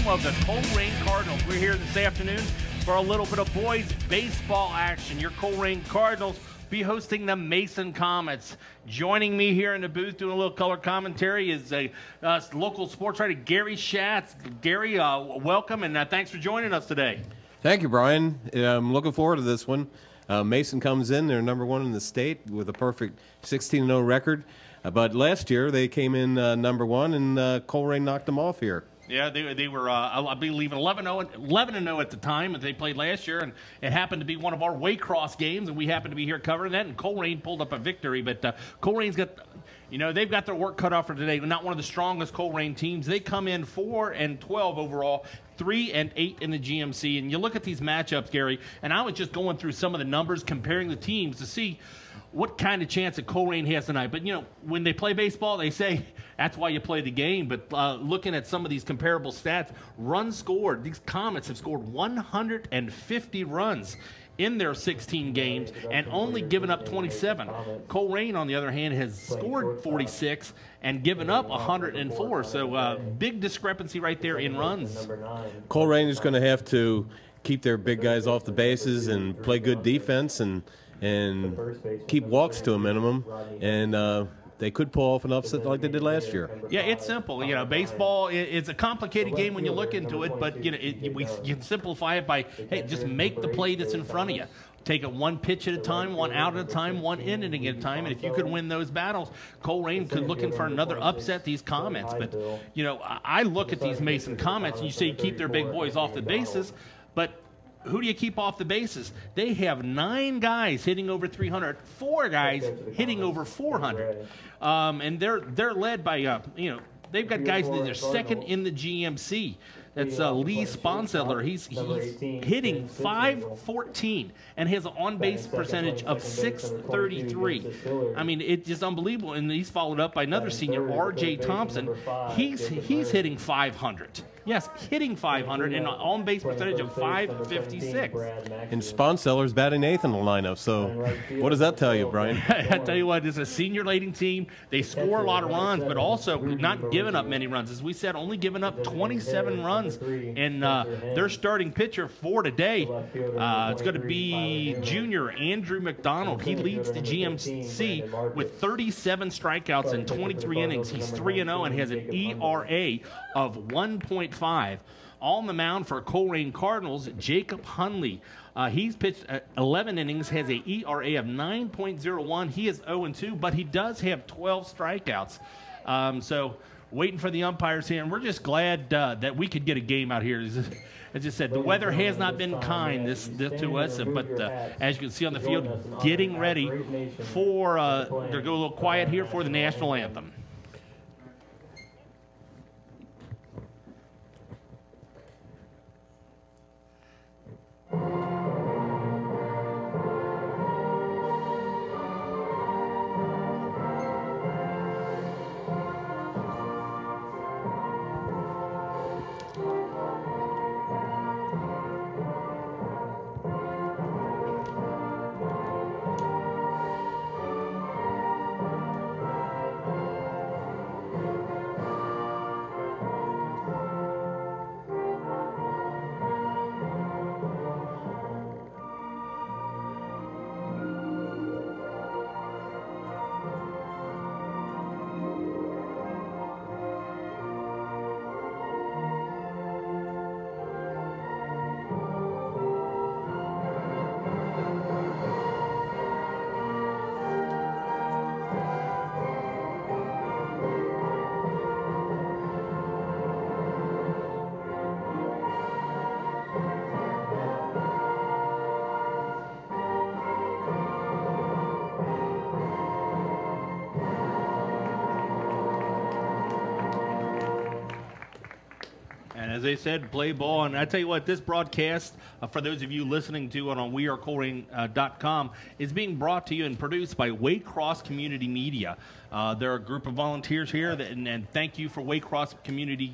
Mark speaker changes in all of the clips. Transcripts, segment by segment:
Speaker 1: of the Colerain Cardinals. We're here this afternoon for a little bit of boys baseball action. Your Colerain Cardinals be hosting the Mason Comets. Joining me here in the booth doing a little color commentary is a local sports writer, Gary Schatz. Gary, welcome, and thanks for joining us today.
Speaker 2: Thank you, Brian. I'm looking forward to this one. Mason comes in. They're number one in the state with a perfect 16-0 record. But last year, they came in number one, and Colerain knocked them off here.
Speaker 1: Yeah, they were, I believe, 11-0 at the time that they played last year, and it happened to be one of our Waycross games, and we happened to be here covering that, and Colerain pulled up a victory. But Colerain's got, they've got their work cut off for today. Not one of the strongest Colerain teams. They come in 4-12 overall, 3-8 in the GMC. And you look at these matchups, Gary, and I was just going through some of the numbers, comparing the teams to see what kind of chance that Colerain has tonight. But, when they play baseball, they say that's why you play the game. But looking at some of these comparable stats, runs scored, these Comets have scored 150 runs in their 16 games and only given up 27. Colerain, on the other hand, has scored 46 and given up 104. So big discrepancy right there in runs.
Speaker 2: Colerain is going to have to keep their big guys off the bases and play good defense and keep walks to a minimum, and they could pull off an upset like they did last year.
Speaker 1: Yeah, it's simple. Baseball it's a complicated game when you look into it, but you can simplify it by, hey, just make the play that's in front of you. Take it one pitch at a time, one out at a time, one inning at a time, and if you could win those battles, Colerain could looking for another upset these Comets. But I look at these Mason Comets, and you say you keep their big boys off the bases, but who do you keep off the bases? They have 9 guys hitting over 300, 4 guys hitting over 400, and they're led by they've got guys that are second in the GMC. That's Lee Sponseller. He's hitting .514 and has an on-base percentage of .633. I mean, it's just unbelievable. And he's followed up by another senior, R.J. Thompson. He's hitting .500. Yes, hitting .500 and an on-base percentage of .556.
Speaker 2: And Sponseller's batting 8th in the lineup. So what does that tell you, Brian?
Speaker 1: I tell you what, it's a senior-leading team. They score a lot of runs, but also not giving up many runs. As we said, only giving up 27 runs. And their starting pitcher for today, it's going to be junior Andrew McDonald. He leads the GMC with 37 strikeouts in 23 innings. He's 3-0 and has an ERA of 1.5. On the mound for Colerain Cardinals, Jacob Hunley. He's pitched 11 innings, has an ERA of 9.01. He is 0-2, but he does have 12 strikeouts. So waiting for the umpires here, and we're just glad that we could get a game out here. As I said, the weather has not been kind this to us, but as you can see on the field, getting ready for, they're going a little quiet here for the national anthem. As they said, play ball. And I tell you what, this broadcast, for those of you listening to it on wearecolerain.com, is being brought to you and produced by Waycross Community Media. They're a group of volunteers here, and thank you for Waycross Community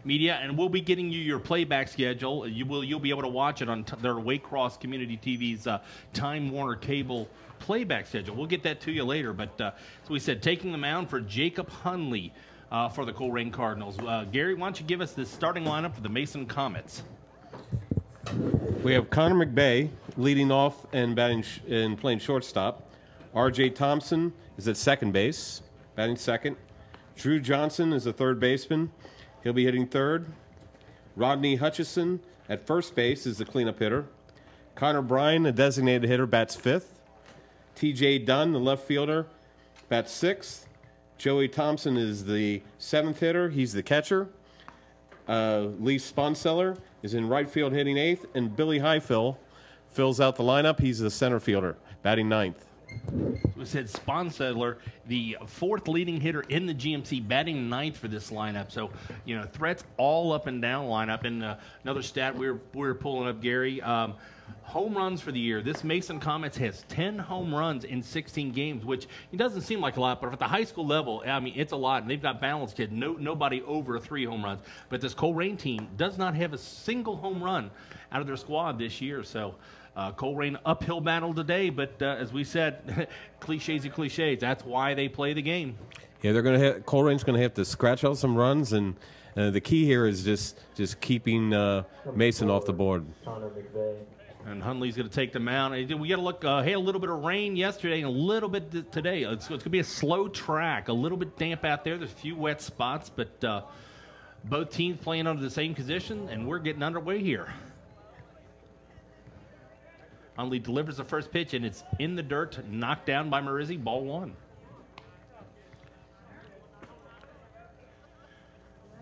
Speaker 1: Media. And we'll be getting you your playback schedule. You'll be able to watch it on their Waycross Community TV's Time Warner Cable playback schedule. We'll get that to you later. But so we said, taking the mound for Jacob Hunley. for the Colerain Cardinals. Gary, why don't you give us the starting lineup for the Mason Comets?
Speaker 2: We have Connor McVeigh leading off and batting and playing shortstop. R.J. Thompson is at second base, batting second. Drew Johnson is a third baseman. He'll be hitting third. Rodney Hutchison at first base is the cleanup hitter. Connor Bryan, a designated hitter, bats fifth. T.J. Dunn, the left fielder, bats sixth. Joey Thompson is the seventh hitter. He's the catcher. Lee Sponseller is in right field hitting eighth. And Billy Highfill fills out the lineup. He's the center fielder, batting ninth.
Speaker 1: We said Sponseller, the fourth leading hitter in the GMC, batting ninth for this lineup. So, you know, threats all up and down lineup. And another stat we were pulling up, Gary, home runs for the year. This Mason Comets has 10 home runs in 16 games, which it doesn't seem like a lot, but at the high school level, I mean, it's a lot. And they've got balanced kids, nobody over 3 home runs. But this Colerain team does not have a single home run out of their squad this year. So, Colerain uphill battle today, but as we said, cliches are cliches. That's why they play the game.
Speaker 2: Yeah, they're going to have Colerain's going to have to scratch out some runs, and the key here is just keeping Mason off the board.
Speaker 1: And Hunley's going to take them out. We got to look. Had a little bit of rain yesterday and a little bit today. It's going to be a slow track, a little bit damp out there. There's a few wet spots, but both teams playing under the same condition, and we're getting underway here. Hunley delivers the first pitch, and it's in the dirt, knocked down by Marizzi, ball one.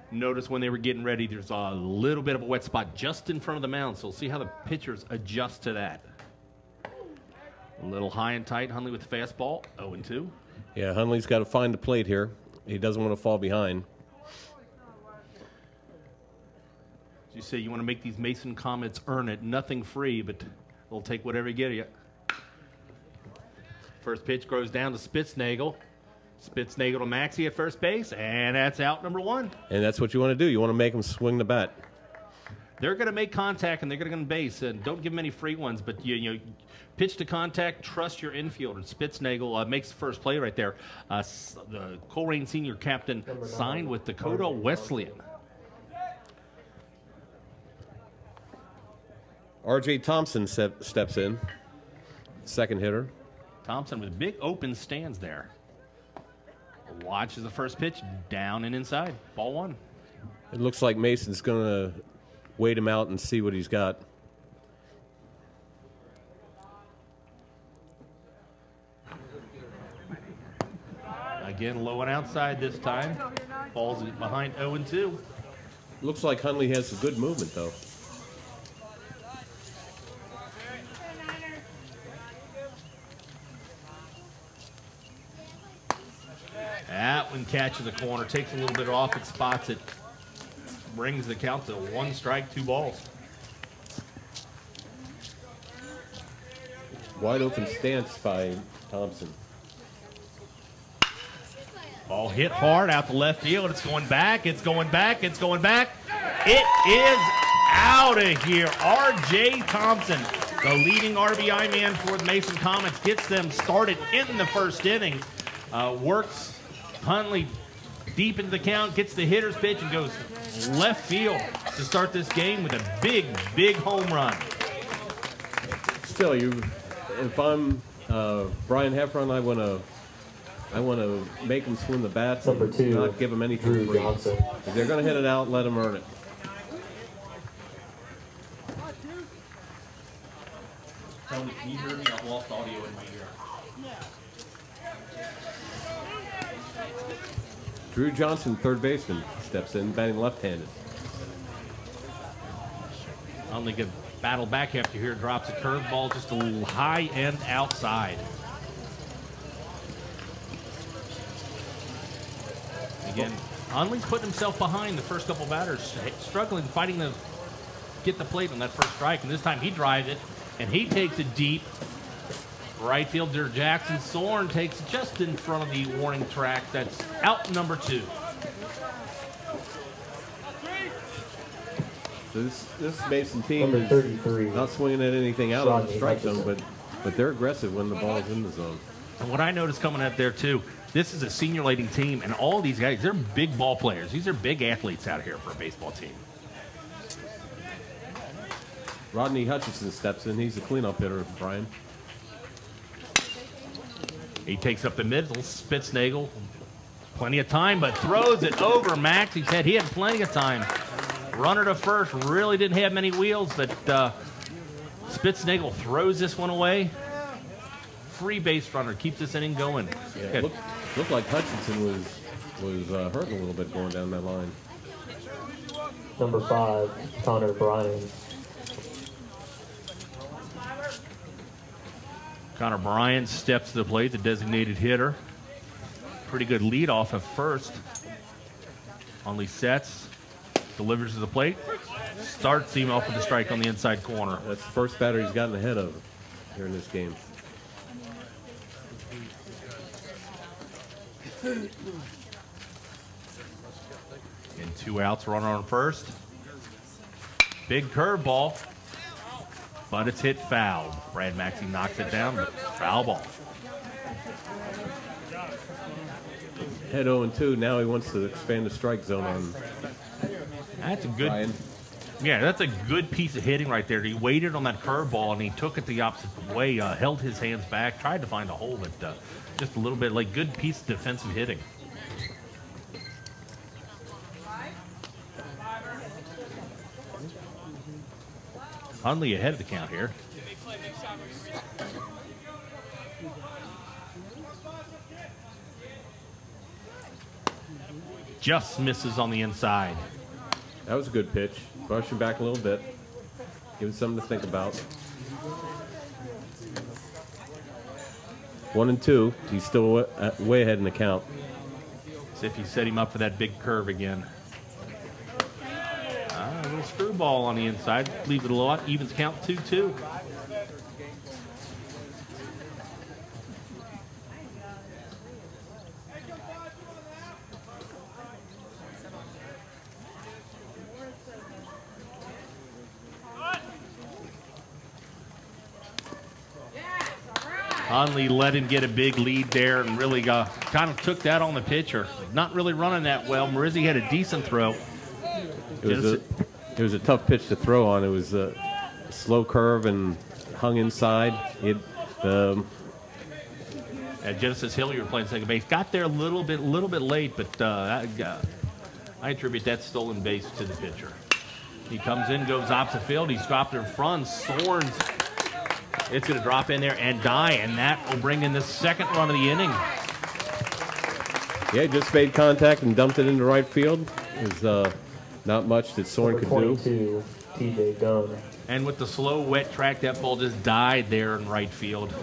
Speaker 1: Notice when they were getting ready, there's a little bit of a wet spot just in front of the mound, so we'll see how the pitchers adjust to that. A little high and tight, Hunley with the fastball, 0-2.
Speaker 2: Yeah, Hunley's got to find the plate here. He doesn't want to fall behind.
Speaker 1: As you say, you want to make these Mason Comets earn it. Nothing free, but they'll take whatever you get you. First pitch goes down to Spitznagel. Spitznagel to Maxey at first base, and that's out number one.
Speaker 2: And that's what you want to do. You want to make them swing the bat.
Speaker 1: They're going to make contact, and they're going to go to base, and don't give them any free ones. But you know, pitch to contact, trust your infielder. Spitznagel makes the first play right there. The Colerain senior captain signed with Dakota Wesleyan.
Speaker 2: R.J. Thompson steps in, second hitter.
Speaker 1: Thompson with big open stands there. Watches the first pitch, down and inside. Ball one.
Speaker 2: It looks like Mason's going to wait him out and see what he's got.
Speaker 1: Again, low and outside this time. Falls behind 0-2.
Speaker 2: Looks like Hunley has some good movement, though.
Speaker 1: That one catches the corner, takes a little bit off, it spots it, brings the count to 1 strike, 2 balls.
Speaker 2: Wide open stance by Thompson.
Speaker 1: Ball hit hard out the left field. It's going back, it's going back, it's going back. It is out of here. R.J. Thompson, the leading RBI man for the Mason Comets, gets them started in the first inning. Works Hunley deep into the count, gets the hitter's pitch, and goes left field to start this game with a big, big home run.
Speaker 2: Still, if I'm Brian Heffron, I want to make them swing the bats and not give them anything free. If they're going to hit it out, let them earn it.
Speaker 1: Tony, can you hear me? I've lost audio in my ear.
Speaker 2: Drew Johnson, third baseman, steps in, batting left-handed.
Speaker 1: Only good battle back after here. Drops a curveball just a little high and outside. Again, Hunley's putting himself behind the first couple batters, struggling, fighting to get the plate on that first strike. And this time he drives it, and he takes it deep. Right fielder Jackson Sorn takes just in front of the warning track. That's out number 2.
Speaker 2: So this Mason team is not swinging at anything out of the strike zone, but they're aggressive when the ball is in the zone.
Speaker 1: And what I noticed coming out there too, this is a senior leading team, and all these guys, they're big ball players. These are big athletes out here for a baseball team.
Speaker 2: Rodney Hutchinson steps in. He's a cleanup hitter, Brian.
Speaker 1: He takes up the middle. Spitznagel, plenty of time, but throws it over Max. He said he had plenty of time. Runner to first, really didn't have many wheels, but Spitznagel throws this one away. Free base runner, keeps this inning going.
Speaker 2: Yeah, looked like Hutchinson was hurting a little bit going down that line.
Speaker 3: Number 5, Connor Bryan.
Speaker 1: Connor Bryan steps to the plate, the designated hitter. Pretty good lead off at first. Only sets, delivers to the plate, starts him off with a strike on the inside corner.
Speaker 2: That's the first batter he's gotten ahead of here in this game.
Speaker 1: And 2 outs, runner on first. Big curveball, but it's hit foul. Brad Maxey knocks it down, but foul ball.
Speaker 2: Head 0-2. Now he wants to expand the strike zone on.
Speaker 1: That's a good.
Speaker 2: Brian.
Speaker 1: Yeah, that's a good piece of hitting right there. He waited on that curveball and he took it the opposite way. Held his hands back, tried to find a hole, but just a little bit like good piece of defensive hitting. Hundley ahead of the count here. Just misses on the inside.
Speaker 2: That was a good pitch. Brush him back a little bit. Give him something to think about. 1-2. He's still way ahead in the count.
Speaker 1: As if he set him up for that big curve again. A little screwball on the inside. Leaves it a lot. Evens count 2-2. Conley let him get a big lead there and really kind of took that on the pitcher. Not really running that well. Marizzi had a decent throw.
Speaker 2: It was a tough pitch to throw on. It was a slow curve and hung inside.
Speaker 1: Genesis Hilliard playing second base. Got there a little bit late, but I attribute that stolen base to the pitcher. He comes in, goes opposite field. He's dropped in front. Sorns. It's going to drop in there and die, and that will bring in the second run of the inning.
Speaker 2: Yeah, just made contact and dumped it into right field. There's not much that Sorn could do.
Speaker 3: 22, TJ Dunn.
Speaker 1: And with the slow, wet track, that ball just died there in right field.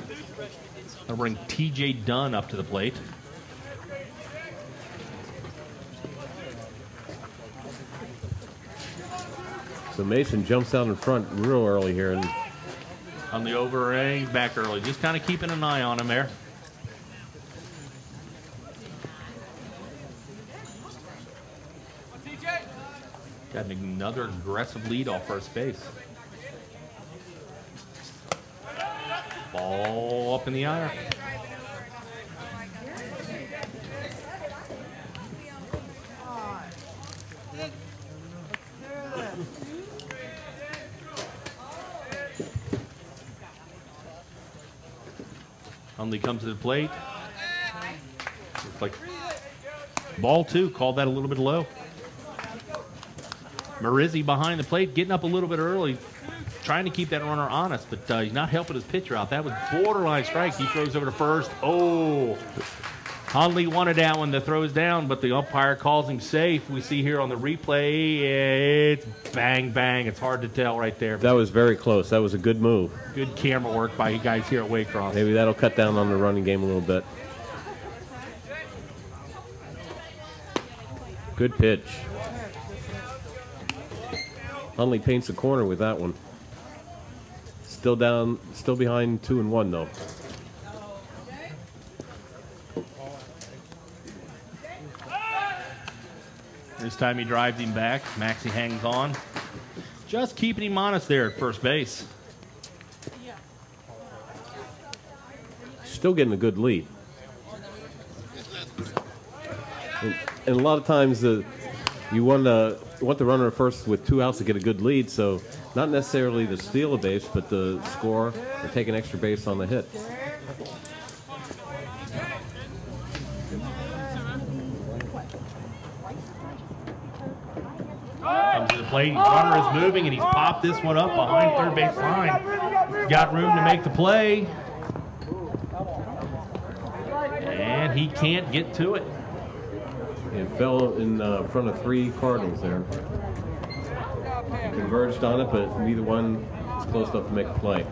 Speaker 1: That'll bring TJ Dunn up to the plate.
Speaker 2: So Mason jumps out in front real early here. And
Speaker 1: on the overhang, back early. Just kind of keeping an eye on him there. Got another aggressive lead off first base. Ball up in the air. Hundley comes to the plate. Looks like ball 2. Called that a little bit low. Marizzi behind the plate, getting up a little bit early, trying to keep that runner honest, but he's not helping his pitcher out. That was borderline strike. He throws over to first. Oh! Hundley wanted that one. The throw's down, but the umpire calls him safe. We see here on the replay, it's bang, bang. It's hard to tell right there.
Speaker 2: That was very close. That was a good move.
Speaker 1: Good camera work by you guys here at Waycross.
Speaker 2: Maybe that'll cut down on the running game a little bit. Good pitch. Hundley paints the corner with that one. Still behind 2-1 though.
Speaker 1: This time he drives him back. Maxey hangs on. Just keeping him honest there at first base.
Speaker 2: Still getting a good lead. and a lot of times you want the runner at first with 2 outs to get a good lead, so not necessarily to steal a base, but to score or take an extra base on the hit.
Speaker 1: Comes to the plate, runner is moving, and he's popped this one up behind third base line. He's got room to make the play. And he can't get to it.
Speaker 2: It fell in front of 3 Cardinals there. Converged on it, but neither one is close enough to make a play.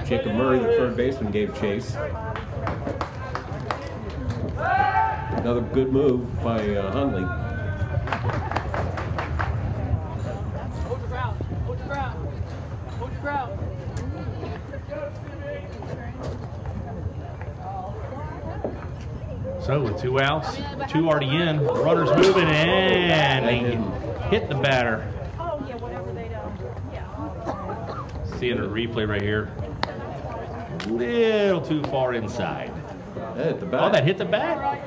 Speaker 2: Jacob Murray, the third baseman, gave chase. Another good move by Hundley.
Speaker 1: So with 2 outs, 2 already in, the runner's moving, and they hit the batter. Seeing a replay right here. A little too far inside.
Speaker 2: That hit the bat.
Speaker 1: Oh, that hit the bat?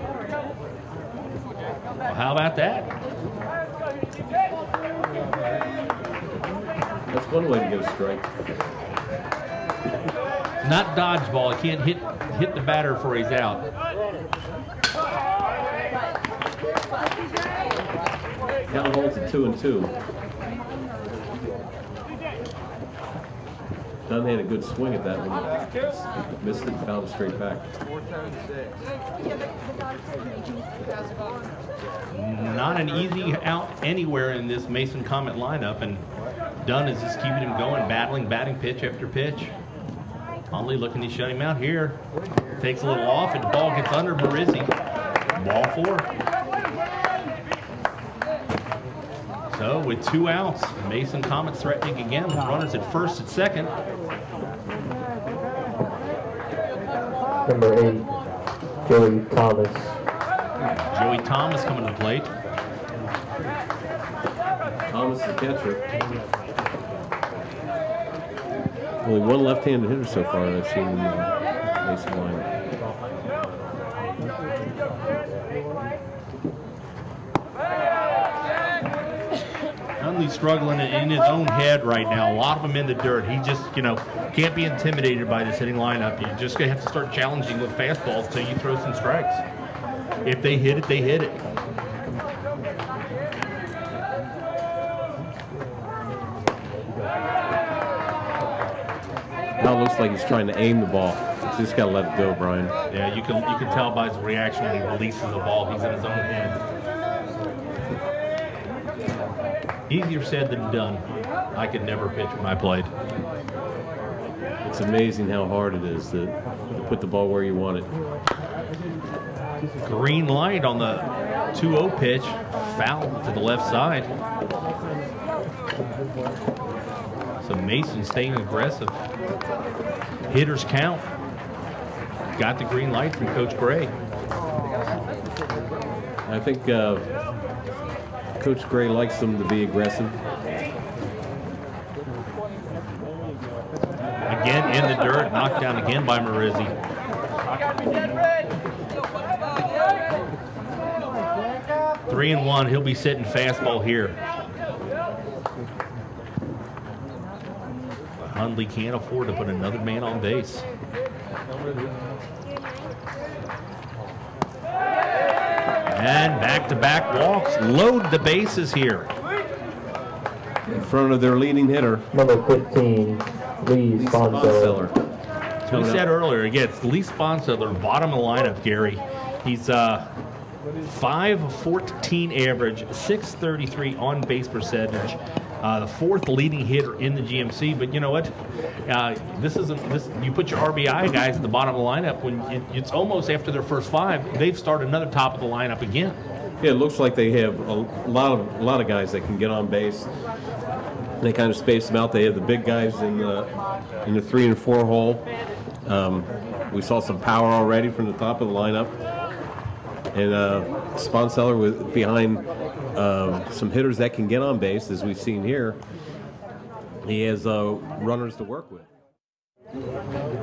Speaker 1: Well, how about that?
Speaker 2: That's one way to get a strike.
Speaker 1: Not dodgeball. It can't hit the batter before he's out.
Speaker 2: Count holds at 2-2. Dunn had a good swing at that one. Missed it, fouled it straight back.
Speaker 1: Not an easy out anywhere in this Mason Comet lineup, and Dunn is just keeping him going, batting pitch after pitch. Hundley looking to shut him out here. Takes a little off, and the ball gets under Marizzi. Ball 4. So with 2 outs, Mason Comet threatening again. Runners at first and second.
Speaker 3: Number 8, Joey Thomas.
Speaker 1: Joey Thomas coming to the plate.
Speaker 2: Thomas the catcher. Only one left-handed hitter so far I've seen in the Mason lineup.
Speaker 1: Hundley's struggling in his own head right now. A lot of them in the dirt. He just, can't be intimidated by this hitting lineup. You're just going to have to start challenging with fastballs until you throw some strikes. If they hit it, they hit it.
Speaker 2: Now it looks like he's trying to aim the ball. He's just got to let it go, Brian.
Speaker 1: Yeah, you can tell by his reaction when he releases the ball. He's in his own head. Easier said than done. I could never pitch when I played.
Speaker 2: It's amazing how hard it is to put the ball where you want it.
Speaker 1: Green light on the 2-0 pitch. Foul to the left side. So Mason staying aggressive. Hitters count. Got the green light from Coach Gray.
Speaker 2: I think Coach Gray likes them to be aggressive.
Speaker 1: Again in the dirt, knocked down again by Marizzi. Three and one, he'll be sitting fastball here. Hundley can't afford to put another man on base. And back-to-back walks, load the bases here.
Speaker 2: In front of their leading hitter.
Speaker 3: Number 15, Lee Sponseller.
Speaker 1: So we said earlier, again, it's Lee Sponseller, bottom of the lineup, Gary. He's 5.14 average, 6.33 on base percentage. The 4th leading hitter in the GMC, but you know what? You put your RBI guys at the bottom of the lineup when it's almost after their first 5. They've started another top of the lineup again.
Speaker 2: Yeah, it looks like they have a lot of guys that can get on base. They kind of space them out. They have the big guys in the 3 and 4 hole. We saw some power already from the top of the lineup, and Sponseller with behind some hitters that can get on base, as we've seen here. he has runners to work with.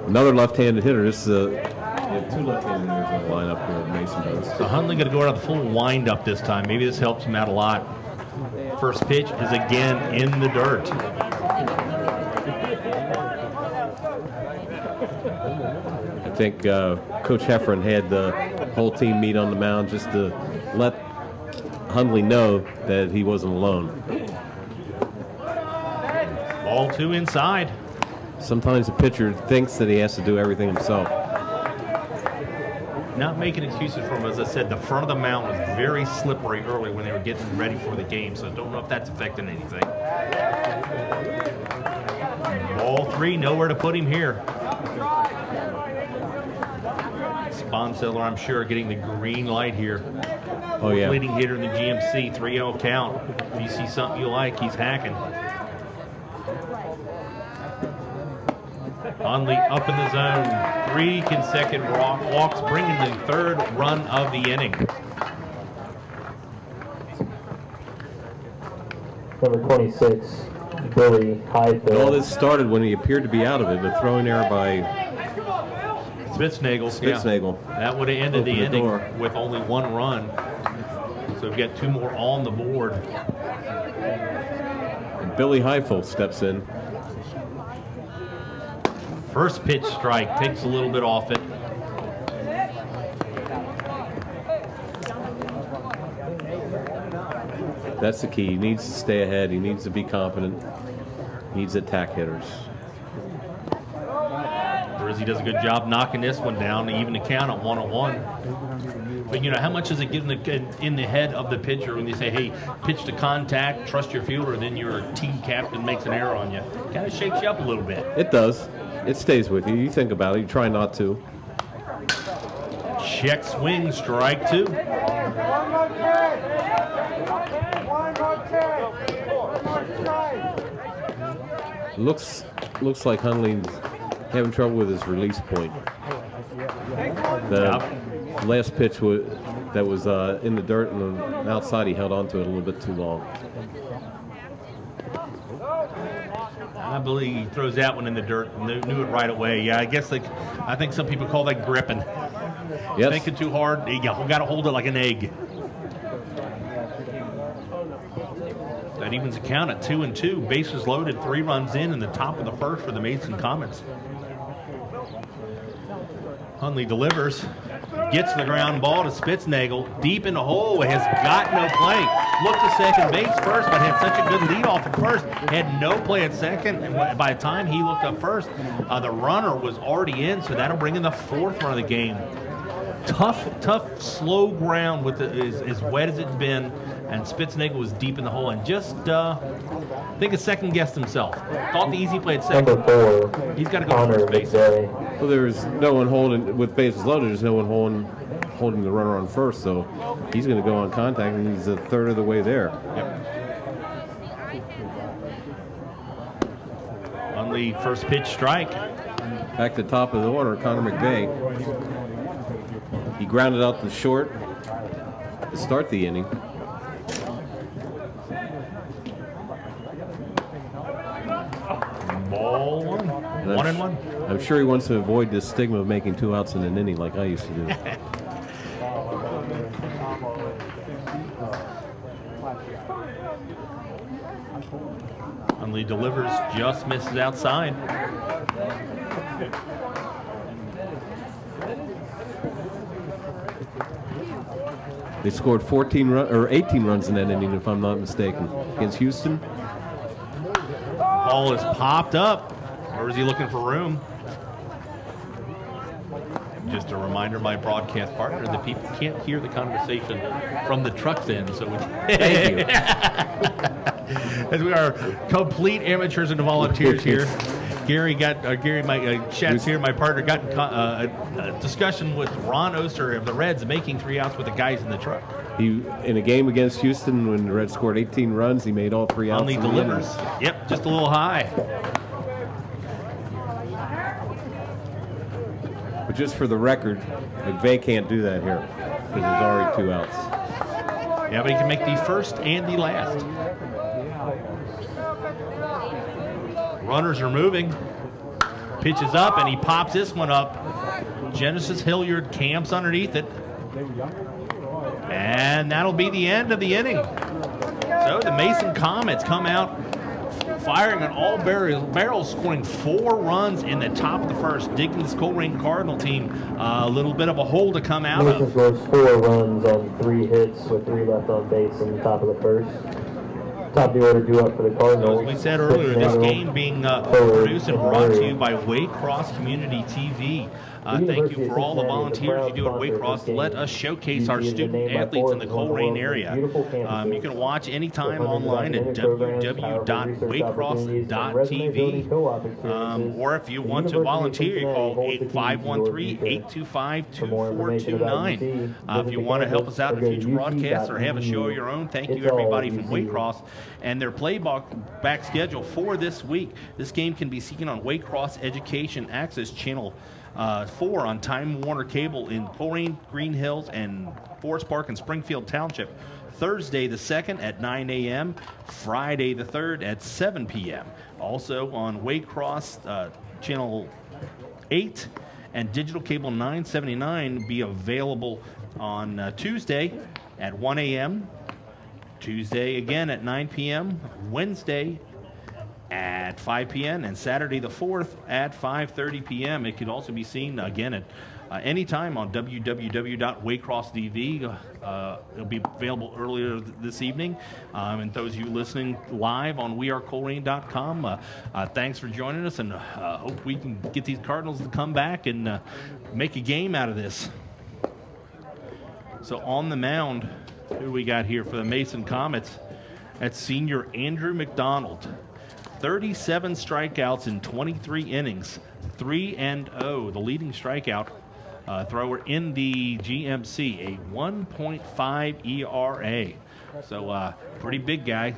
Speaker 2: Another left-handed hitter. This is two left-handed hitters in the lineup here. Mason does.
Speaker 1: So Hundley going to go out the full wind-up this time. Maybe this helps him out a lot. First pitch is again in the dirt.
Speaker 2: I think Coach Heffron had the whole team meet on the mound just to let Hundley know that he wasn't alone.
Speaker 1: Ball 2 inside.
Speaker 2: Sometimes a pitcher thinks that he has to do everything himself.
Speaker 1: Not making excuses for him. As I said, the front of the mound was very slippery early when they were getting ready for the game, so I don't know if that's affecting anything. Ball 3, nowhere to put him here. Sponseller, I'm sure, getting the green light here.
Speaker 2: Oh, yeah.
Speaker 1: Leading hitter in the GMC, 3-0 count. If you see something you like, he's hacking. Hundley up in the zone. 3 consecutive walks, bringing the 3rd run of the inning.
Speaker 3: Number 26, Billy Highfield.
Speaker 2: All this started when he appeared to be out of it, a throwing error by
Speaker 1: Spitznagel.
Speaker 2: Spitznagel.
Speaker 1: Yeah. That would have ended the inning
Speaker 2: door
Speaker 1: with only 1 run. So we've got 2 more on the board.
Speaker 2: And Billy Highfield steps in.
Speaker 1: First pitch strike, takes a little bit off it.
Speaker 2: That's the key. He needs to stay ahead. He needs to be confident. He needs attack hitters.
Speaker 1: Rizzi does a good job knocking this one down to even the count at 1-1. But, you know, how much does it get in the head of the pitcher when they say, hey, pitch to contact, trust your fielder, and then your team captain makes an error on you? Kind of shakes you up a little bit.
Speaker 2: It does. It stays with you. You think about it. You try not to.
Speaker 1: Check swing, strike 2.
Speaker 2: Looks like Hundley's having trouble with his release point. The last pitch that was in the dirt and the outside, he held on to it a little bit too long.
Speaker 1: I believe he throws that one in the dirt. Knew it right away. Yeah, I think some people call that gripping.
Speaker 2: Yes.
Speaker 1: Thinking too hard. You got to hold it like an egg. That evens the count at 2-2. Bases loaded, 3 runs in the top of the 1st for the Mason Comets. Hundley delivers, gets the ground ball to Spitznagel, deep in the hole, has got no play. Looked to second base first, but had such a good lead off at first. Had no play at second, and by the time he looked up first, the runner was already in, so that'll bring in the 4th run of the game. Tough, slow ground with as wet as it's been, and Spitznagel was deep in the hole and just, I think, a second guessed himself. Thought the easy play at second.
Speaker 3: Number 4,
Speaker 1: he's got to go to first base.
Speaker 2: Well, there's no one holding, with bases loaded, there's no one holding the runner on first, so he's going to go on contact, and he's a 1/3 of the way there.
Speaker 1: Yep. On the first pitch strike.
Speaker 2: Back to the top of the order, Connor McVeigh. He grounded out the short to start the inning.
Speaker 1: Ball 1. 1-1.
Speaker 2: I'm sure he wants to avoid this stigma of making 2 outs in an inning like I used to do. Hundley
Speaker 1: delivers, just misses outside.
Speaker 2: They scored 18 runs in that inning, if I'm not mistaken, against Houston.
Speaker 1: Ball is popped up. Or is he looking for room? Just a reminder, my broadcast partner, that people can't hear the conversation from the truck's end. So
Speaker 2: Thank you.
Speaker 1: As we are complete amateurs and volunteers here. Gary, my Shatz here, my partner, got in a discussion with Ron Oster of the Reds making 3 outs with the guys in the truck.
Speaker 2: He, in a game against Houston, when the Reds scored 18 runs, he made all 3 outs.
Speaker 1: Only delivers. Yep, just a little high.
Speaker 2: But just for the record, McVeigh can't do that here because there's already 2 outs.
Speaker 1: Yeah, but he can make the first and the last. Runners are moving. Pitches up, and he pops this one up. Genesis Hilliard camps underneath it. And that'll be the end of the inning. So the Mason Comets come out firing on all barrels, scoring 4 runs in the top of the first, digging this Colerain Cardinal team a little bit of a hole to come out
Speaker 3: Mason
Speaker 1: of.
Speaker 3: scores 4 runs on 3 hits with 3 left on base in the top of the first. Top of the order due up for the Cardinals.
Speaker 1: As we said earlier, this game being produced and brought to you by Waycross Community TV. Thank you for all the volunteers you do at Waycross. Let us showcase our student athletes in the Colerain area. You can watch anytime online at www.waycross.tv. Or if you want to volunteer, you call 513-825-2429. If you want to help us out in future broadcasts or have a show of your own, thank you everybody from Waycross. And their playback schedule for this week. This game can be seen on Waycross Education Access Channel 4 on Time Warner Cable in Colerain, Green Hills, and Forest Park and Springfield Township. Thursday the 2nd at 9 a.m., Friday the 3rd at 7 p.m. Also on Waycross Channel 8 and Digital Cable 979 be available on Tuesday at 1 a.m., Tuesday again at 9 p.m., Wednesday at 5 p.m. and Saturday the 4th at 5:30 p.m. It could also be seen again at any time on www.waycross.tv. It'll be available earlier this evening. And those of you listening live on wearecolerain.com, thanks for joining us, and hope we can get these Cardinals to come back and make a game out of this. So on the mound, who do we got here for the Mason Comets? That's senior Andrew McDonald. 37 strikeouts in 23 innings, 3-0. The leading strikeout thrower in the GMC, a 1.5 ERA. So pretty big guy.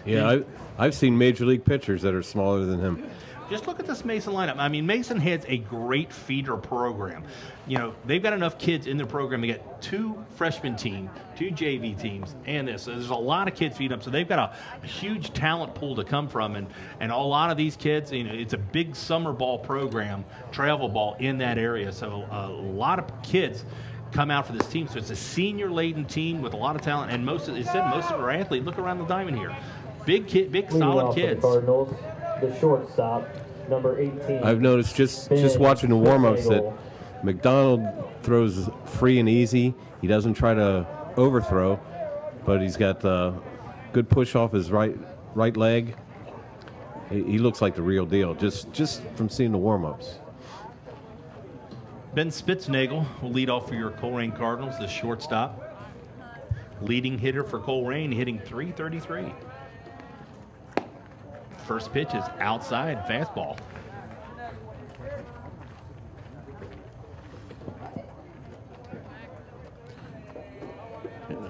Speaker 2: Yeah, I've seen major league pitchers that are smaller than him.
Speaker 1: Just look at this Mason lineup. I mean, Mason has a great feeder program. You know, they've got enough kids in their program to get 2 freshman teams, 2 JV teams, and this. So there's a lot of kids feeding up. So they've got a huge talent pool to come from. And a lot of these kids, you know, it's a big summer ball program, travel ball in that area. So a lot of kids come out for this team. So it's a senior-laden team with a lot of talent. And most of our athletes, look around the diamond here. Big solid kids.
Speaker 3: Cardinals, the shortstop, number 18.
Speaker 2: I've noticed just watching the warm-ups that McDonald throws free and easy. He doesn't try to overthrow, but he's got good push off his right leg. He looks like the real deal just from seeing the warm-ups.
Speaker 1: Ben Spitznagel will lead off for your Colerain Cardinals, the shortstop. Leading hitter for Colerain, hitting .333. First pitch is outside, fastball.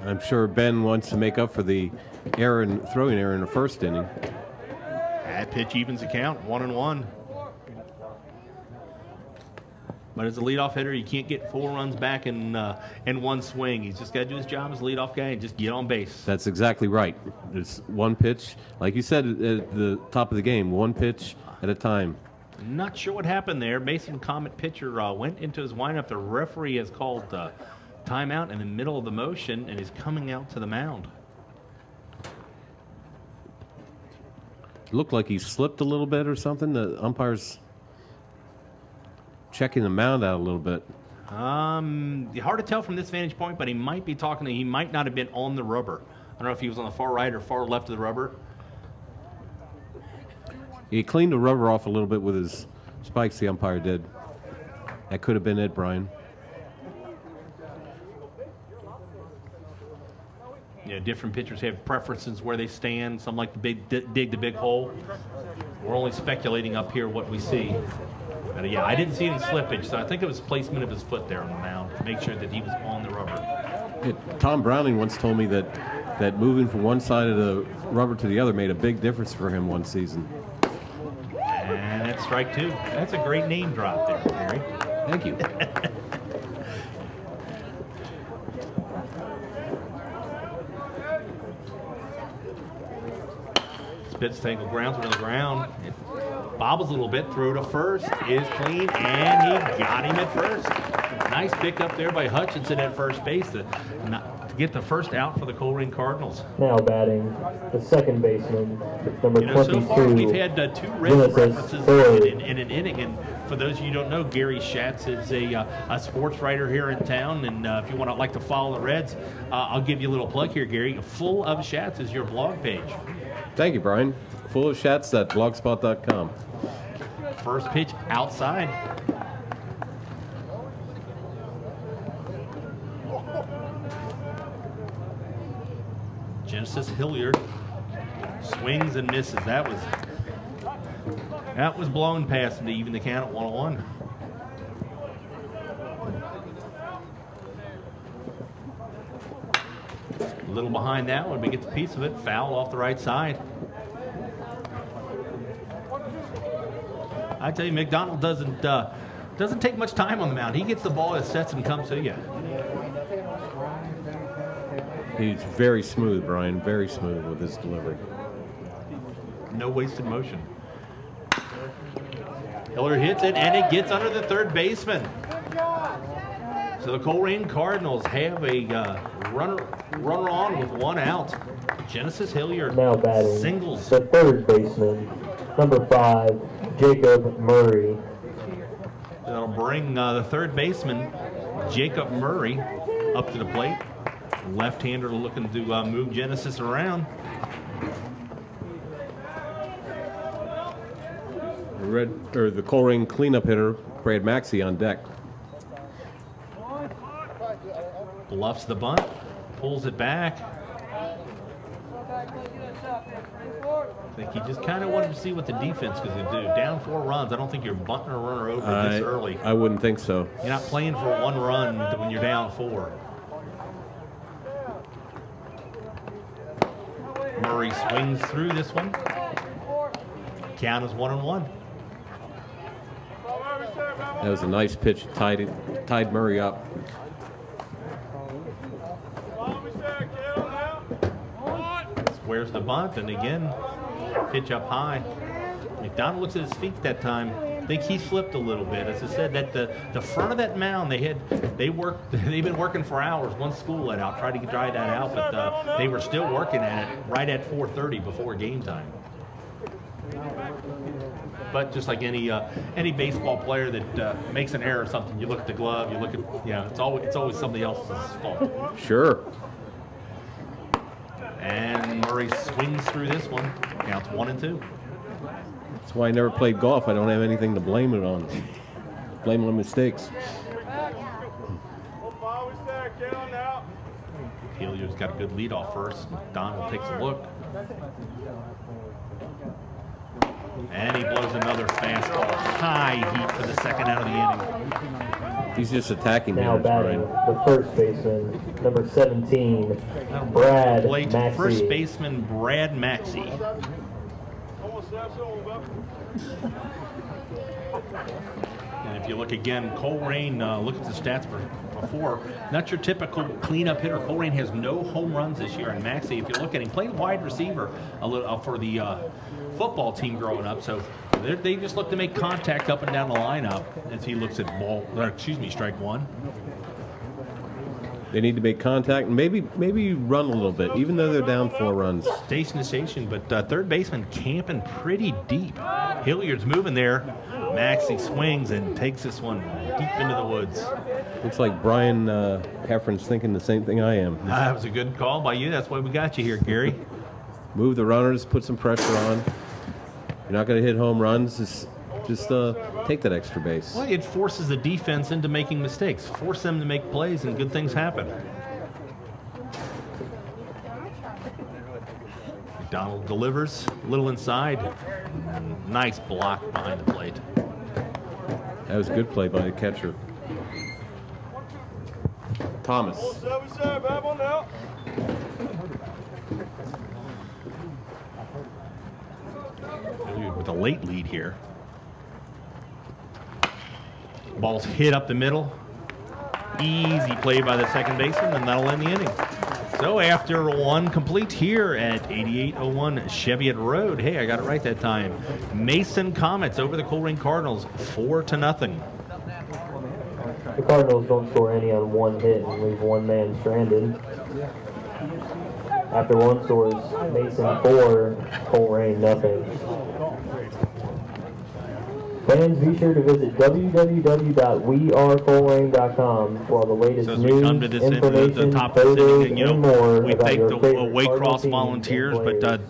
Speaker 2: I'm sure Ben wants to make up for the throwing error in the first inning.
Speaker 1: That pitch evens the count, 1-1. But as a leadoff hitter, you can't get 4 runs back in one swing. He's just got to do his job as a leadoff guy and just get on base.
Speaker 2: That's exactly right. It's one pitch, like you said at the top of the game, one pitch at a time.
Speaker 1: Not sure what happened there. Mason Comet pitcher went into his windup. The referee has called timeout in the middle of the motion and is coming out to the mound.
Speaker 2: Looked like he slipped a little bit or something. The umpire's checking the mound out a little bit.
Speaker 1: Hard to tell from this vantage point, but he might be he might not have been on the rubber. I don't know if he was on the far right or far left of the rubber.
Speaker 2: He cleaned the rubber off a little bit with his spikes, the umpire did. That could have been it, Brian.
Speaker 1: You know, different pitchers have preferences where they stand. Some like to dig the big hole. We're only speculating up here what we see. But yeah, I didn't see any slippage, so I think it was placement of his foot there on the mound to make sure that he was on the rubber.
Speaker 2: Yeah, Tom Browning once told me that moving from one side of the rubber to the other made a big difference for him one season.
Speaker 1: And that's strike 2. That's a great name drop there, Gary.
Speaker 2: Thank you.
Speaker 1: Spitznagel grounds into the ground. Bobbles a little bit, throw to first, is clean, and he got him at first. Nice pick up there by Hutchinson at first base to get the first out for the Colerain Cardinals.
Speaker 3: Now batting the second baseman, number 22.
Speaker 1: So far we've had 2 red references in an inning, and for those of you who don't know, Gary Schatz is a sports writer here in town, and if you want to like to follow the Reds, I'll give you a little plug here, Gary. Full of Schatz is your blog page.
Speaker 2: Thank you, Brian. fullofshats.blogspot.com.
Speaker 1: First pitch outside. Genesis Hilliard swings and misses. That was blown past him to even the count at 1-1. A little behind that one, but gets a piece of it. Foul off the right side. I tell you, McDonald doesn't take much time on the mound. He gets the ball, it sets and comes to you.
Speaker 2: He's very smooth, Brian. Very smooth with his delivery.
Speaker 1: No wasted motion. Hiller hits it, and it gets under the third baseman. So the Colerain Cardinals have a runner on with 1 out. Genesis Hilliard
Speaker 3: now batting
Speaker 1: singles.
Speaker 3: The third baseman, number 5, Jacob Murray.
Speaker 1: That'll bring the third baseman, Jacob Murray, up to the plate. Left-hander looking to move Genesis around.
Speaker 2: The Colerain cleanup hitter, Brad Maxey, on deck.
Speaker 1: Bluffs the bunt, pulls it back. I think he just kind of wanted to see what the defense was going to do. Down 4 runs. I don't think you're bunting a runner over this early.
Speaker 2: I wouldn't think so.
Speaker 1: You're not playing for 1 run when you're down 4. Murray swings through this one. Count is 1-1.
Speaker 2: That was a nice pitch. Tied Murray up.
Speaker 1: Squares the bunt, and again, pitch up high. McDonald looks at his feet that time. I think he slipped a little bit. As I said, that the front of that mound, they've been working for hours. Once school let out, tried to dry that out, but they were still working at it right at 4:30 before game time. But just like any baseball player that makes an error or something, you look at the glove, you look at it's always somebody else's fault.
Speaker 2: Sure.
Speaker 1: And Murray swings through this one. Counts 1-2.
Speaker 2: That's why I never played golf. I don't have anything to blame it on. Blame on mistakes.
Speaker 1: Hilliard's got a good lead off first. Donald takes a look. And he blows another fastball. High heat for the second out of the inning.
Speaker 2: He's just attacking
Speaker 3: now
Speaker 2: hitters,
Speaker 3: batting
Speaker 2: Brian.
Speaker 3: the first baseman, number 17, Brad Maxey.
Speaker 1: First baseman Brad Maxey. And if you look again, Colerain, look at the stats before. Not your typical cleanup hitter. Colerain has no home runs this year, and Maxey, if you look at him, played wide receiver a little for the football team growing up. So they just look to make contact up and down the lineup as he looks at strike 1.
Speaker 2: They need to make contact and maybe run a little bit, even though they're down 4 runs.
Speaker 1: Station to station, but third baseman camping pretty deep. Hilliard's moving there. Maxey swings and takes this one deep into the woods.
Speaker 2: Looks like Brian Heffron's thinking the same thing I am.
Speaker 1: That was a good call by you. That's why we got you here, Gary.
Speaker 2: Move the runners, put some pressure on. You're not going to hit home runs. Just take that extra base.
Speaker 1: Well, it forces the defense into making mistakes. Force them to make plays, and good things happen. McDonald delivers, a little inside. Nice block behind the plate.
Speaker 2: That was a good play by the catcher. Thomas.
Speaker 1: With a late lead here. Ball's hit up the middle. Easy play by the second baseman, and that'll end the inning. So after one complete here at 8801 Cheviot Road, hey, I got it right that time. Mason Comets over the Colerain Cardinals, 4-0.
Speaker 3: The Cardinals don't score any on one hit and leave one man stranded. After one scores, Mason 4, Colerain nothing. Fans, be sure to visit www.wearecolerain.com for all the latest
Speaker 1: So as we
Speaker 3: news,
Speaker 1: come to this end of
Speaker 3: information,
Speaker 1: the top of the
Speaker 3: photos,
Speaker 1: inning,
Speaker 3: and more
Speaker 1: we
Speaker 3: about
Speaker 1: thank
Speaker 3: your
Speaker 1: the
Speaker 3: favorite Cardinal
Speaker 1: Waycross
Speaker 3: teams
Speaker 1: volunteers,
Speaker 3: and
Speaker 1: but
Speaker 3: players.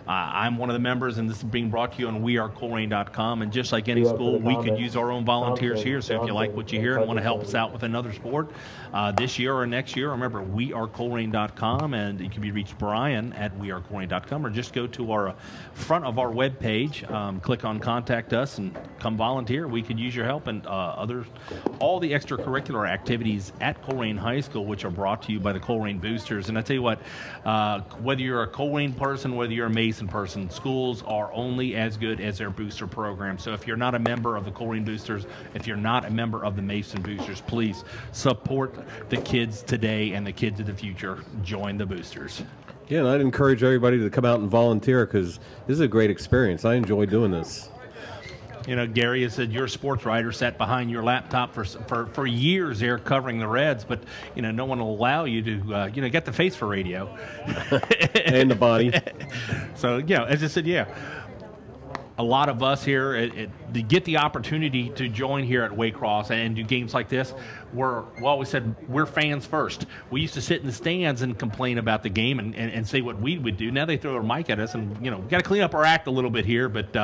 Speaker 1: I'm one of the members, and this is being brought to you on wearecolerain.com. And just like any
Speaker 3: Do up for
Speaker 1: school,
Speaker 3: the
Speaker 1: we could
Speaker 3: Comets.
Speaker 1: use our own volunteers here. So if you like what you hear and want to help us
Speaker 3: Hutchinson.
Speaker 1: out with another sport this year or next year, remember wearecolerain.com, and you can be reached Brian at wearecolerain.com, or just go to our front of our webpage, click on Contact Us, and come volunteer. We could use your help, and all the extracurricular activities at Colerain High School, which are brought to you by the Colerain Boosters. And I tell you what, whether you're a Colerain person, whether you're a Mason person, schools are only as good as their booster program. So if you're not a member of the Colerain Boosters, if you're not a member of the Mason Boosters, please support the kids today and the kids of the future. Join the Boosters.
Speaker 2: Yeah, and I'd encourage everybody to come out and volunteer because this is a great experience. I enjoy doing this.
Speaker 1: You know, Gary has said you're a sports writer, sat behind your laptop for years there covering the Reds, but, you know, no one will allow you to, get the face for radio.
Speaker 2: And the body.
Speaker 1: So, as I said, a lot of us here to get the opportunity to join here at Waycross and do games like this, we always said we're fans first. We used to sit in the stands and complain about the game and say what we would do. Now they throw a mic at us, and we got to clean up our act a little bit here, but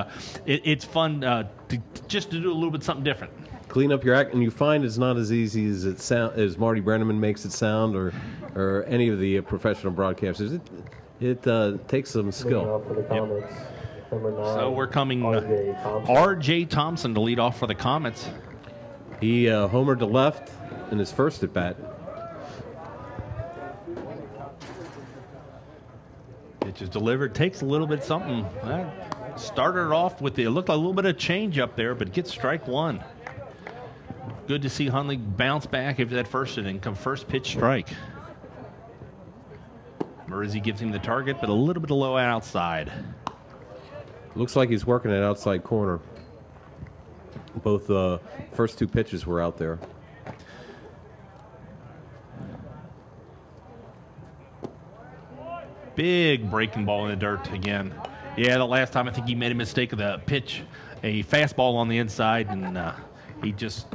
Speaker 1: it's fun to do a little bit something different.
Speaker 2: Clean up your act, and you find it's not as easy as as Marty Brenneman makes it sound, or any of the professional broadcasters. It takes some skill.
Speaker 3: For the Comets. Number 9,
Speaker 1: So we're coming R.J. Thompson to lead off for the Comets.
Speaker 2: He homered to left in his first at bat.
Speaker 1: Pitch is delivered. Takes a little bit something. Started off with it looked like a little bit of change up there, but gets strike one. Good to see Hundley bounce back after that first inning. Come first pitch strike. Marizzi gives him the target, but a little bit low outside.
Speaker 2: Looks like he's working at outside corner. Both first two pitches were out there.
Speaker 1: Big breaking ball in the dirt again. Yeah, the last time I think he made a mistake of the pitch, a fastball on the inside, and he just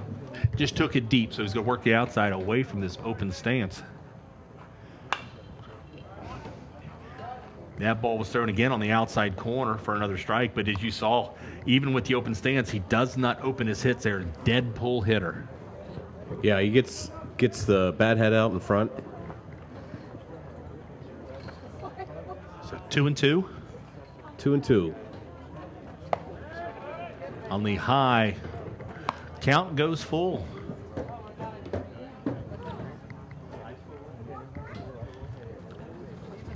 Speaker 1: took it deep. So he's going to work the outside away from this open stance. That ball was thrown again on the outside corner for another strike, but as you saw, even with the open stance, he does not open his hits there. Dead pull hitter.
Speaker 2: Yeah, he gets the bat head out in front.
Speaker 1: So 2-2.
Speaker 2: 2-2.
Speaker 1: On the high, count goes full.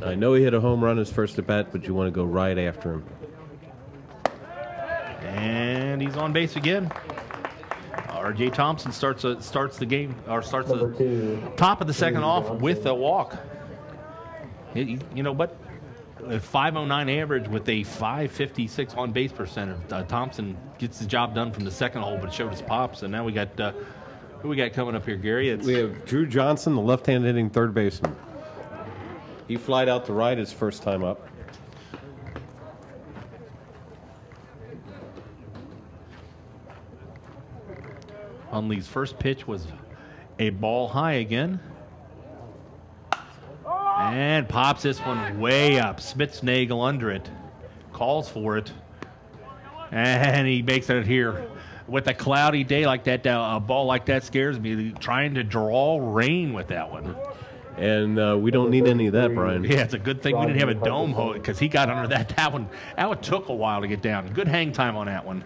Speaker 2: I know he hit a home run his first at bat, but you want to go right after him.
Speaker 1: And he's on base again. R.J. Thompson starts the game, or starts
Speaker 3: Number
Speaker 1: the
Speaker 3: 2,
Speaker 1: top of the second off
Speaker 3: Johnson.
Speaker 1: with a walk. You know what? A 509 average with a 556 on base percentage. Thompson gets the job done from the second hole, but it showed his pops. And now we got who we got coming up here, Gary?
Speaker 2: We have Drew Johnson, the left-hand hitting third baseman. He flied out to right his first time up.
Speaker 1: Hundley's first pitch was a ball high again. And pops this one way up. Spitznagel under it. Calls for it. And he makes it here. With a cloudy day like that, a ball like that scares me. Trying to draw rain with that one.
Speaker 2: And we don't need any of that, Brian.
Speaker 1: Yeah, it's a good thing we didn't have a dome hole because he got under that. That one took a while to get down. Good hang time on that one.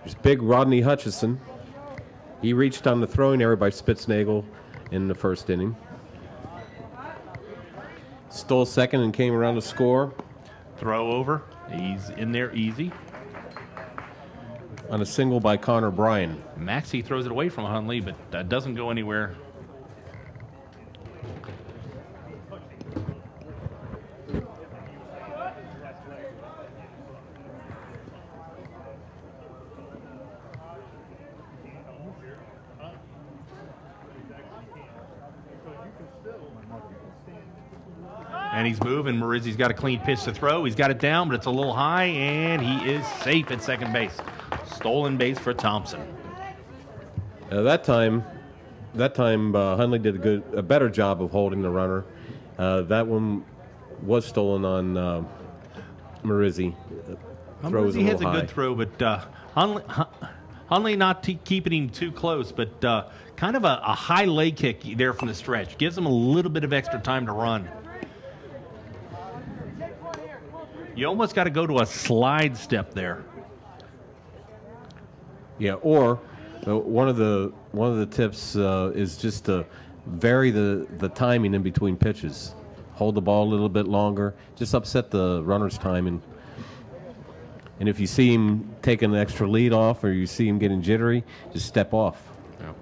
Speaker 2: There's big Rodney Hutchison. He reached on the throwing area by Spitznagel in the first inning. Stole second and came around to score.
Speaker 1: Throw over. He's in there easy.
Speaker 2: On a single by Connor Bryan.
Speaker 1: Maxey throws it away from Hundley, but doesn't go anywhere. And he's moving. Marizzi's got a clean pitch to throw. He's got it down, but it's a little high, and he is safe at second base. Stolen base for Thompson.
Speaker 2: That time, Hundley did a better job of holding the runner. That one was stolen on Marizzi.
Speaker 1: Marizzi has a good throw, but Hundley not keeping him too close, but kind of a high leg kick there from the stretch. Gives him a little bit of extra time to run. You almost got to go to a slide step there.
Speaker 2: Yeah, or one of the tips is just to vary the timing in between pitches. Hold the ball a little bit longer. Just upset the runner's timing. And if you see him taking an extra lead off, or you see him getting jittery, just step off.
Speaker 1: Yeah.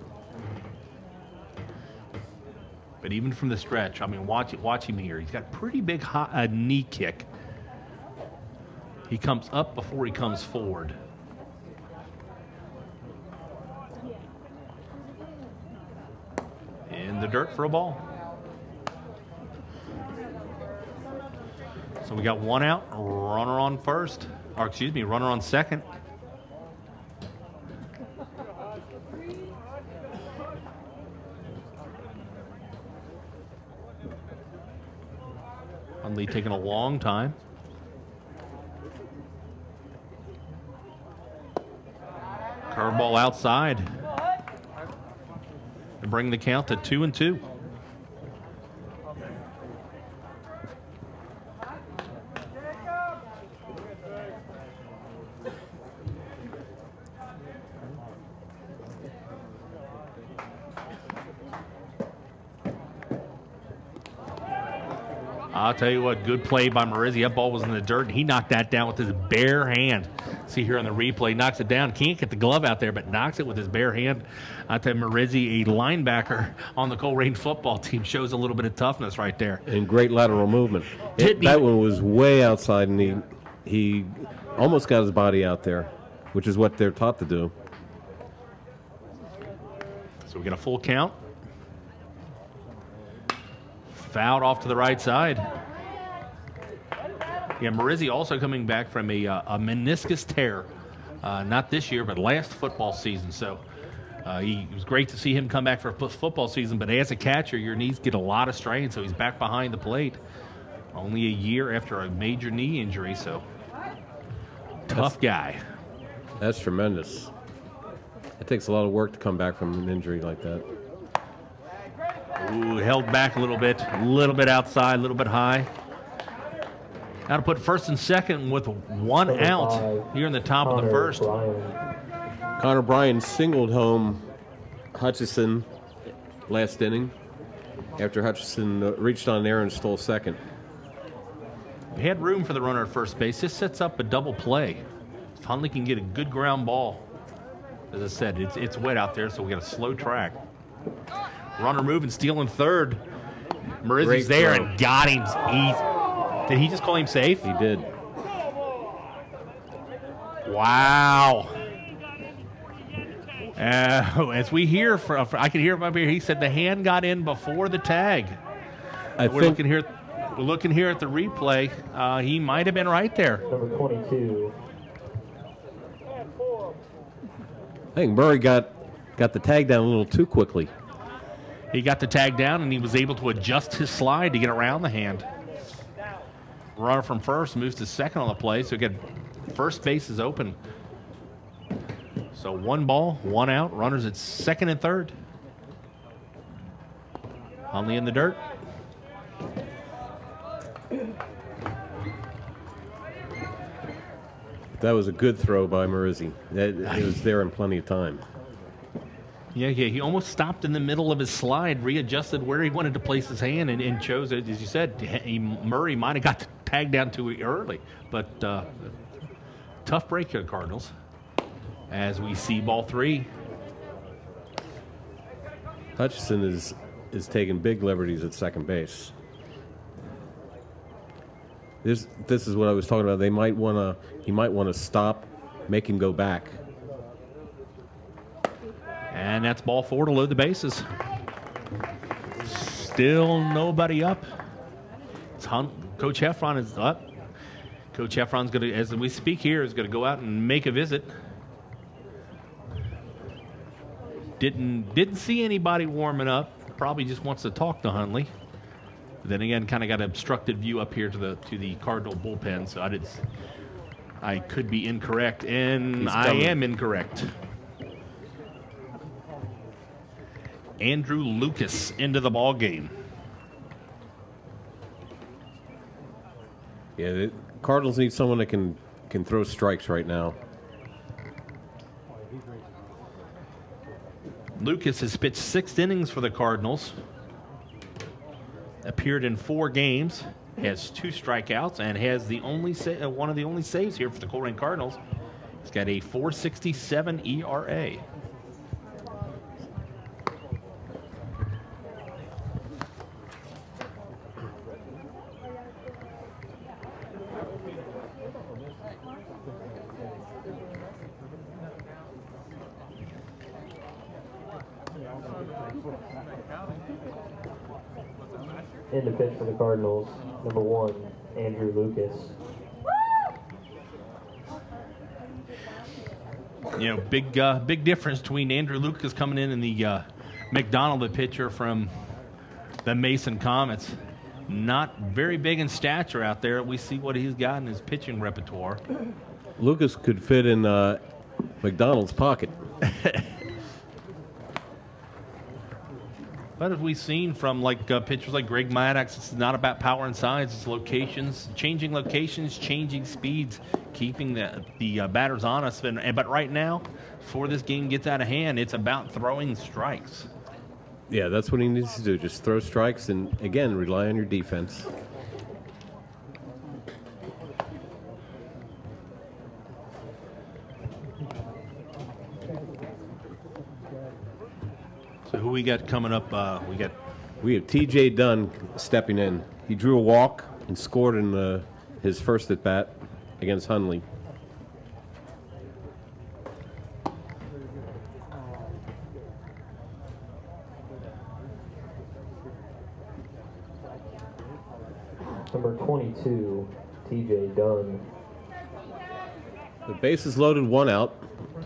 Speaker 1: But even from the stretch, I mean, watch him here. He's got a pretty big knee kick. He comes up before he comes forward. In the dirt for a ball. So we got one out, runner on first. Or excuse me, runner on second. Hundley taking a long time. Curveball outside. To bring the count to 2-2. I'll tell you what, good play by Marizzi. That ball was in the dirt, and he knocked that down with his bare hand. See here on the replay, knocks it down. Can't get the glove out there, but knocks it with his bare hand. I tell you, Marizzi, a linebacker on the Colerain football team, shows a little bit of toughness right there.
Speaker 2: And great lateral movement. That one was way outside, and he almost got his body out there, which is what they're taught to do.
Speaker 1: So we get a full count. Fouled off to the right side. Yeah, Marizzi also coming back from a meniscus tear. Not this year, but last football season. So it was great to see him come back for a football season. But as a catcher, your knees get a lot of strain, so he's back behind the plate. Only a year after a major knee injury, so tough guy.
Speaker 2: That's tremendous. It takes a lot of work to come back from an injury like that.
Speaker 1: Ooh, held back a little bit outside, a little bit high. Now to put first and second with one out here in the top of the first.
Speaker 2: Connor Bryan singled home Hutchison last inning after Hutchison reached on there and stole second.
Speaker 1: We had room for the runner at first base. This sets up a double play. If Hundley can get a good ground ball, as I said, it's wet out there, so we got a slow track. Runner moving, stealing third. Marizzi's there and got him. Did he just call him safe?
Speaker 2: He did.
Speaker 1: Wow. As we hear, I can hear him up here. He said the hand got in before the tag. We're looking here at the replay. He might have been right there.
Speaker 3: Number 22.
Speaker 2: I think Murray got the tag down a little too quickly.
Speaker 1: He got the tag down, and he was able to adjust his slide to get around the hand. Runner from first moves to second on the play, so again, first base is open. So one ball, one out. Runners at second and third. Hundley in the dirt.
Speaker 2: That was a good throw by Marizzi. It was there in plenty of time.
Speaker 1: Yeah, he almost stopped in the middle of his slide, readjusted where he wanted to place his hand, and chose, as you said, Murray might have got the tag down too early. But tough break here, the Cardinals. As we see ball three.
Speaker 2: Hutchison is taking big liberties at second base. This is what I was talking about. He might want to stop, make him go back. And
Speaker 1: that's ball four to load the bases. Still nobody up. Coach Heffron is up. Coach Heffron's going to, as we speak here, is going to go out and make a visit. Didn't see anybody warming up. Probably just wants to talk to Hundley. Then again, kind of got an obstructed view up here to the Cardinal bullpen, so I could be incorrect, and I am incorrect. Andrew Lucas into the ball game.
Speaker 2: Yeah, the Cardinals need someone that can throw strikes right now.
Speaker 1: Lucas has pitched 6 innings for the Cardinals. Appeared in 4 games, has 2 strikeouts, and has the only one of the only saves here for the Colerain Cardinals. He's got a 4.67 ERA.
Speaker 3: In the pitch for the Cardinals, number 1, Andrew Lucas.
Speaker 1: You know, big difference between Andrew Lucas coming in and the McDonald, the pitcher from the Mason Comets. Not very big in stature out there. We see what he's got in his pitching repertoire.
Speaker 2: Lucas could fit in McDonald's pocket.
Speaker 1: But as we've seen from pitchers like Greg Maddox, it's not about power and size. It's locations, changing speeds, keeping the batters honest. But right now, before this game gets out of hand, it's about throwing strikes.
Speaker 2: Yeah, that's what he needs to do. Just throw strikes and, again, rely on your defense.
Speaker 1: So who we got coming up?
Speaker 2: We have T.J. Dunn stepping in. He drew a walk and scored in his first at bat against Hundley.
Speaker 3: Number 22, T.J. Dunn.
Speaker 2: The base is loaded, 1 out.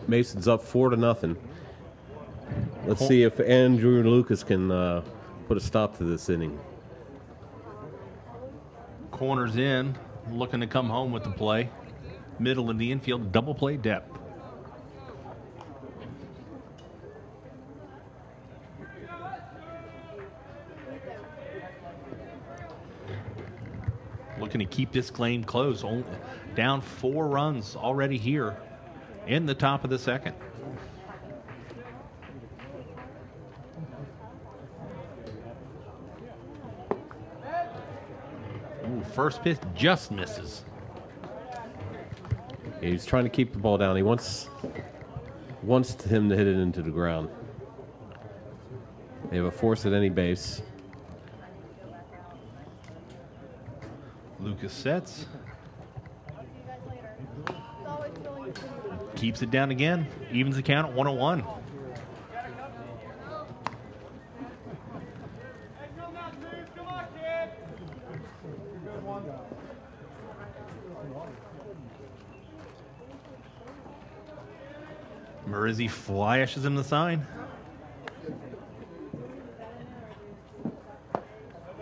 Speaker 2: Mason's up 4-0. Let's see if Andrew Lucas can put a stop to this inning.
Speaker 1: Corners in, looking to come home with the play. Middle in the infield, double play depth. Looking to keep this game close. Down 4 runs already here in the top of the second. First pitch just misses.
Speaker 2: Yeah, he's trying to keep the ball down. He wants him to hit it into the ground. They have a force at any base.
Speaker 1: Lucas sets. Keeps it down again. Evens the count at 1-1. Marizzi flashes him the sign.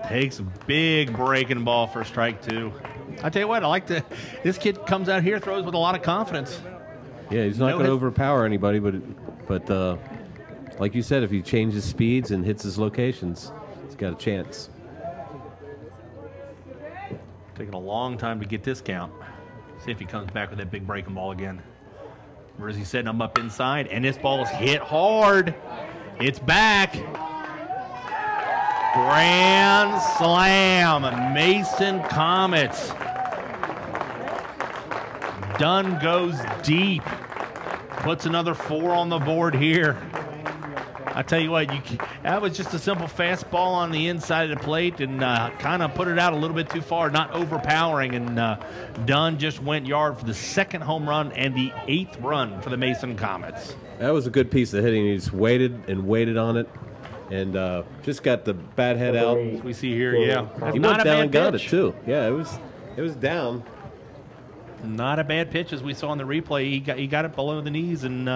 Speaker 1: Takes a big breaking ball for strike 2. I tell you what, this kid comes out here, throws with a lot of confidence.
Speaker 2: Yeah, he's not going to overpower anybody, but like you said, if he changes speeds and hits his locations, he's got a chance.
Speaker 1: Taking a long time to get this count. See if he comes back with that big breaking ball again. Marizzi setting him up inside, and this ball is hit hard. It's back. Grand slam. Mason Comets. Dunn goes deep. Puts another 4 on the board here. I tell you what, that was just a simple fastball on the inside of the plate and kind of put it out a little bit too far, not overpowering. And Dunn just went yard for the 2nd home run and the 8th run for the Mason Comets.
Speaker 2: That was a good piece of hitting. He just waited and waited on it and just got the bat head out.
Speaker 1: As we see here, yeah.
Speaker 2: He
Speaker 1: Not
Speaker 2: went
Speaker 1: a
Speaker 2: down
Speaker 1: bad
Speaker 2: and got it
Speaker 1: pitch.
Speaker 2: too. Yeah, it was down.
Speaker 1: Not a bad pitch, as we saw in the replay. He got it below the knees, and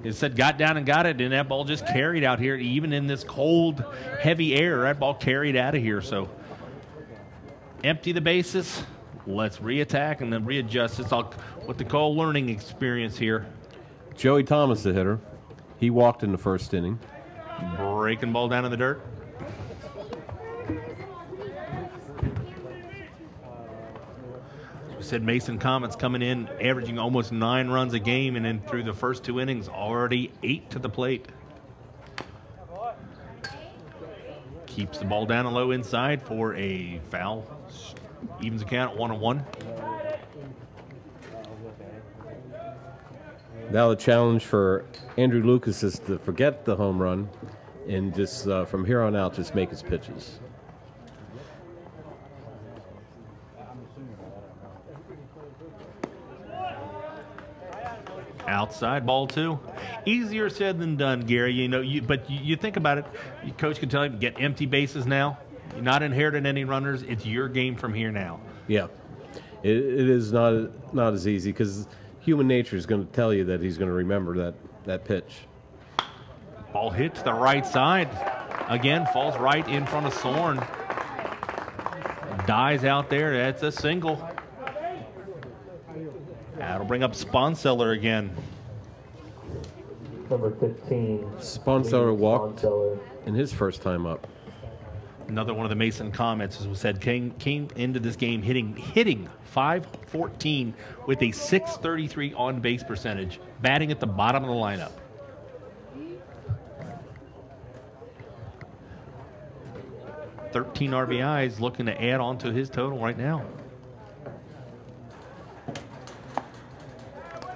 Speaker 1: it said got down and got it, and that ball just carried out here. Even in this cold, heavy air, that ball carried out of here. So empty the bases. Let's reattack and then readjust. It's all what they call learning experience here.
Speaker 2: Joey Thomas, the hitter. He walked in the first inning.
Speaker 1: Breaking ball down in the dirt. We said Mason Comets coming in, averaging almost 9 runs a game, and then through the first 2 innings, already 8 to the plate. Keeps the ball down and low inside for a foul. Evens the count at 1-1.
Speaker 2: Now the challenge for Andrew Lucas is to forget the home run and just from here on out just make his pitches.
Speaker 1: Outside ball 2. Easier said than done, Gary. You know, but you think about it. Your coach can tell him get empty bases now. You're not inheriting any runners. It's your game from here now.
Speaker 2: Yeah, it is not as easy because human nature is going to tell you that he's going to remember that pitch.
Speaker 1: Ball hit to the right side. Again, falls right in front of Sorn. Dies out there. That's a single. That'll bring up Sponseller again.
Speaker 3: Number 15.
Speaker 2: Sponseller walked
Speaker 3: Sponseller.
Speaker 2: in his first time up.
Speaker 1: Another one of the Mason Comets, as we said, came into this game hitting .514 with a .633 on base percentage, batting at the bottom of the lineup. .13 RBIs, looking to add on to his total right now.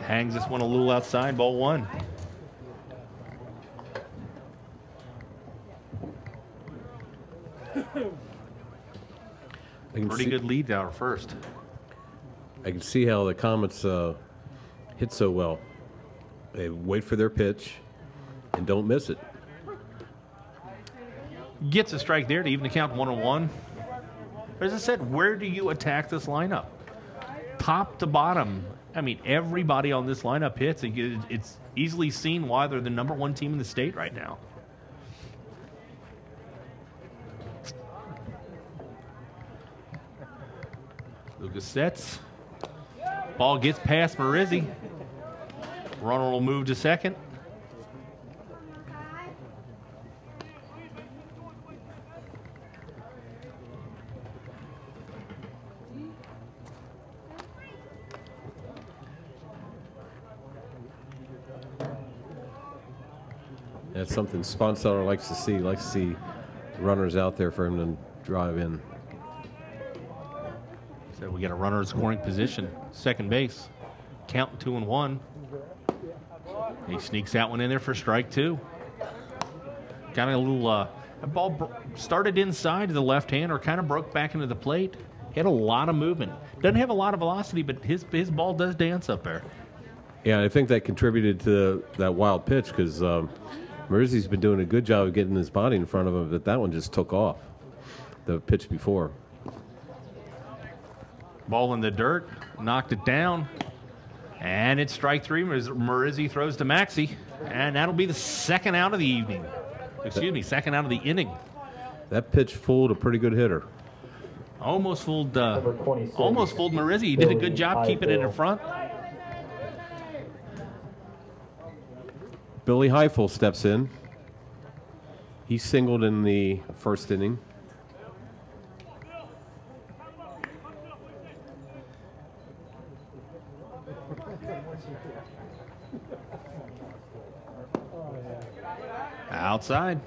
Speaker 1: Hangs this one a little outside, ball 1. Pretty good lead out first.
Speaker 2: I can see how the Comets hit so well. They wait for their pitch and don't miss it.
Speaker 1: Gets a strike there to even the count 1-1. As I said, where do you attack this lineup? Top to bottom. I mean, everybody on this lineup hits. It's easily seen why they're the #1 team in the state right now. Lucas sets. Ball gets past Marizzi. Runner will move to second.
Speaker 2: That's something Sponseller likes to see. He likes to see runners out there for him to drive in.
Speaker 1: So we got a runner in scoring position, second base. Count 2-1. He sneaks that one in there for strike 2. Got a little, that ball started inside to the left hand or kind of broke back into the plate. Had a lot of movement. Doesn't have a lot of velocity, but his ball does dance up there.
Speaker 2: Yeah, I think that contributed to that wild pitch because Marizzi's been doing a good job of getting his body in front of him, but that one just took off the pitch before.
Speaker 1: Ball in the dirt, knocked it down, and it's strike 3. Marizzi throws to Maxey, and that'll be the second out of the evening. Excuse me, second out of the inning.
Speaker 2: That pitch fooled a pretty good hitter.
Speaker 1: Almost fooled
Speaker 3: Number 26.
Speaker 1: Marizzi. He did a good job keeping it in front.
Speaker 2: Billy Heifel steps in. He singled in the first inning.
Speaker 1: Outside.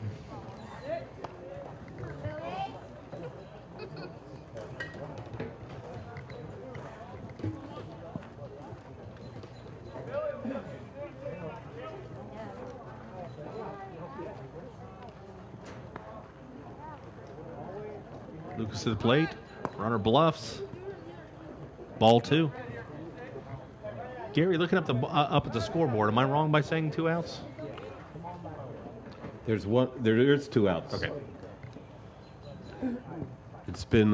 Speaker 1: Lucas to the plate. Runner bluffs. Ball 2. Gary, looking up at the scoreboard, am I wrong by saying 2 outs?
Speaker 2: There's 2 outs.
Speaker 1: Okay.
Speaker 2: It's been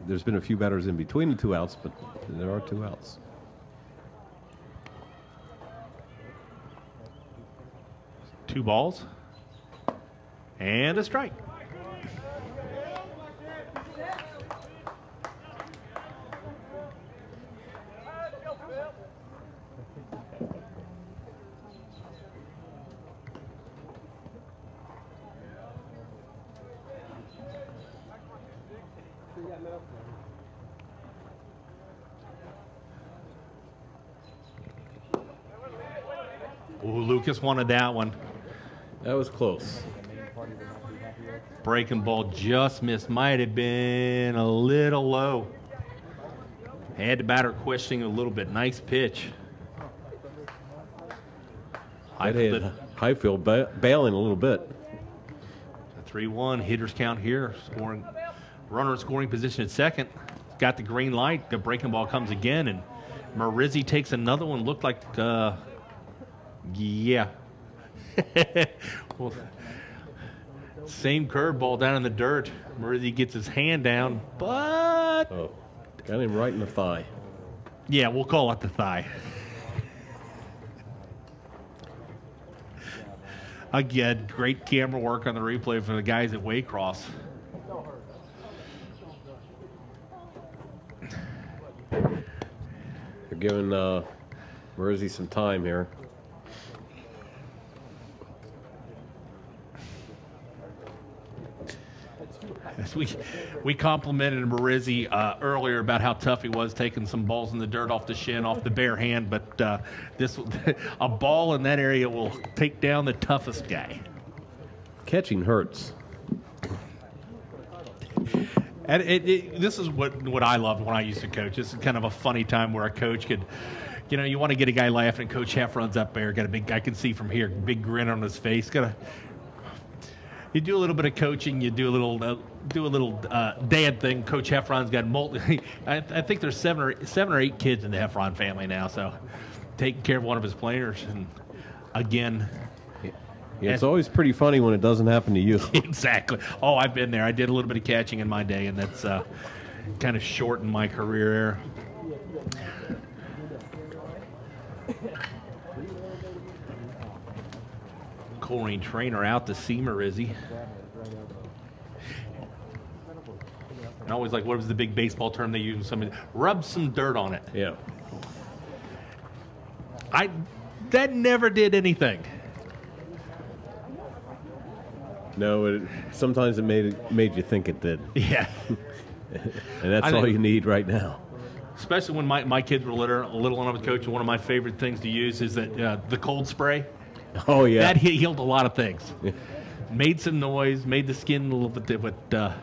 Speaker 2: there's been a few batters in between the 2 outs, but there are 2 outs.
Speaker 1: Two balls and a strike. Ooh, Lucas wanted that one.
Speaker 2: That was close.
Speaker 1: Breaking ball just missed. Might have been a little low. Had the batter questioning a little bit. Nice pitch.
Speaker 2: Highfield bailing a little bit.
Speaker 1: 3-1. Hitters count here. Scoring. Runner in scoring position at second. Got the green light. The breaking ball comes again, and Marizzi takes another one. Looked like, yeah. Well, same curveball down in the dirt. Marizzi gets his hand down, but
Speaker 2: got him right in the thigh.
Speaker 1: Yeah, we'll call it the thigh. Again, great camera work on the replay for the guys at Waycross.
Speaker 2: They're giving Marizzi some time here.
Speaker 1: We complimented Marizzi earlier about how tough he was taking some balls in the dirt off the shin, off the bare hand, but a ball in that area will take down the toughest guy.
Speaker 2: Catching hurts.
Speaker 1: And this is what I loved when I used to coach. This is kind of a funny time where a coach could, you want to get a guy laughing, and Coach Heffron's up there, got a big, I can see from here, big grin on his face. You do a little bit of coaching, you do a little dad thing. Coach Heffron's got I think there's seven or eight kids in the Heffron family now, so taking care of one of his players. And again,
Speaker 2: yeah, it's always pretty funny when it doesn't happen to you.
Speaker 1: Exactly. Oh, I've been there. I did a little bit of catching in my day, and that's kind of shortened my career there. Colerain trainer out to see Marizzi. And I always like, what was the big baseball term they use? Rub some dirt on it.
Speaker 2: Yeah.
Speaker 1: That never did anything.
Speaker 2: No, sometimes it made you think it did.
Speaker 1: Yeah.
Speaker 2: And that's all you need right now.
Speaker 1: Especially when my kids were little and I was coaching, one of my favorite things to use is that the cold spray.
Speaker 2: Oh, yeah.
Speaker 1: That healed a lot of things.
Speaker 2: Yeah.
Speaker 1: Made some noise, made the skin a little bit different. But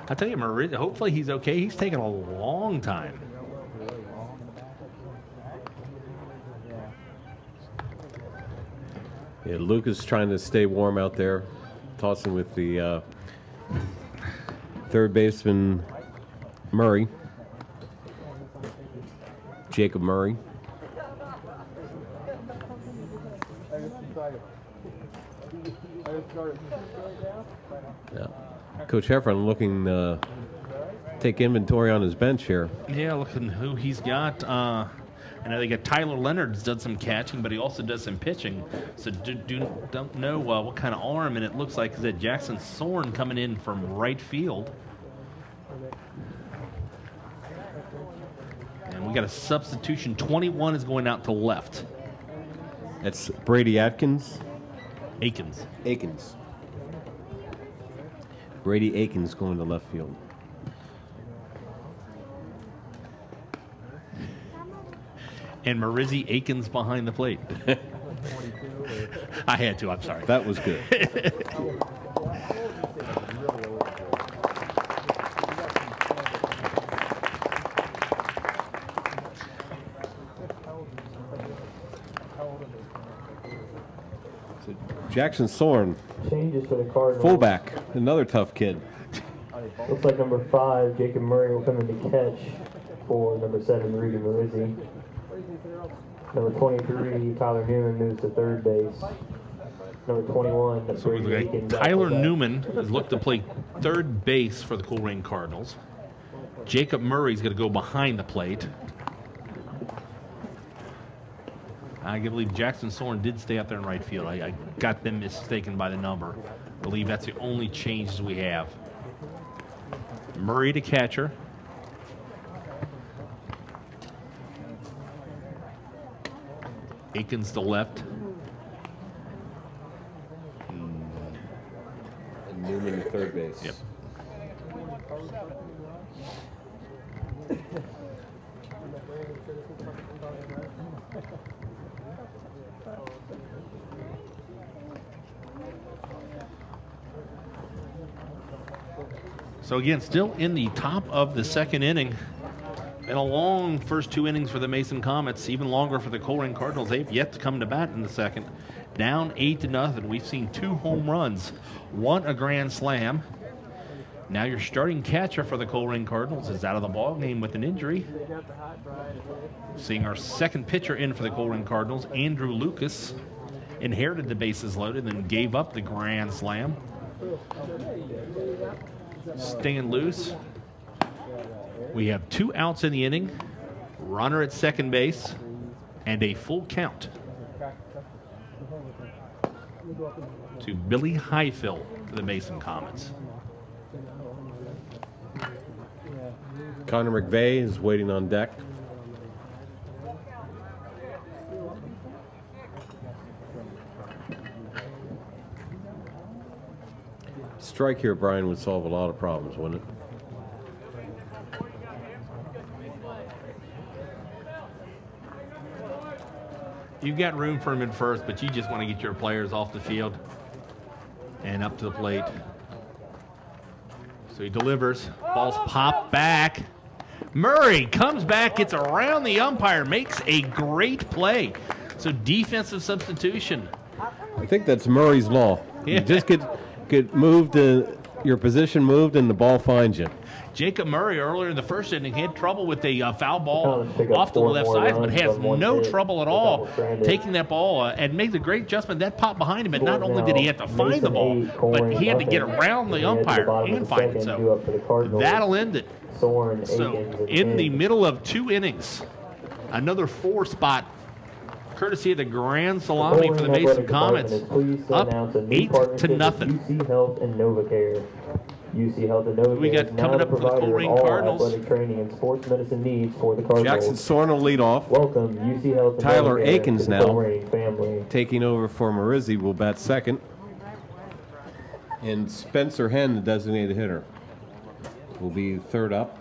Speaker 1: I tell you, Marizzi, hopefully he's okay. He's taking a long time.
Speaker 2: Yeah, Lucas trying to stay warm out there, tossing with the third baseman Murray, Jacob Murray. Yeah. Coach Heffron looking to take inventory on his bench here.
Speaker 1: Yeah, looking who he's got. I know they got Tyler Leonard's done some catching, but he also does some pitching. So don't know what kind of arm, and it looks like is that Jackson Sorn coming in from right field. And we got a substitution. 21 is going out to left.
Speaker 2: That's Brady Akins. Brady Akins going to left field.
Speaker 1: And Marizzi Akins behind the plate. I had to, I'm sorry.
Speaker 2: That was good. So Jackson Sorn,
Speaker 3: changes for the Cardinals.
Speaker 2: fullback, another tough kid.
Speaker 3: Looks like number 5, Jacob Murray, will come in to catch for number 7, Rudy Marizzi. Number 23, Tyler Newman, moves to third base. Number 21.
Speaker 1: So we've got Tyler Newman has looked to play third base for the Colerain Cardinals. Jacob Murray's going to go behind the plate. I believe Jackson Soren did stay out there in right field. I got them mistaken by the number. I believe that's the only changes we have. Murray to catcher. Aikens to left.
Speaker 2: And Newman to third base.
Speaker 1: Yep. So again, still in the top of the second inning. Been a long first two innings for the Mason Comets, even longer for the Colerain Cardinals. They've yet to come to bat in the second. Down 8-0. We've seen 2 home runs, 1 a grand slam. Now your starting catcher for the Colerain Cardinals is out of the ball game with an injury. Seeing our second pitcher in for the Colerain Cardinals, Andrew Lucas, inherited the bases loaded and gave up the grand slam. Staying loose. We have 2 outs in the inning, runner at second base, and a full count to Billy Highfill for the Mason Comets.
Speaker 2: Connor McVeigh is waiting on deck. Strike here, Brian, would solve a lot of problems, wouldn't it?
Speaker 1: You've got room for him at first, but you just want to get your players off the field and up to the plate. So he delivers. Ball's popped back. Murray comes back, gets around the umpire, makes a great play. So defensive substitution.
Speaker 2: I think that's Murray's law.
Speaker 1: Yeah.
Speaker 2: You just get moved, your position moved, and the ball finds you.
Speaker 1: Jacob Murray earlier in the first inning had trouble with a foul ball off to the left side, but has no trouble at all taking that ball and made a great adjustment. That popped behind him, and not only did he have to find the ball, but he had to get around the umpire and find it. So that'll end it. So in the middle of 2 innings, another 4 spot, courtesy of the grand salami for the Mason Comets, up 8-0.
Speaker 3: UC Health and NovaCare. UC Health and NovaCare.
Speaker 1: We got coming up for the Colerain Cardinals.
Speaker 3: Athletic training and sports medicine needs for the Cardinals.
Speaker 2: Jackson Soren will lead off.
Speaker 3: Welcome, UC Health and
Speaker 2: Tyler
Speaker 3: NovaCare
Speaker 2: Aikens
Speaker 3: to the
Speaker 2: now
Speaker 3: Colerain family.
Speaker 2: taking over for Marizzi will bat second. And Spencer Henn, the designated hitter, will be third up.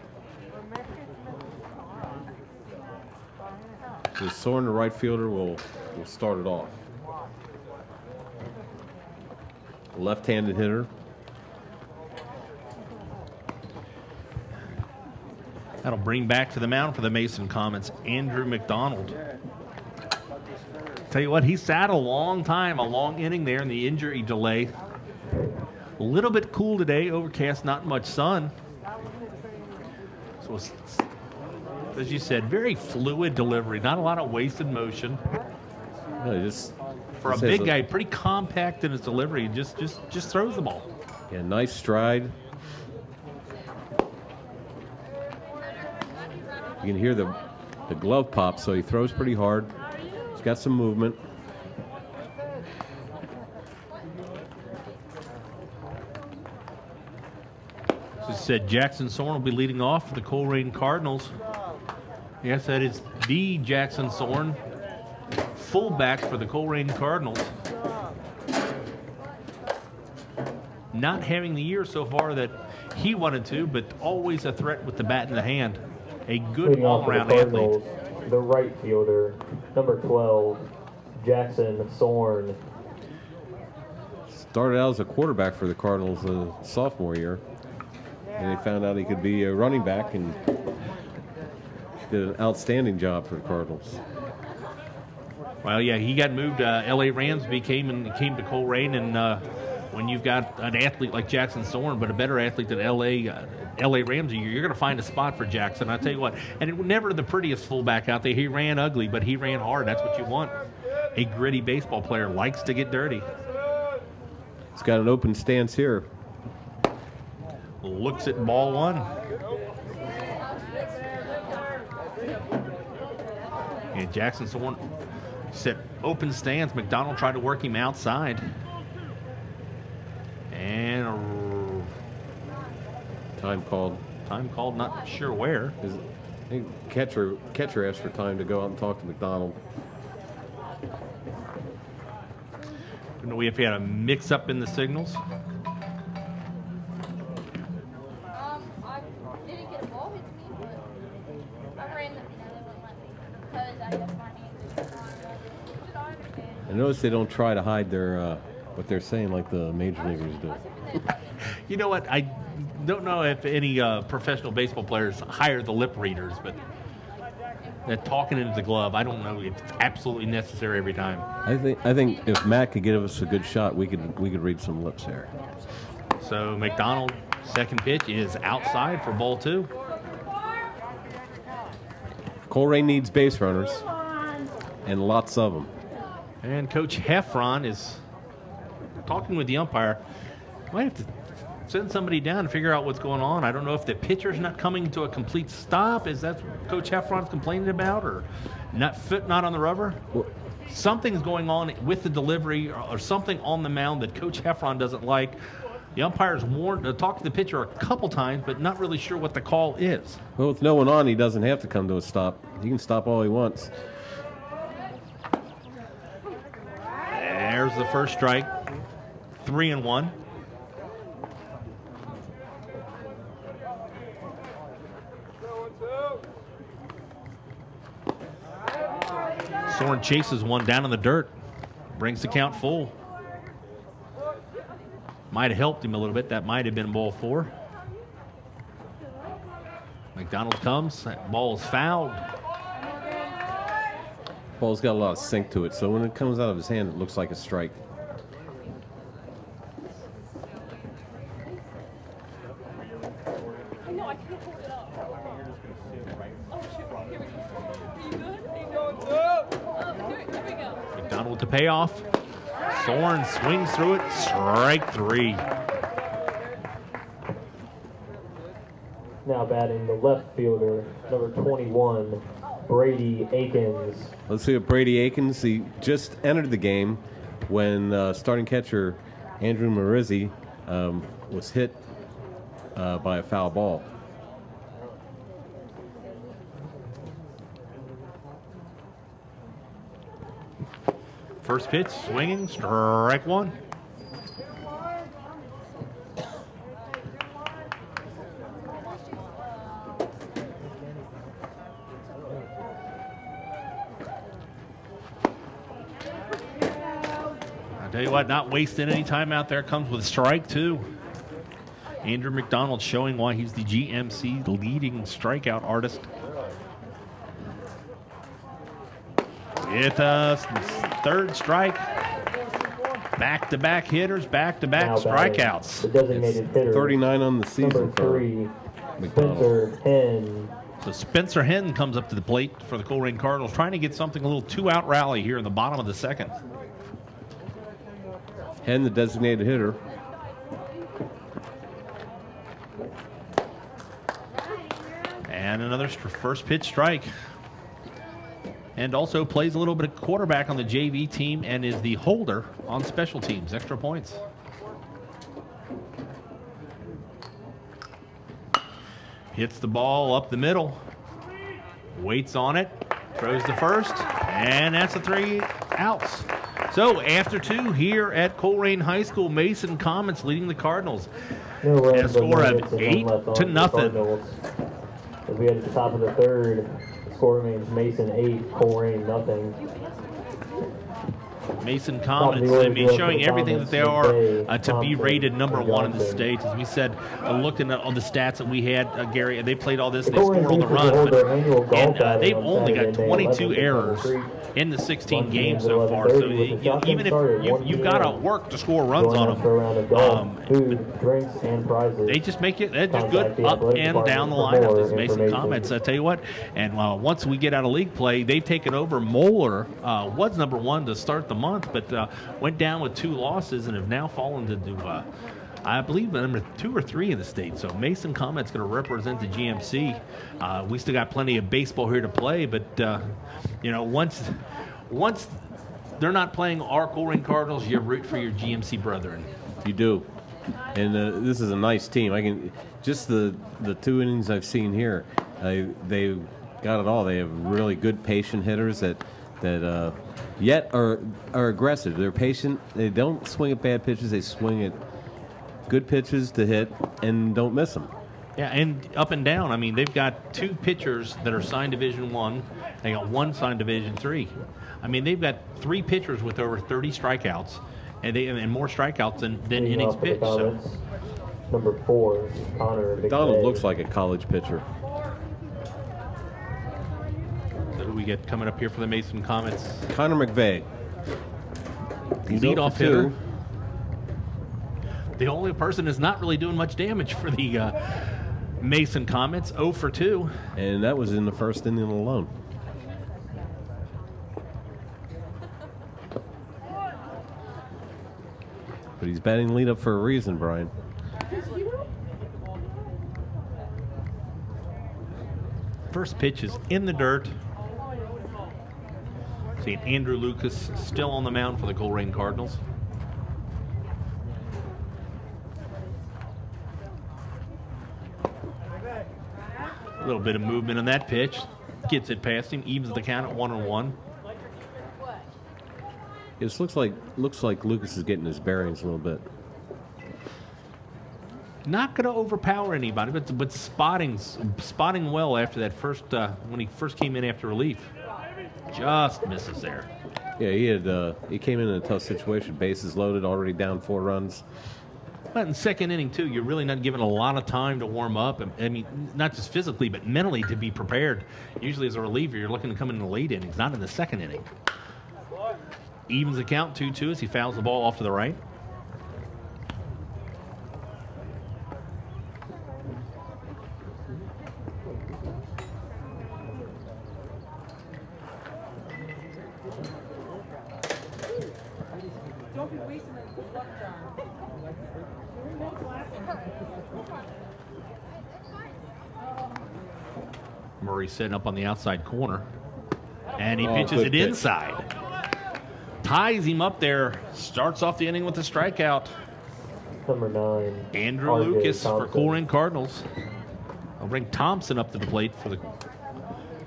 Speaker 2: So Soren, the right fielder, will start it off. Left-handed hitter.
Speaker 1: That'll bring back to the mound for the Mason Comets, Andrew McDonald. Tell you what, he sat a long time, a long inning there in the injury delay. A little bit cool today, overcast, not much sun. So, as you said, very fluid delivery, not a lot of wasted motion.
Speaker 2: No, just
Speaker 1: For a big guy, pretty compact in his delivery, just throws the ball.
Speaker 2: Yeah, nice stride. You can hear the glove pop, so he throws pretty hard. He's got some movement.
Speaker 1: As I said, Jackson Soren will be leading off for the Colerain Cardinals. Yes, that is the Jackson Soren, fullback for the Colerain Cardinals. Not having the year so far that he wanted to, but always a threat with the bat in the hand. A good all-around athlete.
Speaker 3: The right fielder, number 12, Jackson Soren.
Speaker 2: Started out as a quarterback for the Cardinals sophomore year. And they found out he could be a running back and did an outstanding job for the Cardinals.
Speaker 1: Well, yeah, he got moved. L.A. Ramsby came to Colerain, and when you've got an athlete like Jackson Soren, but a better athlete than L.A. Ramsey, you're going to find a spot for Jackson. I tell you what, and it was never the prettiest fullback out there. He ran ugly, but he ran hard. That's what you want. A gritty baseball player likes to get dirty.
Speaker 2: He's got an open stance here.
Speaker 1: Looks at ball one. And Jackson said open stance. McDonald tried to work him outside. And
Speaker 2: time called.
Speaker 1: Time called, not sure where.
Speaker 2: I think catcher asked for time to go out and talk to McDonald.
Speaker 1: I don't know if we had a mix-up in the signals.
Speaker 4: I didn't get a ball hit to me, but I ran them. They wouldn't let me because I left my hands. I understand.
Speaker 2: I notice they don't try to hide their what they're saying like the major leaguers do.
Speaker 1: You know what? I don't know if any professional baseball players hire the lip readers, but that talking into the glove, I don't know if it's absolutely necessary every time.
Speaker 2: I think if Matt could give us a good shot, we could read some lips here.
Speaker 1: So McDonald, second pitch is outside for ball two.
Speaker 2: Colerain needs base runners, and lots of them.
Speaker 1: And Coach Heffron is talking with the umpire. Might have to send somebody down and figure out what's going on. I don't know if the pitcher's not coming to a complete stop. Is that what Coach Heffron's complaining about, or foot not on the rubber? Something's going on with the delivery or something on the mound that Coach Heffron doesn't like. The umpire's talked to the pitcher a couple times, but not really sure what the call is.
Speaker 2: Well, with no one on, he doesn't have to come to a stop. He can stop all he wants.
Speaker 1: There's the first strike. 3-1. Soren chases one down in the dirt. Brings the count full. Might have helped him a little bit. That might have been ball four. McDonald comes. That ball is fouled.
Speaker 2: Ball's got a lot of sink to it, so when it comes out of his hand, it looks like a strike.
Speaker 1: McDonald with the payoff. Soren swings through it. Strike three.
Speaker 3: Now batting the left fielder, number 21, Brady Akins.
Speaker 2: Let's see what Brady Akins. He just entered the game when starting catcher Andrew Marizzi was hit by a foul ball.
Speaker 1: First pitch, swinging, strike one. I'll tell you what, not wasting any time out there, comes with strike two. Andrew McDonald showing why he's the GMC leading strikeout artist. With a third strike. Back-to-back hitters, back-to-back strikeouts.
Speaker 3: The designated hitter,
Speaker 2: 39 on the season
Speaker 3: number 3,
Speaker 2: McDonald.
Speaker 3: Spencer Henn.
Speaker 1: So Spencer Henn comes up to the plate for the Colerain Cardinals, trying to get something, a little two-out rally here in the bottom of the second.
Speaker 2: Henn, the designated hitter.
Speaker 1: And another first pitch strike. And also plays a little bit of quarterback on the JV team and is the holder on special teams, extra points. Hits the ball up the middle. Waits on it. Throws the first. And that's a 3 outs. So after 2 here at Colerain High School, Mason Comets leading the Cardinals.
Speaker 3: No runs,
Speaker 1: And a score
Speaker 3: but no
Speaker 1: of
Speaker 3: hits and
Speaker 1: 8
Speaker 3: one left on
Speaker 1: to
Speaker 3: the
Speaker 1: nothing.
Speaker 3: Cardinals. As we head to the top of the third, the score remains Mason 8, Colerain nothing.
Speaker 1: Mason Comets, I mean, showing everything that they are to be rated number 1 in the state. As we said, looking at all the stats that we had, Gary, they played all this, they scored all the runs, but they've only got 22 errors in the 16 games so far. So even if you've got to work to score runs on them, they just make it just good up and down the lineup. This Mason Comets, I tell you what. And once we get out of league play, they've taken over. Moeller was number 1 to start the month. month, but went down with 2 losses and have now fallen to I believe number 2 or 3 in the state. So Mason Comets going to represent the GMC. We still got plenty of baseball here to play, but once they're not playing our Colerain Cardinals, you root for your GMC brethren.
Speaker 2: You do. And this is a nice team. Just the 2 innings I've seen here, they got it all. They have really good patient hitters that yet are aggressive. They're patient. They don't swing at bad pitches. They swing at good pitches to hit and don't miss them.
Speaker 1: Yeah, and up and down. I mean, they've got 2 pitchers that are signed Division I. They got 1 signed Division III. I mean, they've got 3 pitchers with over 30 strikeouts, and more strikeouts than innings pitched. So.
Speaker 3: Number 4, Connor McVeigh.
Speaker 2: Donald looks like a college pitcher.
Speaker 1: So who we get coming up here for the Mason Comets?
Speaker 2: Connor McVeigh.
Speaker 1: Leadoff hitter. The only person that's not really doing much damage for the Mason Comets, 0 for 2.
Speaker 2: And that was in the first inning alone. But he's batting leadoff for a reason, Brian.
Speaker 1: First pitch is in the dirt. Seeing Andrew Lucas still on the mound for the Colerain Cardinals. A little bit of movement on that pitch. Gets it past him, evens the count at 1-1.
Speaker 2: It looks like Lucas is getting his bearings a little bit.
Speaker 1: Not going to overpower anybody, but spotting well after that first when he first came in after relief. Just misses there.
Speaker 2: Yeah, he came in a tough situation. Bases loaded, already down 4 runs.
Speaker 1: But in second inning, too, you're really not given a lot of time to warm up. I mean, not just physically, but mentally to be prepared. Usually as a reliever, you're looking to come in the late innings, not in the second inning. Evens the count 2-2 as he fouls the ball off to the right. Murray setting up on the outside corner, and he pitches it inside. Ties him up there. Starts off the inning with a strikeout.
Speaker 3: Number 9,
Speaker 1: Andrew Lucas for Colerain Cardinals. I'll bring Thompson up to the plate for the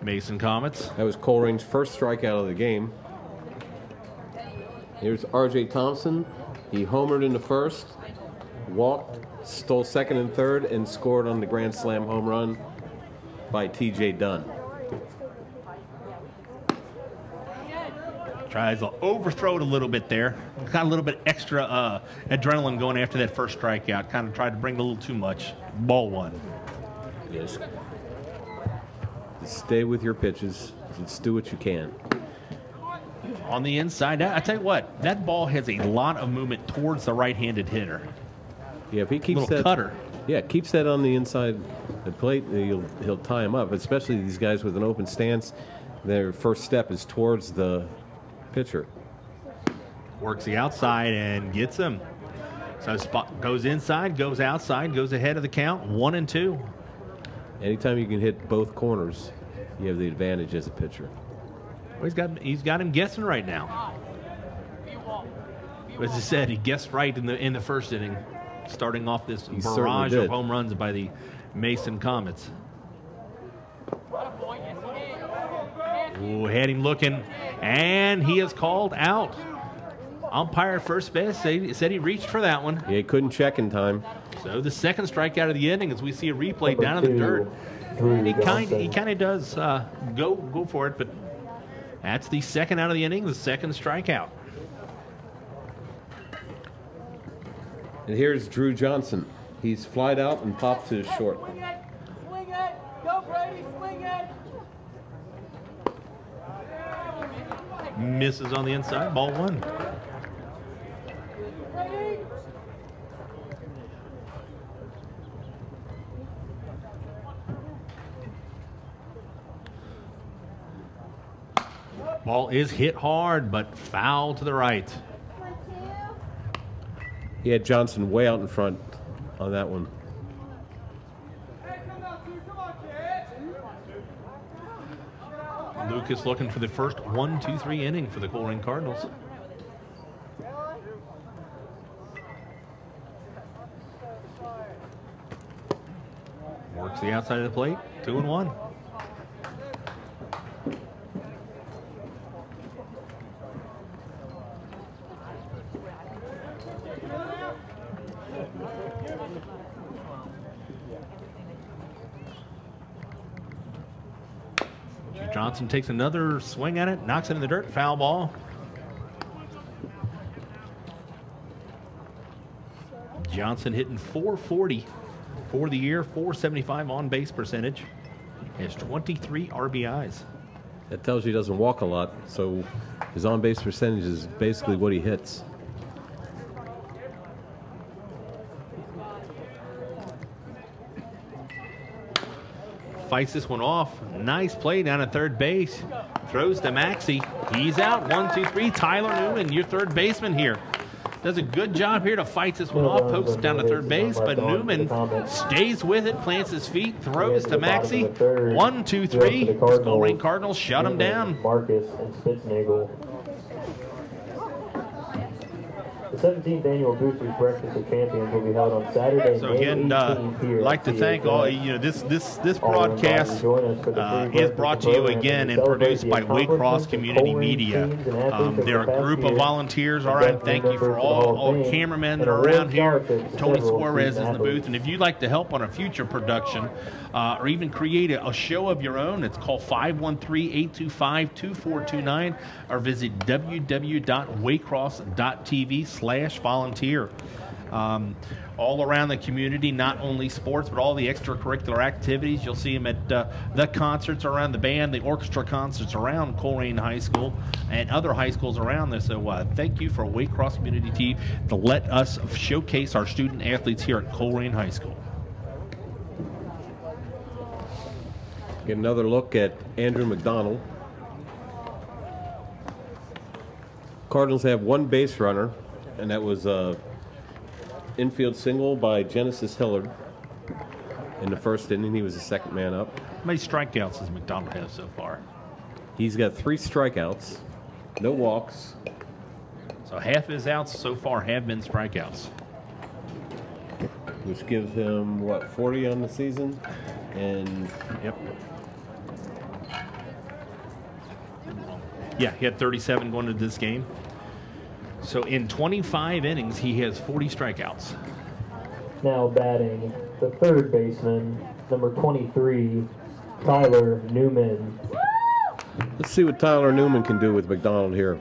Speaker 1: Mason Comets.
Speaker 2: That was Colerain's first strikeout of the game. Here's R.J. Thompson. He homered in the first, walked, stole second and third, and scored on the grand slam home run by T.J. Dunn.
Speaker 1: Tries to overthrow it a little bit there. Got a little bit extra adrenaline going after that first strikeout. Kind of tried to bring a little too much. Ball 1.
Speaker 2: Yes. Stay with your pitches. Just do what you can.
Speaker 1: On the inside, I tell you what, that ball has a lot of movement towards the right-handed hitter.
Speaker 2: Yeah, if he keeps
Speaker 1: little
Speaker 2: that
Speaker 1: cutter.
Speaker 2: Yeah, keeps that on the inside the plate, he'll tie him up. Especially these guys with an open stance, their first step is towards the pitcher.
Speaker 1: Works the outside and gets him. So spot goes inside, goes outside, goes ahead of the count, 1-2.
Speaker 2: Anytime you can hit both corners, you have the advantage as a pitcher.
Speaker 1: Well, he's got him guessing right now. As I said, he guessed right in the first inning, starting off this barrage of home runs by the Mason Comets. Ooh, had him looking, and he is called out. Umpire at first base said he reached for that one.
Speaker 2: Yeah, he couldn't check in time.
Speaker 1: So the second strikeout of the inning, as we see a replay down in the dirt. And he kind of does go for it, but that's the second out of the inning, the second strikeout.
Speaker 2: And here's Drew Johnson. He's flied out and popped to short.
Speaker 5: Swing it! Go, Brady! Swing it!
Speaker 1: Misses on the inside, ball 1. Ball is hit hard, but foul to the right.
Speaker 2: He had Johnson way out in front on that one.
Speaker 1: Lucas looking for the first 1-2-3 inning for the Colerain Cardinals. Works the outside of the plate, 2-1. Johnson takes another swing at it, knocks it in the dirt, foul ball. Johnson hitting .440 for the year, .475 on base percentage. He has 23 RBIs.
Speaker 2: That tells you he doesn't walk a lot, so his on base percentage is basically what he hits.
Speaker 1: Fights this one off. Nice play down at third base. Throws to Maxey. He's out. 1-2-3. Tyler Newman, your third baseman here. Does a good job here to fight this one off. Pokes down to third base, but Newman stays with it, plants his feet, throws to Maxey. 1-2-3. Colerain Cardinals shut him down.
Speaker 3: Marcus and Spitznagel. The 17th annual Boosters Breakfast of Champions will be held on Saturday.
Speaker 1: So again,
Speaker 3: I'd
Speaker 1: like to thank all this broadcast is brought to you again and produced by Waycross Community Media. They're a group of volunteers. All right, thank you for all cameramen that are around here. Tony Suarez is in the booth, and if you'd like to help on a future production or even create a show of your own, it's called 513-825-2429 or visit www.waycross.tv/volunteer. All around the community, not only sports, but all the extracurricular activities. You'll see them at the concerts around the band, the orchestra concerts around Colerain High School and other high schools around there. So thank you for Waycross Community TV to let us showcase our student athletes here at Colerain High School.
Speaker 2: Get another look at Andrew McDonald. Cardinals have one base runner, and that was a infield single by Genesis Hillard in the first inning. He was the second man up.
Speaker 1: How many strikeouts does McDonald have so far?
Speaker 2: He's got 3 strikeouts, no walks.
Speaker 1: So half his outs so far have been strikeouts.
Speaker 2: Which gives him, what, 40 on the season? And
Speaker 1: yep. Yeah, he had 37 going into this game. So in 25 innings, he has 40 strikeouts.
Speaker 3: Now batting, the third baseman, number 23, Tyler Newman.
Speaker 2: Let's see what Tyler Newman can do with McDonald here.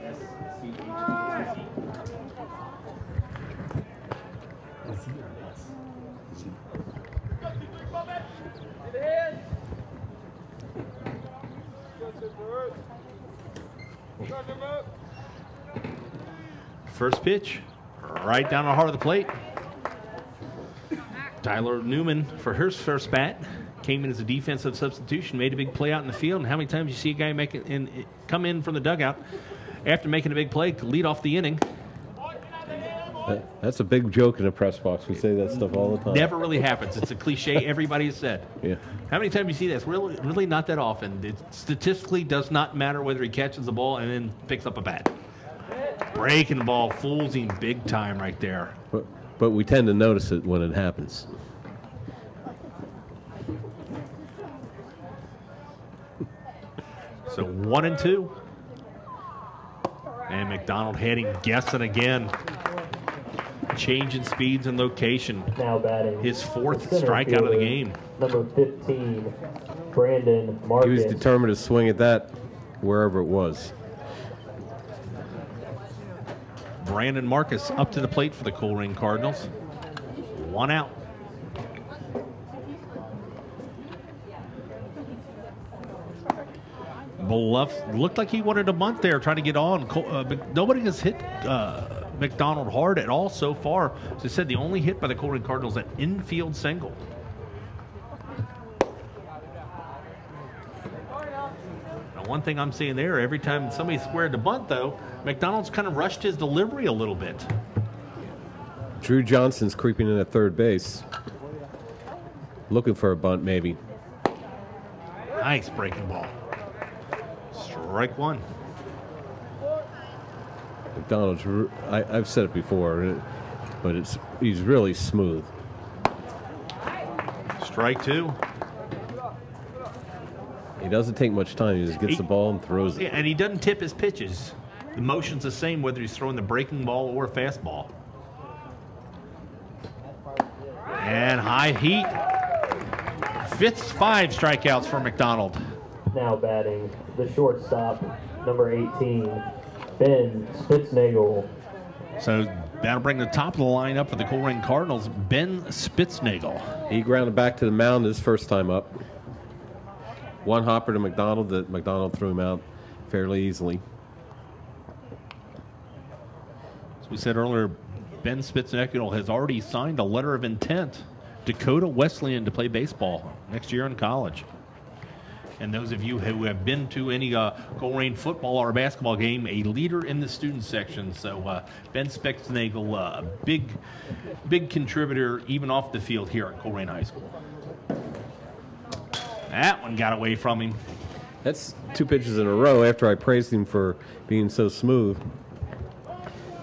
Speaker 1: First pitch, right down the heart of the plate. Tyler Newman, for his first bat, came in as a defensive substitution, made a big play out in the field. And how many times you see a guy come in from the dugout after making a big play to lead off the inning?
Speaker 2: That's a big joke in the press box. We say that stuff all the time.
Speaker 1: Never really happens. It's a cliche everybody has said.
Speaker 2: Yeah.
Speaker 1: How many times you see this? Really not that often. It statistically does not matter whether he catches the ball and then picks up a bat. Breaking the ball, fools him big time right there.
Speaker 2: But we tend to notice it when it happens.
Speaker 1: So 1-2. And McDonald heading, guessing again. Changing speeds and location.
Speaker 3: Now batting.
Speaker 1: His 4th strikeout of the game.
Speaker 3: Number 15, Brandon Marcus.
Speaker 2: He was determined to swing at that wherever it was.
Speaker 1: Brandon Marcus up to the plate for the Colerain Cardinals. 1 out. Bluff looked like he wanted a bunt there, trying to get on. Nobody has hit McDonald hard at all so far. As I said, the only hit by the Colerain Cardinals, an infield single. Now, one thing I'm seeing there, every time somebody squared the bunt, though, McDonald's kind of rushed his delivery a little bit.
Speaker 2: Drew Johnson's creeping in at third base. Looking for a bunt, maybe.
Speaker 1: Nice breaking ball. Strike one.
Speaker 2: McDonald's, I've said it before, but he's really smooth.
Speaker 1: Strike two.
Speaker 2: He doesn't take much time. He just gets the ball and throws it.
Speaker 1: Yeah, and he doesn't tip his pitches. The motion's the same whether he's throwing the breaking ball or a fastball. And high heat. Fifth 5 strikeouts for McDonald.
Speaker 3: Now batting the shortstop, number 18, Ben Spitznagel.
Speaker 1: So that'll bring the top of the lineup for the Colerain Cardinals, Ben Spitznagel.
Speaker 2: He grounded back to the mound his first time up. One hopper to McDonald that McDonald threw him out fairly easily.
Speaker 1: As we said earlier, Ben Spitznagel has already signed a letter of intent. Dakota Wesleyan to play baseball next year in college. And those of you who have been to any Colerain football or basketball game, a leader in the student section. So Ben Spitznagel, a big contributor even off the field here at Colerain High School. That one got away from him.
Speaker 2: That's 2 pitches in a row after I praised him for being so smooth.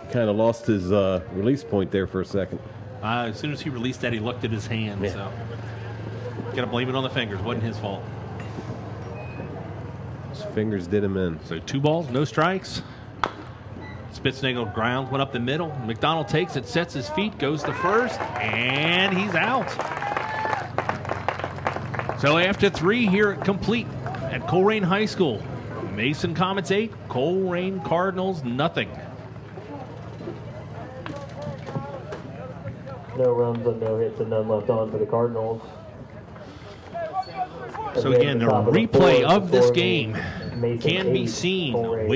Speaker 2: Kind of lost his release point there for a second.
Speaker 1: As soon as he released that, he looked at his hand.
Speaker 2: Yeah.
Speaker 1: So got to blame it on the fingers. Wasn't his fault.
Speaker 2: His fingers did him in.
Speaker 1: So 2 balls, no strikes. Spitznagel grounds one up the middle. McDonald takes it, sets his feet, goes to first, and he's out. So after 3 here complete at Colerain High School, Mason Comets 8, Colerain Cardinals nothing.
Speaker 3: No runs and no hits and none left on for the Cardinals.
Speaker 1: So again, the replay of this game can be seen on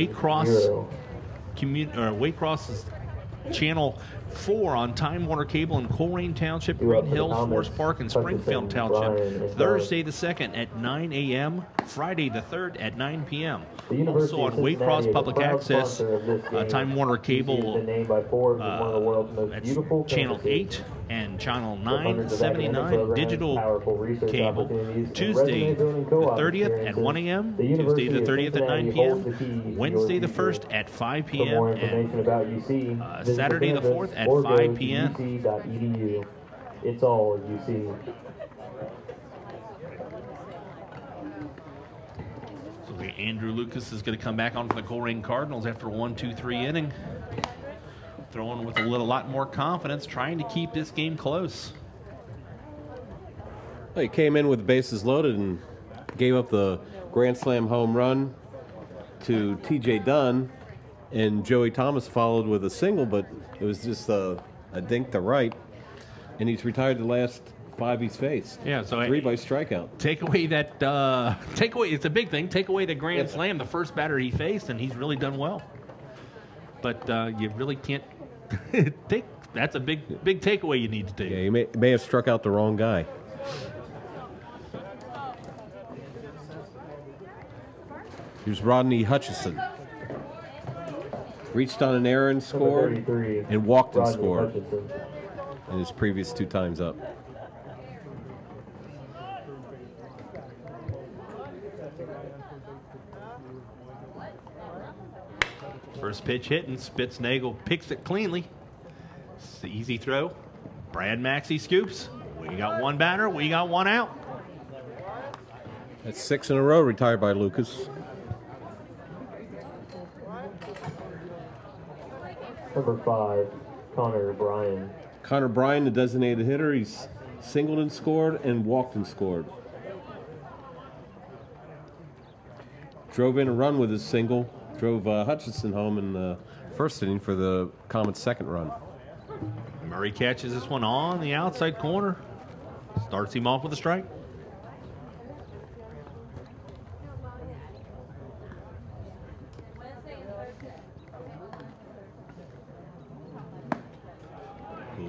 Speaker 1: Waycross's Channel 4 on Time Warner Cable in Colerain Township, Green Hills, Forest Park, and Springfield Township. Thursday the 2nd at 9 a.m., Friday the 3rd at 9 p.m. Also on Waycross Public Access, Time Warner Cable at Channel 8 and Channel 979 digital cable. Tuesday the 30th at 1 a.m., Tuesday the 30th at 9 p.m., Wednesday the 1st at 5 p.m., and Saturday the 4th at 5 p.m.
Speaker 3: It's all UC.
Speaker 1: So Andrew Lucas is going to come back on for the Colerain Cardinals after a 1-2-3 inning. Throwing with a lot more confidence, trying to keep this game close.
Speaker 2: Well, he came in with bases loaded and gave up the grand slam home run to T.J. Dunn, and Joey Thomas followed with a single, but it was just a dink to right, and he's retired the last 5 he's faced.
Speaker 1: Yeah, so
Speaker 2: 3 by strikeout.
Speaker 1: Take away that it's a big thing. Take away the grand slam, the first batter he faced, and he's really done well. But you really can't that's a big takeaway you need to take.
Speaker 2: Yeah, he may have struck out the wrong guy. Here's Rodney Hutchison. Reached on an error and scored, and walked and scored in his previous 2 times up.
Speaker 1: First pitch hit, and Spitznagel picks it cleanly. It's the easy throw. Brad Maxey scoops. We got 1 batter. We got 1 out.
Speaker 2: That's 6 in a row retired by Lucas.
Speaker 3: Number 5, Connor Bryan.
Speaker 2: Connor Bryan, the designated hitter. He's singled and scored and walked and scored. Drove in a run with his single. Drove Hutchinson home in the first inning for the Comets' second run.
Speaker 1: Murray catches this one on the outside corner. Starts him off with a strike.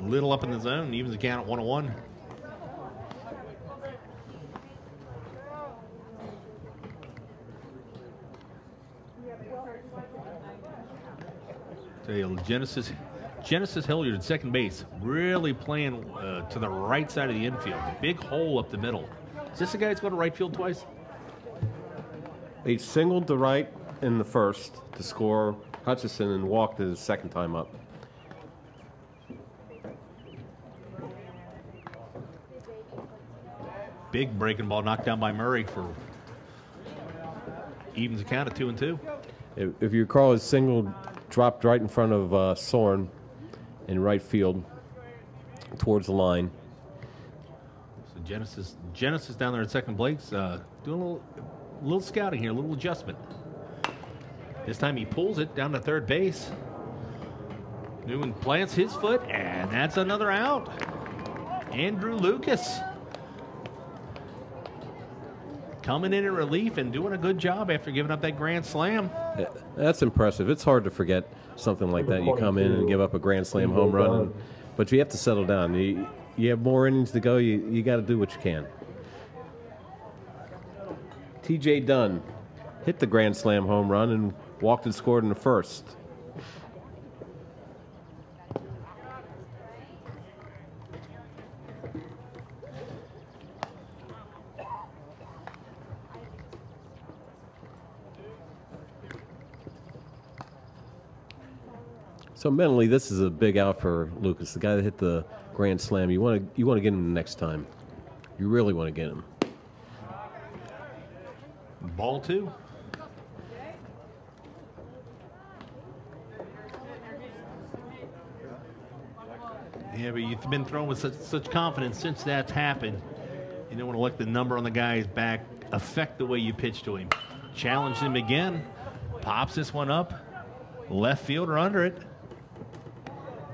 Speaker 1: Little up in the zone, evens the count at 1-1. Genesis Hilliard at second base, really playing to the right side of the infield. Big hole up the middle. Is this the guy that's going to right field twice?
Speaker 2: He singled to right in the first to score Hutchison and walked it his second time up.
Speaker 1: Big breaking ball knocked down by Murray for evens the count at 2-2.
Speaker 2: If you recall, his single dropped right in front of Soren in right field towards the line.
Speaker 1: So Genesis down there at second base, doing a little scouting here, a little adjustment. This time he pulls it down to third base. Newman plants his foot, and that's another out. Andrew Lucas coming in relief and doing a good job after giving up that grand slam.
Speaker 2: Yeah, that's impressive. It's hard to forget something like that. You come in and give up a grand slam home run, but you have to settle down. You have more innings to go. You got to do what you can. T.J. Dunn hit the grand slam home run and walked and scored in the first. So mentally, this is a big out for Lucas, the guy that hit the grand slam. You want to get him the next time. You really want to get him.
Speaker 1: Ball two. Yeah, but you've been thrown with such confidence since that's happened. You don't want to let the number on the guy's back affect the way you pitch to him. Challenge him again. Pops this one up. Left fielder under it.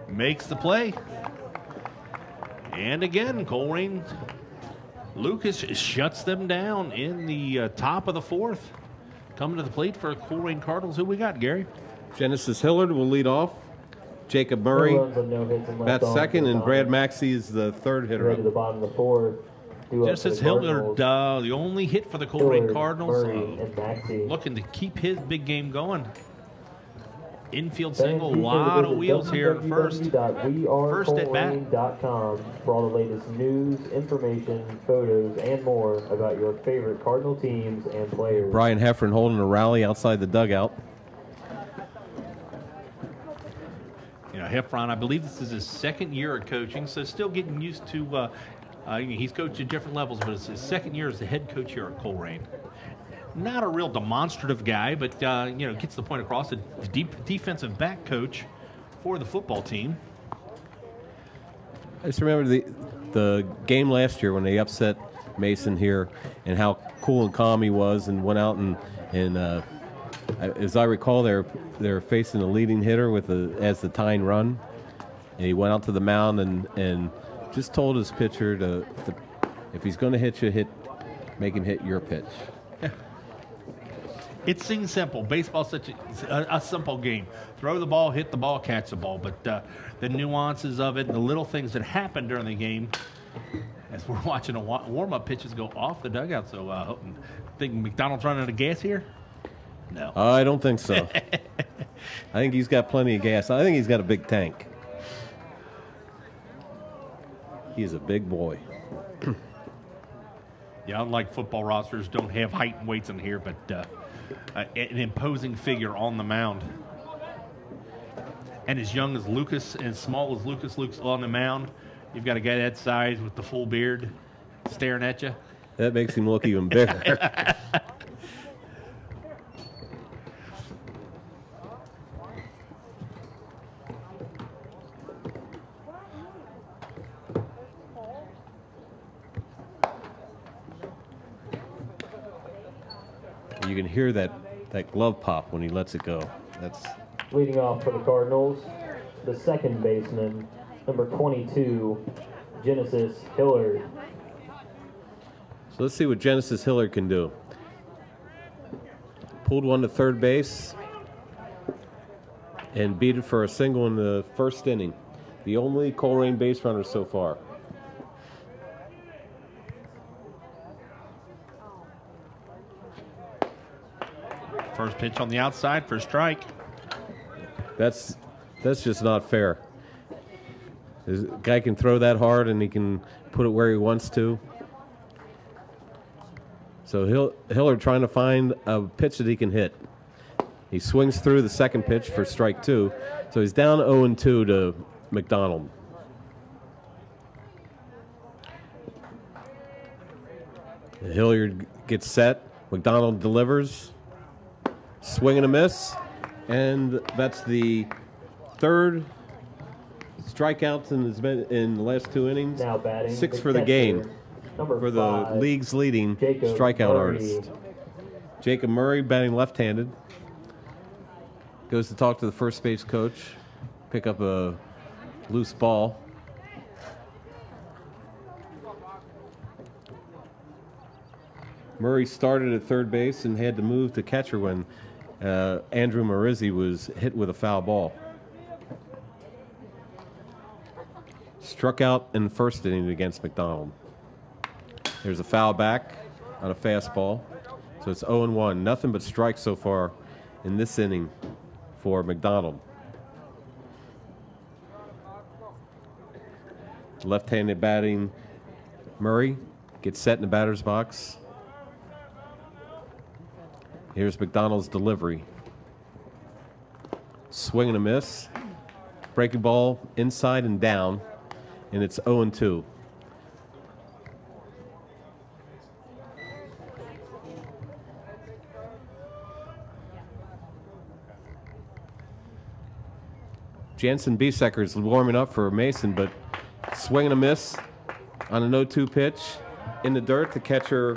Speaker 1: Makes the play. And again, Colerain. Lucas shuts them down in the top of the fourth. Coming to the plate for Colerain Cardinals. Who we got, Gary?
Speaker 2: Genesis Hilliard will lead off. Jacob Murray that's second, and Brad Maxey is the third hitter.
Speaker 3: To the bottom of the fourth.
Speaker 1: Genesis Hilliard, the only hit for the Colerain Cardinals.
Speaker 3: Maxey.
Speaker 1: Looking to keep his big game going. Infield single, a lot of wheels here at first. First at bat.
Speaker 3: For all the latest news, information, photos, and more about your favorite Cardinal teams and players.
Speaker 2: Brian Heffron holding a rally outside the dugout.
Speaker 1: You know, Heffron, I believe this is his second year of coaching, so still getting used to, he's coached at different levels, but it's his second year as the head coach here at Colerain. Not a real demonstrative guy, but, gets the point across. The defensive back coach for the football team.
Speaker 2: I just remember the game last year when they upset Mason here and how cool and calm he was and went out and as I recall, they're facing the leading hitter as the tying run. And he went out to the mound and just told his pitcher to if he's going to hit you, make him hit your pitch.
Speaker 1: It seems simple. Baseball's such a simple game. Throw the ball, hit the ball, catch the ball. But the nuances of it and the little things that happen during the game, as we're watching a warm-up pitches go off the dugout. So think McDonald's running out of gas here? No.
Speaker 2: I don't think so. I think he's got plenty of gas. I think he's got a big tank. He's a big boy.
Speaker 1: Yeah, unlike football rosters, don't have height and weights in here, but an imposing figure on the mound. And as young as Lucas and small as Lucas on the mound, you've got a guy that size with the full beard staring at you.
Speaker 2: That makes him look even bigger. You can hear that glove pop when he lets it go. That's
Speaker 3: leading off for the Cardinals, the second baseman, number 22, Genesis Hilliard.
Speaker 2: So let's see what Genesis Hilliard can do. Pulled one to third base and beat it for a single in the first inning. The only Colerain base runner so far.
Speaker 1: First pitch on the outside for a strike.
Speaker 2: That's That's just not fair. This guy can throw that hard and he can put it where he wants to. So Hillard trying to find a pitch that he can hit. He swings through the second pitch for strike 2. So he's down 0-2 to McDonald. Hilliard gets set. McDonald delivers. Swing and a miss. And that's the third strikeouts in the last 2 innings.
Speaker 3: Now batting
Speaker 2: 6 for the game for the
Speaker 3: 5,
Speaker 2: league's leading
Speaker 3: Jacob
Speaker 2: strikeout
Speaker 3: Murray.
Speaker 2: artist. Jacob Murray batting left-handed. Goes to talk to the first base coach. Pick up a loose ball. Murray started at third base and had to move to catcher when Andrew Marizzi was hit with a foul ball. Struck out in the first inning against McDonald. There's a foul back on a fastball. So it's 0-1. Nothing but strikes so far in this inning for McDonald. Left-handed batting Murray gets set in the batter's box. Here's McDonald's delivery. Swing and a miss. Breaking ball inside and down, and it's 0-2. Jansen Biesecker is warming up for Mason, but swing and a miss on an 0-2 pitch. In the dirt, the catcher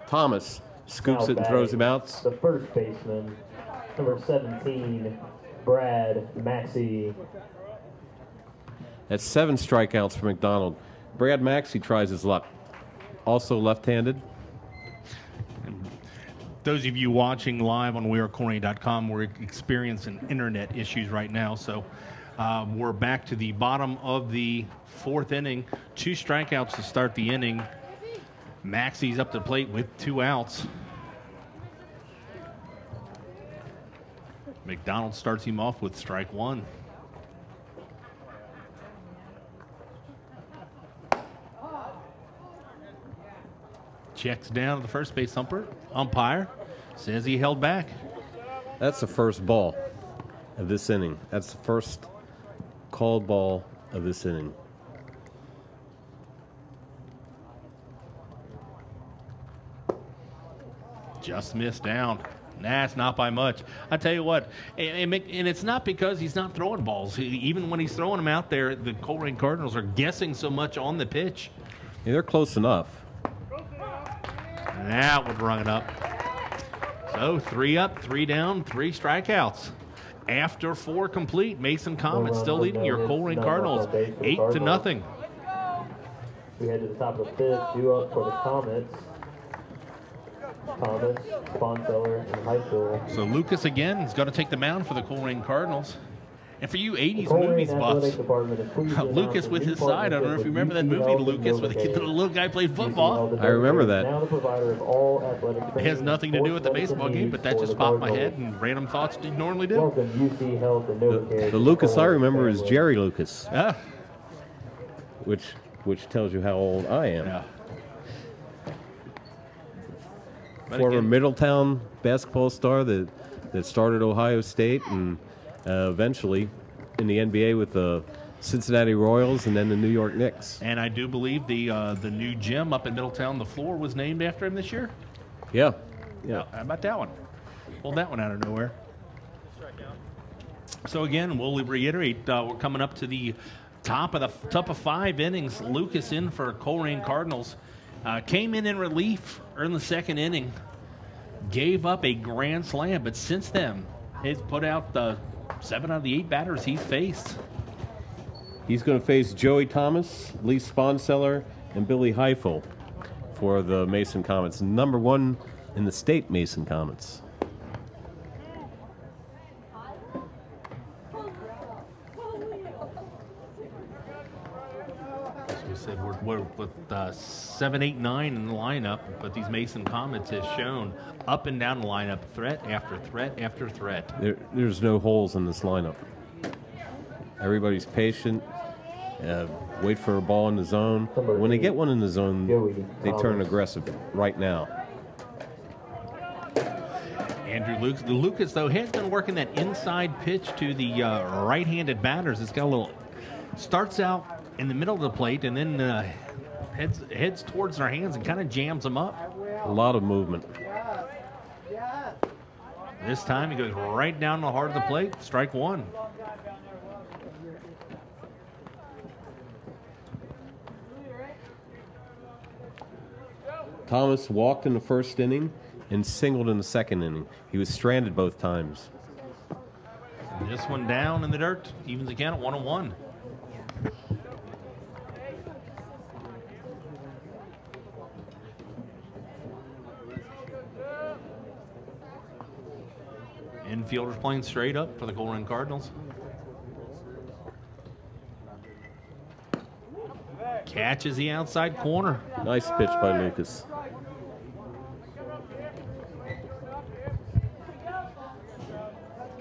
Speaker 2: Thomas scoops
Speaker 3: Now
Speaker 2: it and throws
Speaker 3: batting
Speaker 2: him out.
Speaker 3: The first baseman, number 17, Brad Maxey.
Speaker 2: That's 7 strikeouts for McDonald. Brad Maxey tries his luck. Also left-handed.
Speaker 1: Those of you watching live on wearecolerain.com, we're experiencing internet issues right now. So we're back to the bottom of the 4th inning. 2 strikeouts to start the inning. Maxey's up to the plate with 2 outs. McDonald starts him off with strike 1. Checks down to the first base umpire. Says he held back.
Speaker 2: That's the first ball of this inning. That's the first called ball of this inning.
Speaker 1: Just missed down. Nah, it's not by much. I tell you what, and it's not because he's not throwing balls. Even when he's throwing them out there, the Colerain Cardinals are guessing so much on the pitch.
Speaker 2: Yeah, they're close enough.
Speaker 1: And that would run it up. So 3 up, 3 down, 3 strikeouts. After 4 complete, Mason Comets still leading your Colerain Cardinals 8-0.
Speaker 3: We head to the top of the 5th, due up for the Comets. Thomas, Bonseller, and Heisel.
Speaker 1: So Lucas again is going to take the mound for the Colerain Cardinals. And for you 80s movies buffs, Lucas with his side, I don't know if you remember that movie, Lucas, where the little guy played football.
Speaker 2: I remember that.
Speaker 3: Now the provider of all athletic
Speaker 1: It has nothing to do with the baseball game, but that just popped in my head and random thoughts didn't normally do.
Speaker 3: Welcome UC Health and NovaCare.
Speaker 2: The Lucas I remember is Jerry Lucas,
Speaker 1: Yeah.
Speaker 2: which tells you how old I am.
Speaker 1: Yeah. But
Speaker 2: Former
Speaker 1: again,
Speaker 2: Middletown basketball star that started Ohio State and eventually in the NBA with the Cincinnati Royals and then the New York Knicks.
Speaker 1: and I do believe the new gym up in Middletown, the floor was named after him this year.
Speaker 2: Yeah.
Speaker 1: How about that one? Pulled that one out of nowhere. So again, we'll reiterate, we're coming up to the top of 5 innings. Lucas in for Colerain Cardinals. Came in relief in the 2nd inning. Gave up a grand slam, but since then, he's put out 7 out of the 8 batters he's faced.
Speaker 2: He's going to face Joey Thomas, Lee Sponseller, and Billy Heifel for the Mason Comets. Number 1 in the state Mason Comets.
Speaker 1: we said we're with 7, 8, 9 in the lineup, but these Mason Comets has shown up and down the lineup, threat after threat after threat.
Speaker 2: There's no holes in this lineup. Everybody's patient. Wait for a ball in the zone. When they get one in the zone, they turn aggressive right now.
Speaker 1: Andrew Lucas, though, has been working that inside pitch to the right-handed batters. It's got a little, starts out in the middle of the plate and then heads towards their hands and kind of jams them up.
Speaker 2: A lot of movement.
Speaker 1: This time he goes right down the heart of the plate, strike one.
Speaker 2: Thomas walked in the first inning and singled in the second inning. He was stranded both times.
Speaker 1: And this one down in the dirt, evens the count at 1-1. Infielders playing straight up for the Colerain Cardinals. Catches the outside corner.
Speaker 2: Nice pitch by Lucas.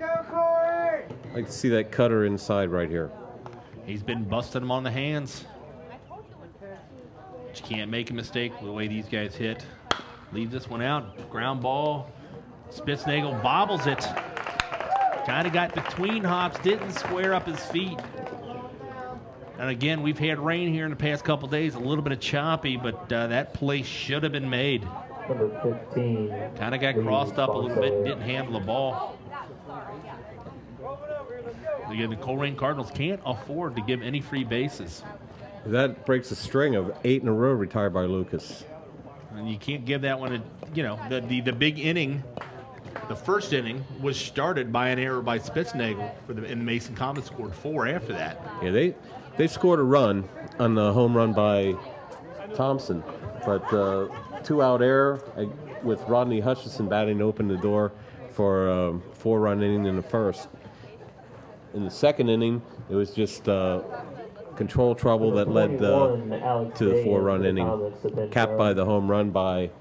Speaker 2: I like to see that cutter inside right here.
Speaker 1: He's been busting him on the hands. But you can't make a mistake with the way these guys hit. Leave this one out. Ground ball. Spitznagel bobbles it. Kind of got between hops, didn't square up his feet. And again, we've had rain here in the past couple days, a little bit of choppy, but that play should have been made.
Speaker 3: Number 15.
Speaker 1: Kind of got crossed up a little bit and didn't handle the ball. Again, the Colerain Cardinals can't afford to give any free bases.
Speaker 2: That breaks a string of 8 in a row retired by Lucas.
Speaker 1: And you can't give that one the big inning. The first inning was started by an error by Spitznagel, and the Mason Comets scored 4 after that.
Speaker 2: Yeah, they scored a run on the home run by Thompson, but 2-out error with Rodney Hutchison batting to open the door for a 4-run inning in the first. In the second inning, it was just control trouble that led to the 4-run inning, capped by the home run by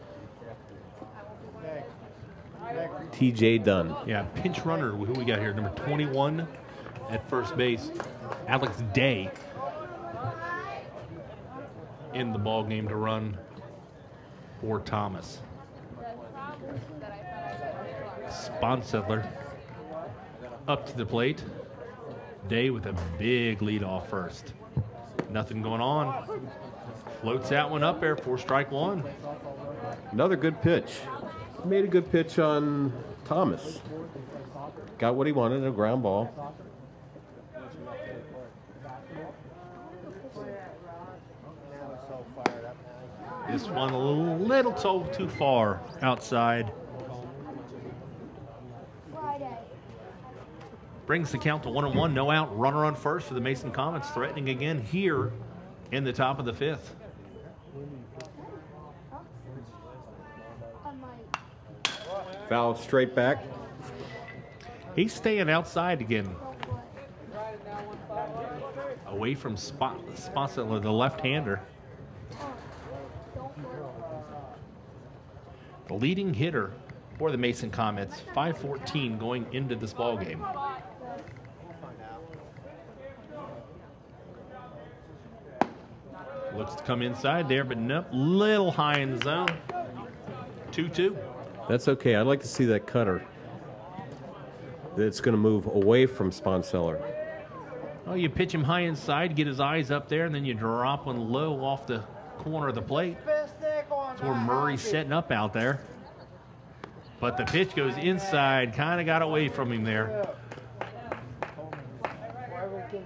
Speaker 2: T.J. Dunn.
Speaker 1: Yeah, pinch runner, who we got here, number 21 at first base, Alex Day, in the ball game to run for Thomas. Sponsedler up to the plate. Day with a big lead off first. Nothing going on. Floats that one up there for strike one.
Speaker 2: Another good pitch. Made a good pitch on Thomas. Got what he wanted, a ground ball.
Speaker 1: This one a little too far outside. Brings the count to 1-1. No out. Runner on first for the Mason Comets, threatening again here in the top of the fifth.
Speaker 2: Foul straight back.
Speaker 1: He's staying outside again. Away from Sponsler, the left-hander. The leading hitter for the Mason Comets, 5-14 going into this ball game. Looks to come inside there, but nope, little high in the zone. 2-2.
Speaker 2: That's okay. I'd like to see that cutter. That's going to move away from Sponseller.
Speaker 1: Oh, you pitch him high inside, get his eyes up there, and then you drop one low off the corner of the plate. That's where Murray's setting up out there. But the pitch goes inside, kind of got away from him there.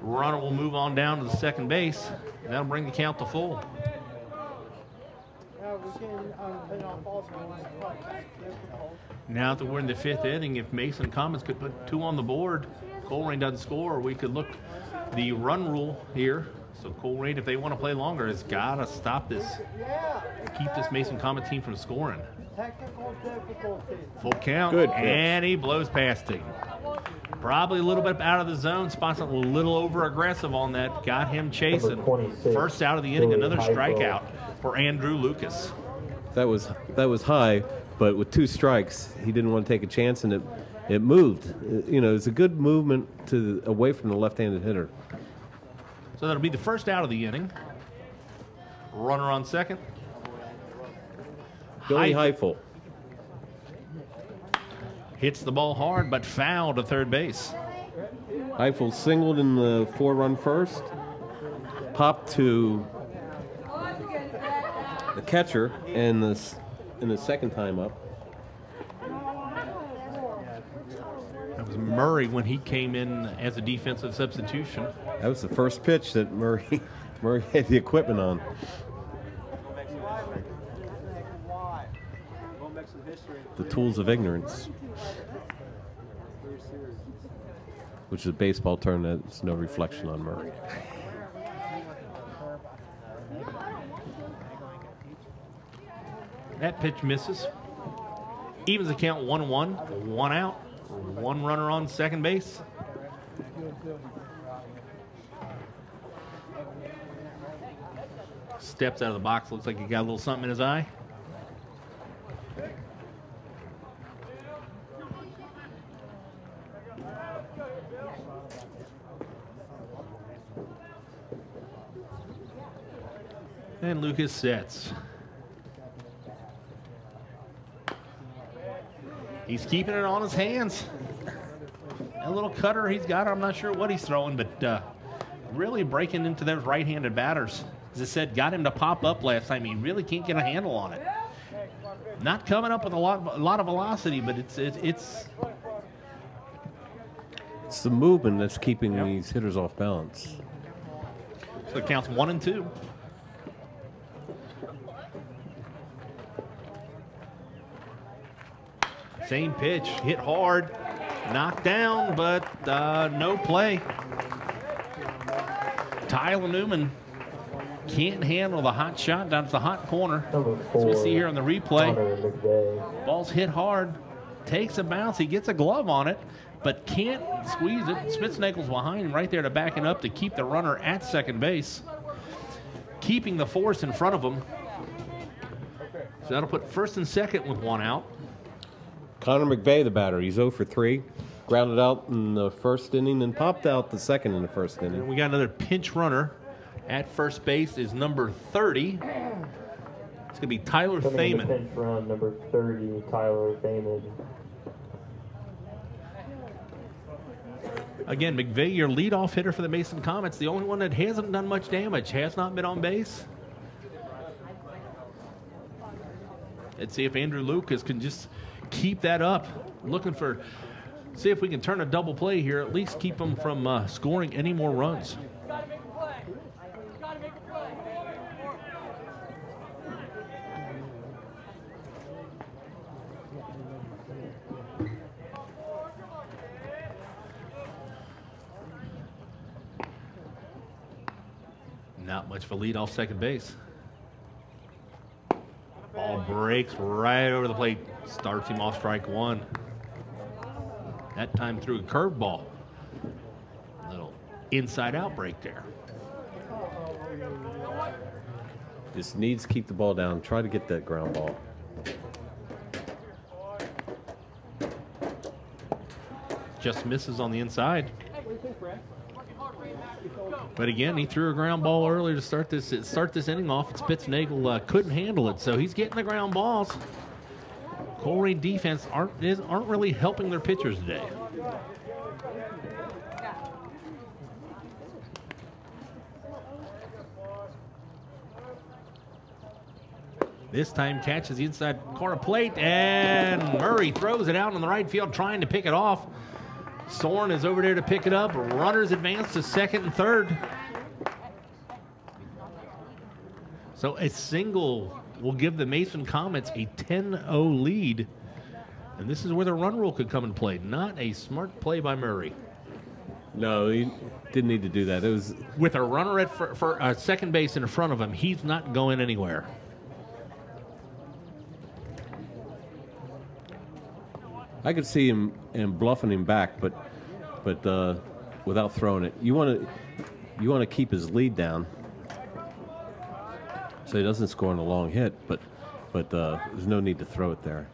Speaker 1: Runner will move on down to the second base. And that'll bring the count to full. Now that we're in the fifth inning, if Mason Comets could put 2 on the board, Colerain doesn't score, we could look the run rule here So Colerain, if they want to play longer, has got to stop this, keep this Mason Comet team from scoring.
Speaker 5: Technical difficulty.
Speaker 1: Full count,
Speaker 2: Good pitch.
Speaker 1: and he blows past him. Probably a little bit out of the zone. Spots a little over aggressive on that. Got him chasing.
Speaker 3: Number 26,
Speaker 1: First out of the inning,
Speaker 3: Billy
Speaker 1: another
Speaker 3: Heifel.
Speaker 1: strikeout for Andrew Lucas.
Speaker 2: That was high, but with 2 strikes, he didn't want to take a chance, and it moved. You know, it's a good movement away from the left-handed hitter.
Speaker 1: So that'll be the first out of the inning. Runner on second.
Speaker 2: Billy
Speaker 1: Heifel
Speaker 2: Heifel.
Speaker 1: hits the ball hard, but foul to third base.
Speaker 2: Heifel singled in the 4-run first, popped to the catcher, and in the second time up.
Speaker 1: That was Murray when he came in as a defensive substitution.
Speaker 2: That was the first pitch that Murray had the equipment on. The tools of ignorance, which is a baseball term that's no reflection on Murray.
Speaker 1: That pitch misses. Evens the count 1-1, 1 out, 1 runner on second base. Steps out of the box, looks like he got a little something in his eye. And Lucas sets. He's keeping it on his hands. A little cutter he's got, I'm not sure what he's throwing, but really breaking into those right-handed batters. As I said, got him to pop up last time. He really can't get a handle on it. Not coming up with a lot of velocity, but it's
Speaker 2: the movement that's keeping these hitters off balance.
Speaker 1: So it counts 1 and 2. Same pitch, hit hard, knocked down, but no play. Tyler Newman can't handle the hot shot down to the hot corner.
Speaker 3: Number
Speaker 1: As we
Speaker 3: 4,
Speaker 1: see here on the replay,
Speaker 3: Connor McVeigh.
Speaker 1: ball's hit hard, takes a bounce, he gets a glove on it, but can't squeeze it. Spitznagel's behind him right there to back it up to keep the runner at second base, keeping the force in front of him. So that'll put first and second with 1 out.
Speaker 2: Connor McVeigh, the batter, he's 0 for 3. Grounded out in the first inning and popped out the second in the first
Speaker 1: And
Speaker 2: inning.
Speaker 1: we got another pinch runner at first base is number 30. It's going to be Tyler
Speaker 3: Coming in the
Speaker 1: Thaman.
Speaker 3: pinch run, number 30, Tyler Thaman.
Speaker 1: Again, McVeigh, your leadoff hitter for the Mason Comets, the only one that hasn't done much damage, has not been on base. Let's see if Andrew Lucas can just keep that up. Looking for, see if we can turn a double play here, at least keep them from scoring any more runs.
Speaker 5: Gotta make a play. Gotta make a play.
Speaker 1: Not much of a lead off second base. Ball breaks right over the plate. Starts him off strike 1. That time threw a curveball. Little inside out break there.
Speaker 2: Just needs to keep the ball down. Try to get that ground ball.
Speaker 1: Just misses on the inside. But again, he threw a ground ball earlier to start this inning off. Spitznagel couldn't handle it, so he's getting the ground balls. Colerain defense aren't really helping their pitchers today. This time catches the inside corner plate, and Murray throws it out in the right field trying to pick it off. Soren is over there to pick it up. Runners advance to second and third. So a single will give the Mason Comets a 10-0 lead. And this is where the run rule could come and play. Not a smart play by Murray.
Speaker 2: No, he didn't need to do that. It was
Speaker 1: With a runner at for second base in front of him, he's not going anywhere.
Speaker 2: I could see him bluffing him back, but without throwing it. You want to keep his lead down so he doesn't score on a long hit, but there's no need to throw it there.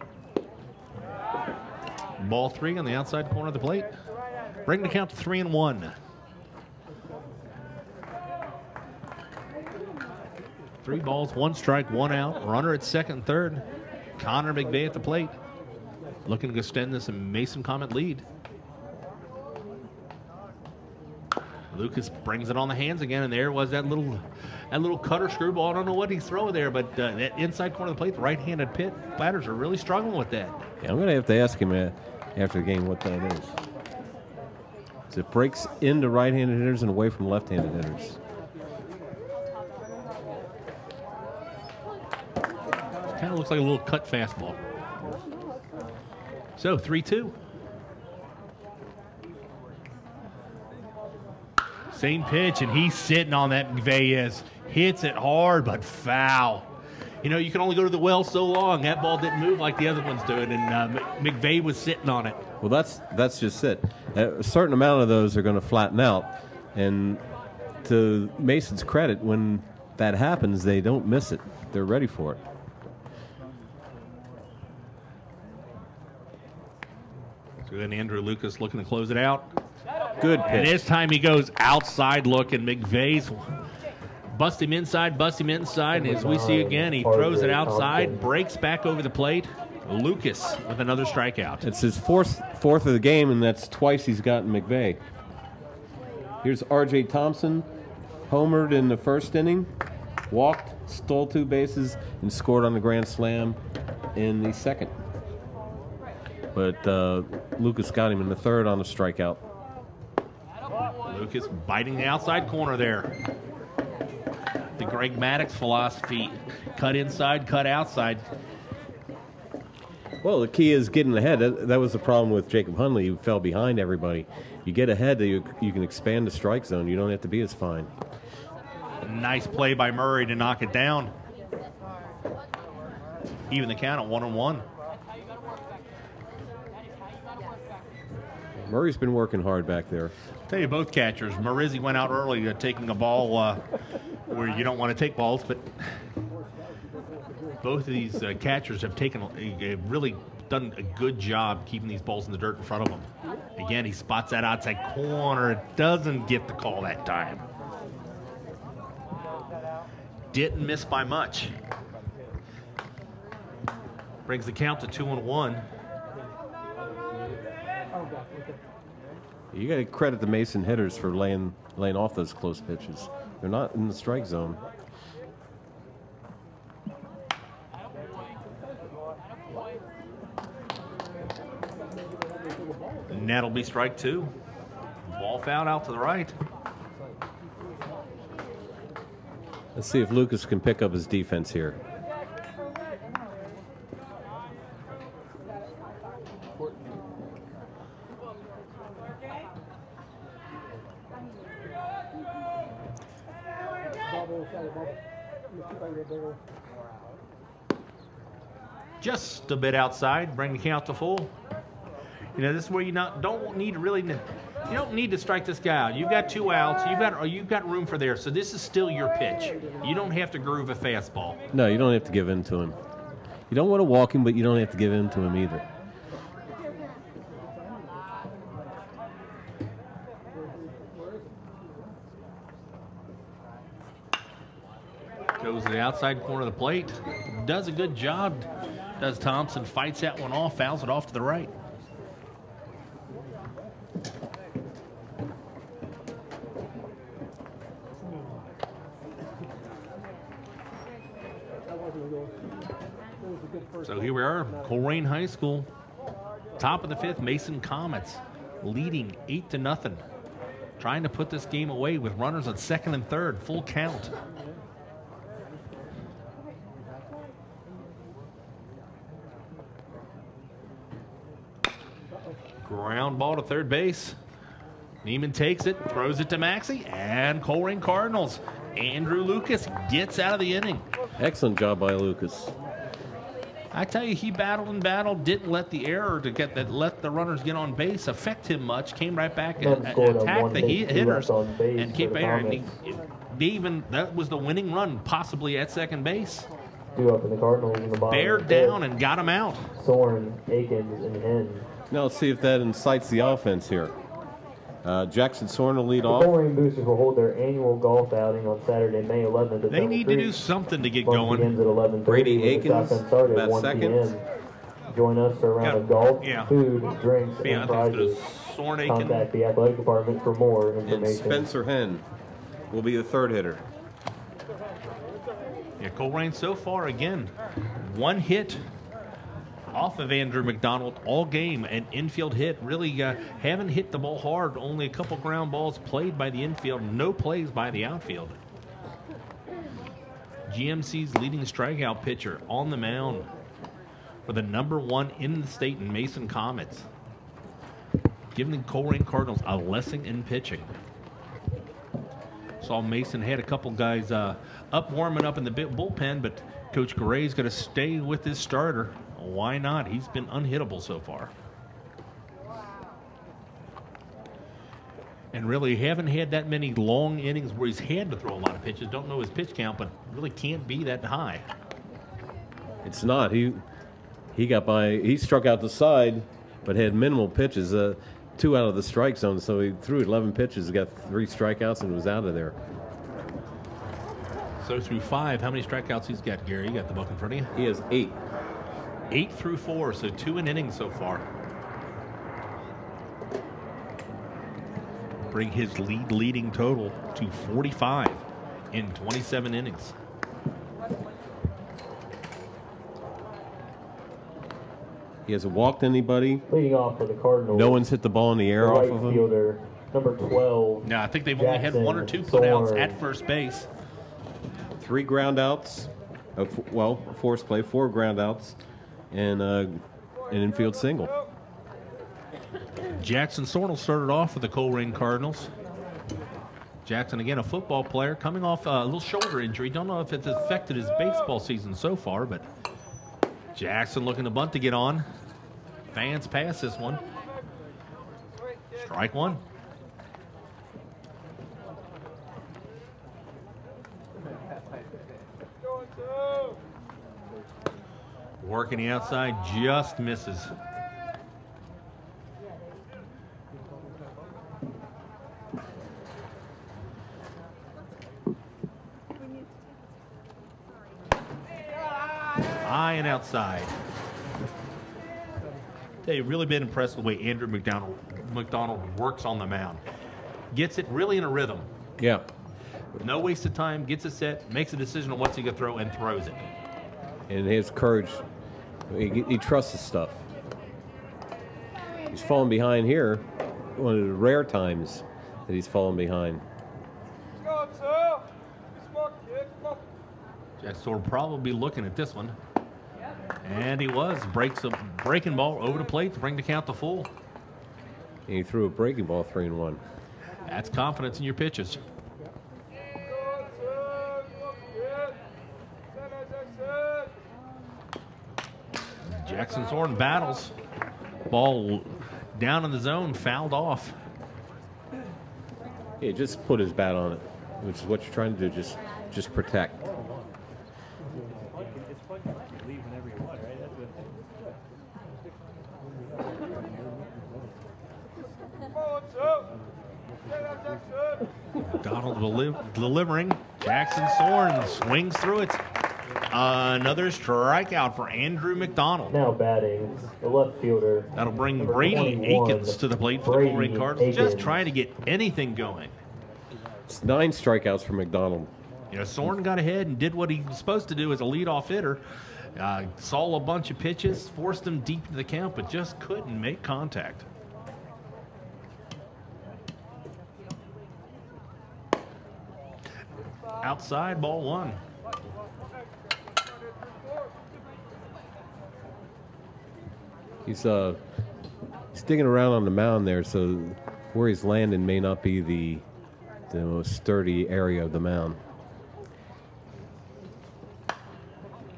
Speaker 1: Ball 3 on the outside corner of the plate. Bring the count to 3-1. 3 balls, 1 strike, 1 out. Runner at second, third. Connor McVeigh at the plate, looking to extend this Mason Comet lead. Lucas brings it on the hands again, and there was that little cutter screwball. I don't know what he's throwing there, but that inside corner of the plate, the right-handed batters are really struggling with that.
Speaker 2: Yeah, I'm going to have to ask him after the game what that is. So it breaks into right-handed hitters and away from left-handed hitters.
Speaker 1: Kind of looks like a little cut fastball. So 3-2. Same pitch, and he's sitting on that. McVeigh is. Hits it hard, but foul. You know, you can only go to the well so long. That ball didn't move like the other ones did, and McVeigh was sitting on it.
Speaker 2: Well, that's just it. A certain amount of those are going to flatten out, and to Mason's credit, when that happens, they don't miss it. They're ready for it.
Speaker 1: So then Andrew Lucas looking to close it out.
Speaker 2: Good
Speaker 1: And
Speaker 2: pitch.
Speaker 1: this time he goes outside looking. McVeigh's bust him inside. And as we see again, he throws it outside, breaks back over the plate. Lucas with another strikeout.
Speaker 2: It's his fourth of the game, and that's twice he's gotten McVeigh. Here's R.J. Thompson, homered in the first inning, walked, stole 2 bases, and scored on the grand slam in the second. But Lucas got him in the third on a strikeout.
Speaker 1: Lucas biting the outside corner there. The Greg Maddox philosophy: cut inside, cut outside.
Speaker 2: Well, the key is getting ahead. That was the problem with Jacob Hundley. He fell behind everybody. You get ahead, you can expand the strike zone. You don't have to be as fine.
Speaker 1: Nice play by Murray to knock it down. Even the count at 1-1.
Speaker 2: Murray's been working hard back there.
Speaker 1: Tell you, both catchers. Marizzi went out early taking a ball where you don't want to take balls, but both of these catchers have really done a good job keeping these balls in the dirt in front of them. Again, he spots that outside corner. It doesn't get the call that time. Didn't miss by much. Brings the count to 2-1.
Speaker 2: You got to credit the Mason hitters for laying off those close pitches. They're not in the strike zone.
Speaker 1: And that'll be strike 2. Ball foul out to the right.
Speaker 2: Let's see if Lucas can pick up his defense here.
Speaker 1: Just a bit outside, bring the count to full. You know, this is where you don't need to strike this guy out. You've got 2 outs. You've got room for there. So this is still your pitch. You don't have to groove a fastball.
Speaker 2: No, you don't have to give in to him. You don't want to walk him, but you don't have to give in to him either.
Speaker 1: Goes to the outside corner of the plate. Does a good job. Does Thompson. Fights that one off. Fouls it off to the right. So here we are, Colerain High School. Top of the 5th, Mason Comets leading 8-0. Trying to put this game away with runners at second and third. Full count. Ground ball to third base. Neiman takes it, throws it to Maxey, and Colerain Cardinals. Andrew Lucas gets out of the inning.
Speaker 2: Excellent job by Lucas.
Speaker 1: I tell you, he battled and battled, didn't let the error to get that, let the runners get on base affect him much. Came right back and attacked the hitters and kept airing. That was the winning run, possibly at second base.
Speaker 3: Two up in the Cardinals in the bottom.
Speaker 1: Bared down and got him out.
Speaker 3: Soren, Akins, and Henn.
Speaker 2: Now let's see if that incites the offense here. Jackson Soren will lead
Speaker 3: The
Speaker 2: off.
Speaker 3: Colerain Boosters will hold their annual golf outing on Saturday, May 11th. At
Speaker 1: They
Speaker 3: Elm
Speaker 1: need to
Speaker 3: Creek.
Speaker 1: do something to get
Speaker 3: Lunch
Speaker 1: going.
Speaker 3: begins at 11:30
Speaker 2: Brady
Speaker 3: with the
Speaker 2: Akins,
Speaker 3: shotgun start at
Speaker 2: about
Speaker 3: 1
Speaker 2: second.
Speaker 3: p.m. Join us for a round of golf, food, drinks,
Speaker 1: Yeah,
Speaker 3: and
Speaker 1: I think
Speaker 3: prizes.
Speaker 1: it's Soren Aiken.
Speaker 3: Contact the athletic department for more
Speaker 2: And
Speaker 3: information.
Speaker 2: Spencer Henn will be the third hitter.
Speaker 1: Yeah, Colerain so far, again, one hit off of Andrew McDonald all game, an infield hit. Really haven't hit the ball hard. Only a couple ground balls played by the infield. No plays by the outfield. GMC's leading strikeout pitcher on the mound for the #1 in the state in Mason Comets. Giving the Colerain Cardinals a lesson in pitching. Saw Mason had a couple guys up warming up in the bullpen, but Coach Gray's going to stay with his starter. Why not? He's been unhittable so far. And really haven't had that many long innings where he's had to throw a lot of pitches. Don't know his pitch count, but really can't be that high.
Speaker 2: It's not. He got by. He struck out the side, but had minimal pitches. 2 out of the strike zone, so he threw 11 pitches, got 3 strikeouts, and was out of there.
Speaker 1: So through 5, how many strikeouts he's got, Gary? You got the book in front of you?
Speaker 2: He has 8.
Speaker 1: 8 through 4, so 2 an inning so far. Bring his leading total to 45 in 27 innings.
Speaker 2: He hasn't walked anybody.
Speaker 3: Leading off for the Cardinals.
Speaker 2: No one's hit the ball in the air
Speaker 3: the
Speaker 2: off
Speaker 3: right
Speaker 2: of him.
Speaker 3: fielder, number 12.
Speaker 1: No, I think they've only had
Speaker 3: Jackson
Speaker 1: 1 or 2 putouts
Speaker 3: Soren.
Speaker 1: at first base.
Speaker 2: 3 ground outs. Forced play, 4 ground outs, and an infield single.
Speaker 1: Jackson Sornell started off for the Colerain Cardinals. Jackson, again, a football player coming off a little shoulder injury. Don't know if it's affected his baseball season so far, but Jackson looking to bunt to get on. Fans pass this one. Strike 1. Working the outside, just misses. High and outside. They've really been impressed with the way Andrew McDonald works on the mound. Gets it really in a rhythm.
Speaker 2: Yeah.
Speaker 1: No waste of time, gets it set, makes a decision on what's he going to throw, and throws it.
Speaker 2: And he has courage. He trusts his stuff. He's fallen behind here. One of the rare times that he's fallen behind.
Speaker 1: Jackson will probably be looking at this one. And he was. Breaks a breaking ball over the plate to bring the count to full.
Speaker 2: And he threw a breaking ball 3-1.
Speaker 1: That's confidence in your pitches. Jackson Soren battles. Ball down in the zone, fouled off.
Speaker 2: Yeah, just put his bat on it, which is what you're trying to do. Just protect.
Speaker 1: Donald delivering. Jackson Soren swings through it. Another strikeout for Andrew McDonald.
Speaker 3: Now batting, the left fielder.
Speaker 1: That'll bring
Speaker 3: number
Speaker 1: Brady
Speaker 3: 21,
Speaker 1: Akins to the plate for the
Speaker 3: Brady
Speaker 1: Colerain Cardinals. Just
Speaker 3: Akins.
Speaker 1: trying to get anything going.
Speaker 2: It's 9 strikeouts for McDonald.
Speaker 1: You know, Soren got ahead and did what he was supposed to do as a leadoff hitter. Saw a bunch of pitches, forced him deep into the count, but just couldn't make contact. Outside, ball 1.
Speaker 2: He's He's digging around on the mound there, so where he's landing may not be the most sturdy area of the mound.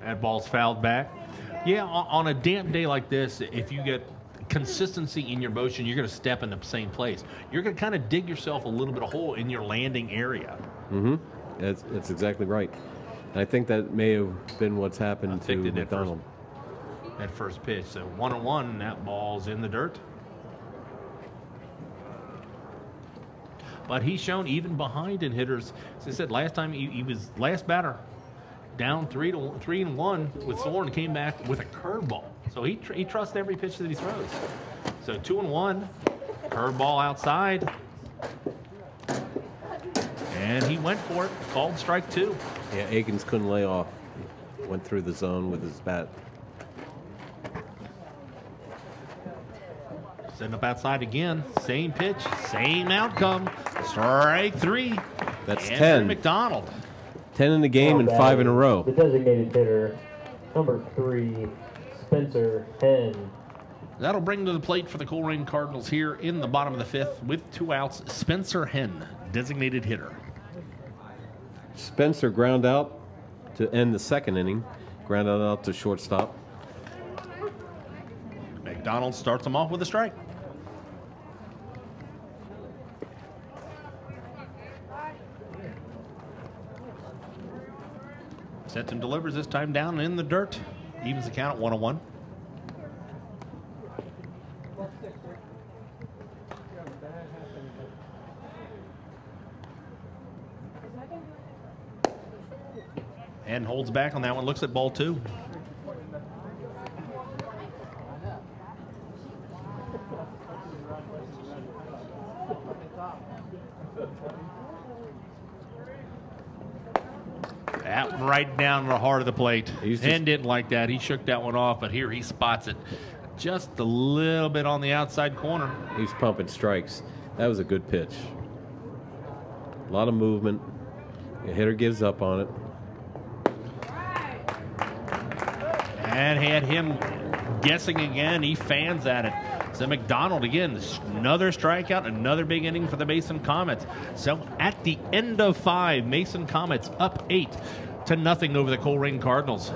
Speaker 1: That ball's fouled back. Yeah, on a damp day like this, if you get consistency in your motion, you're going to step in the same place. You're going to kind of dig yourself a little bit of hole in your landing area.
Speaker 2: Mm-hmm. That's exactly right. And I think that may have been what's happened to McDonald.
Speaker 1: That first pitch. So 1-1, that ball's in the dirt. But he's shown even behind in hitters. As I said, last time he was last batter down 3-1 with Thorne, came back with a curveball. So he trusts every pitch that he throws. So 2-1, curveball outside. And he went for it, called strike 2.
Speaker 2: Yeah, Akins couldn't lay off. Went through the zone with his bat.
Speaker 1: Setting up outside again. Same pitch, same outcome. Strike 3.
Speaker 2: That's
Speaker 1: Andrew
Speaker 2: 10.
Speaker 1: McDonald.
Speaker 2: 10 in the game and 5 in a row.
Speaker 3: The designated hitter, number 3, Spencer Henn.
Speaker 1: That'll bring to the plate for the Colerain Cardinals here in the bottom of the 5th with 2 outs. Spencer Henn, designated hitter.
Speaker 2: Spencer ground out to end the 2nd inning. Grounded out to shortstop.
Speaker 1: McDonald starts him off with a strike. Sets and delivers, this time down in the dirt. Evens the count at 1-1. And holds back on that one, looks at ball 2. That one right down the heart of the plate. Henn didn't like that. He shook that one off, but here he spots it just a little bit on the outside corner.
Speaker 2: He's pumping strikes. That was a good pitch. A lot of movement. The hitter gives up on it.
Speaker 1: And had him guessing again. He fans at it. So McDonald again, another strikeout, another big inning for the Mason Comets. So at the end of 5, Mason Comets up 8-0 over the Colerain Cardinals.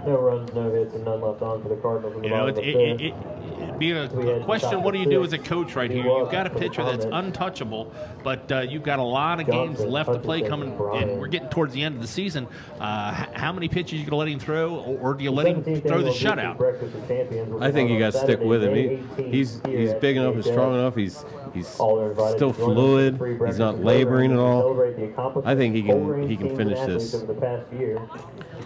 Speaker 3: No runs, no hits, and none left on for the Cardinals.
Speaker 1: You know, it'd be a question, what do you do as a coach right here? You've got a pitcher that's untouchable, but you've got a lot of games left to play coming, and we're getting towards the end of the season. How many pitches you going to let him throw, or do you let him throw the shutout?
Speaker 2: I think you got to stick with him. He's big enough and strong enough. He's still fluid. He's not laboring at all. I think he can finish this.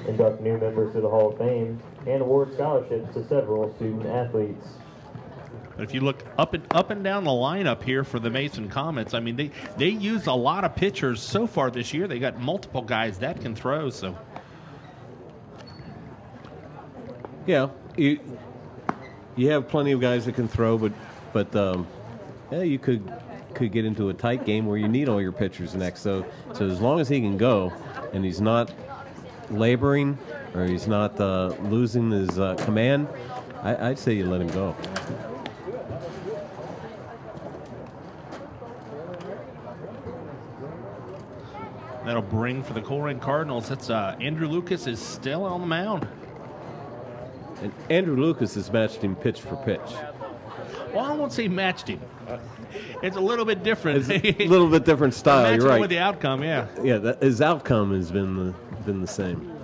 Speaker 3: Induct new members to the Hall of Fame and award scholarships to several student athletes.
Speaker 1: But if you look up and down the lineup here for the Mason Comets, I mean, they used a lot of pitchers so far this year. They got multiple guys that can throw. So,
Speaker 2: yeah, you have plenty of guys that can throw, but yeah, you could get into a tight game where you need all your pitchers next. So as long as he can go, and he's not laboring or he's not losing his command, I'd say you let him go.
Speaker 1: That'll bring for the Colerain Cardinals. That's Andrew Lucas is still on the mound.
Speaker 2: And Andrew Lucas has matched him pitch for pitch.
Speaker 1: Well, I won't say matched him. It's a little bit different.
Speaker 2: It's a little bit different style. You're right.
Speaker 1: With the outcome, yeah.
Speaker 2: Yeah, his outcome has been the same.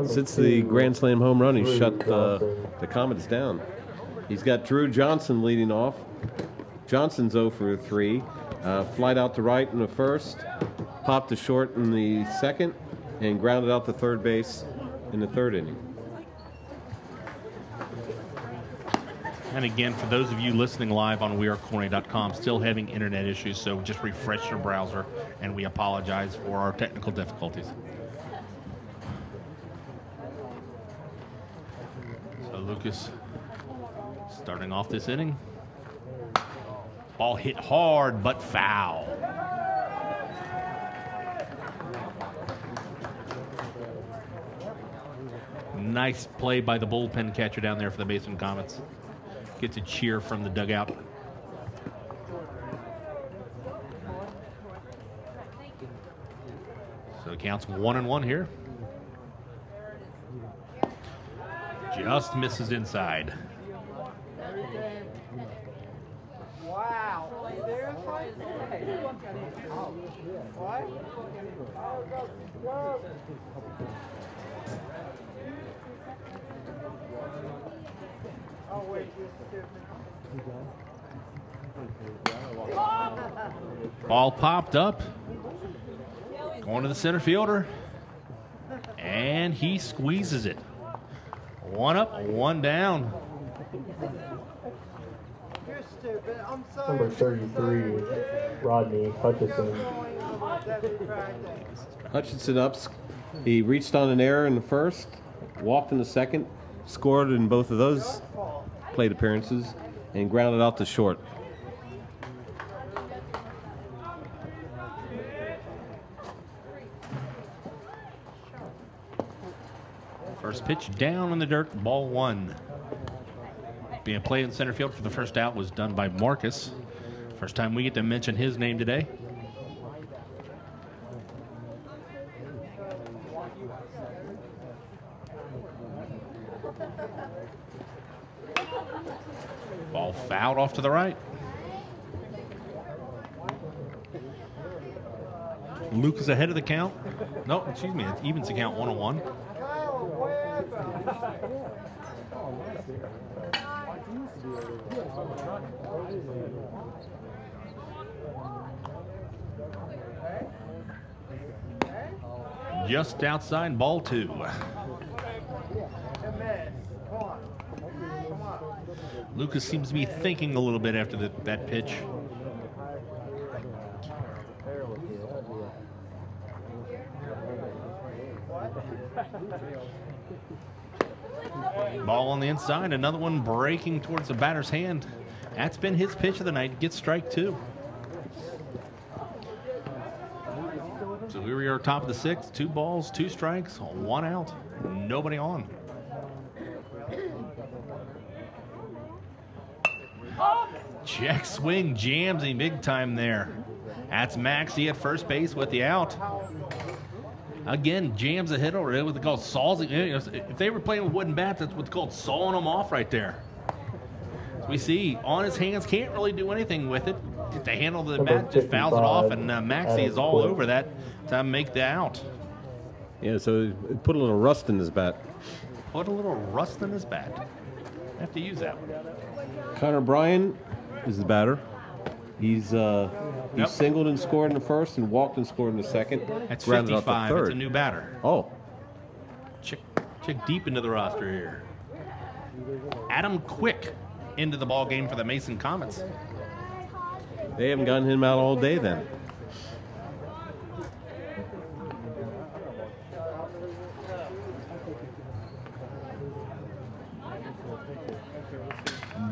Speaker 2: Since the Grand Slam home run, he shut the Comets down. He's got Drew Johnson leading off. Johnson's 0 for 3. Flight out to right in the first, popped to short in the second, and grounded out to third base in the 3rd inning.
Speaker 1: And again, for those of you listening live on wearecolerain.com, still having internet issues, so just refresh your browser, and we apologize for our technical difficulties. So Lucas starting off this inning. Ball hit hard, but foul. Nice play by the bullpen catcher down there for the Mason Comets. Gets a cheer from the dugout. So it counts 1-1 here. Just misses inside.
Speaker 5: Wow. Seriously? What? Oh, wait,
Speaker 1: Ball popped up. Going to the center fielder. And he squeezes it. 1 up, 1 down.
Speaker 5: You're stupid. I'm sorry.
Speaker 3: Number 33, Rodney Hutchison.
Speaker 2: Hutchinson ups. He reached on an error in the first, walked in the second, scored in both of those plate appearances, and grounded out to short.
Speaker 1: First pitch down in the dirt, ball 1. Being played in center field for the first out was done by Marcus. First time we get to mention his name today. Ball fouled off to the right. Luke is ahead of the count. No, excuse me, it evens the count 1-1. Just outside, ball 2. Lucas seems to be thinking a little bit after that pitch. Ball on the inside, another one breaking towards the batter's hand. That's been his pitch of the night. Gets strike 2. So here we are, top of the 6th. 2 balls, 2 strikes, 1 out. Nobody on. Check swing, jams him big time there. That's Maxey at first base with the out. Again, jams a hitter. It was called saws. If they were playing with wooden bats, that's what's called sawing them off right there. As we see, on his hands, can't really do anything with it. Get the handle of the bat, just fouls it off, and Maxey is all over that to make the out.
Speaker 2: Yeah, so he put a little rust in his bat.
Speaker 1: Put a little rust in his bat. I have to use that one.
Speaker 2: Connor Bryan is the batter. He's singled and scored in the first and walked and scored in the second.
Speaker 1: That's
Speaker 2: Grounded out
Speaker 1: 55.
Speaker 2: the third.
Speaker 1: It's a new batter.
Speaker 2: Oh.
Speaker 1: Check deep into the roster here. Adam Quick into the ball game for the Mason Comets.
Speaker 2: They haven't gotten him out all day then.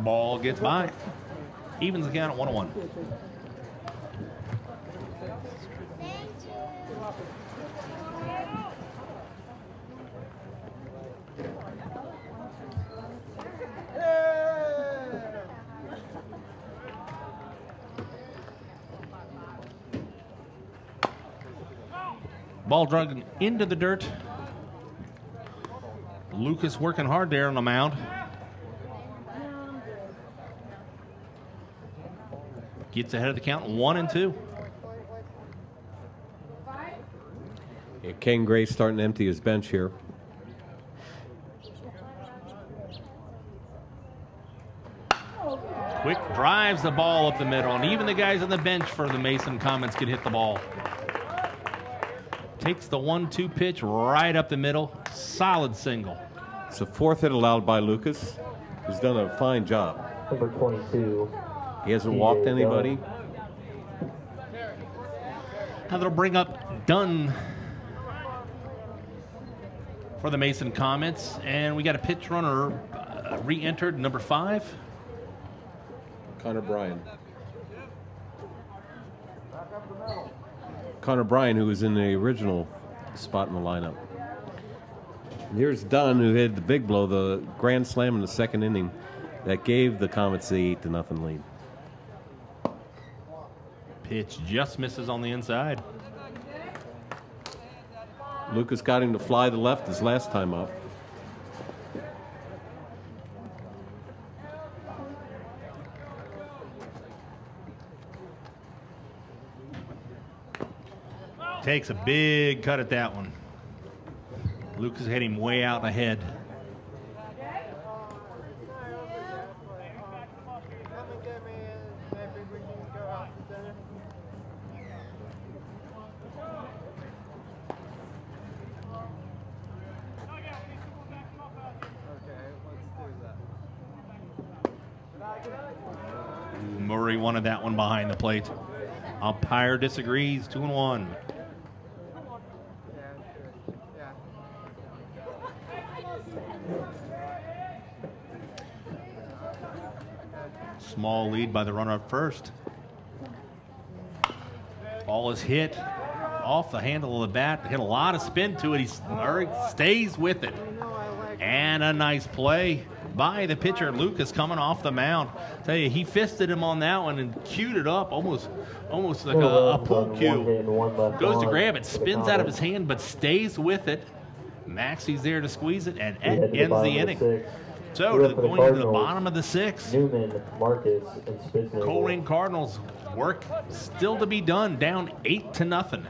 Speaker 1: Ball gets by. Evens the count at 1-1. Ball dragged into the dirt. Lucas working hard there on the mound. Gets ahead of the count, 1-2.
Speaker 2: Yeah, Ken Gray starting to empty his bench here.
Speaker 1: Quick drives the ball up the middle, and even the guys on the bench for the Mason Comets can hit the ball. Takes the 1-2 pitch right up the middle. Solid single.
Speaker 2: It's the 4th hit allowed by Lucas. He's done a fine job.
Speaker 3: Number 22.
Speaker 2: He hasn't walked anybody.
Speaker 1: Now they'll bring up Dunn for the Mason Comets. And we got a pitch runner re-entered, number 5.
Speaker 2: Connor Bryan. Connor Bryan, who was in the original spot in the lineup. Here's Dunn, who hit the big blow, the grand slam in the second inning that gave the Comets the 8-0 lead.
Speaker 1: Pitch just misses on the inside.
Speaker 2: Lucas got him to fly the left his last time up.
Speaker 1: Takes a big cut at that one. Lucas had him way out ahead.
Speaker 5: Come and get me and maybe we can go out to dinner. Okay, let's do that.
Speaker 1: Murray wanted that one behind the plate. Umpire disagrees. 2-1.
Speaker 5: Yeah, sure. Yeah.
Speaker 1: Small lead by the runner up first. Ball is hit off the handle of the bat. Hit a lot of spin to it. Murray stays with it. And a nice play by the pitcher, Lucas, coming off the mound. Tell you, he fisted him on that one and queued it up almost like a pool cue. Goes to grab it, spins out of his hand, but stays with it. Maxie's there to squeeze it, and ends the inning. So going to the bottom of the sixth.
Speaker 3: Newman, Marcus, and Spitznagel.
Speaker 1: Colerain Cardinals work still to be done, down 8-0.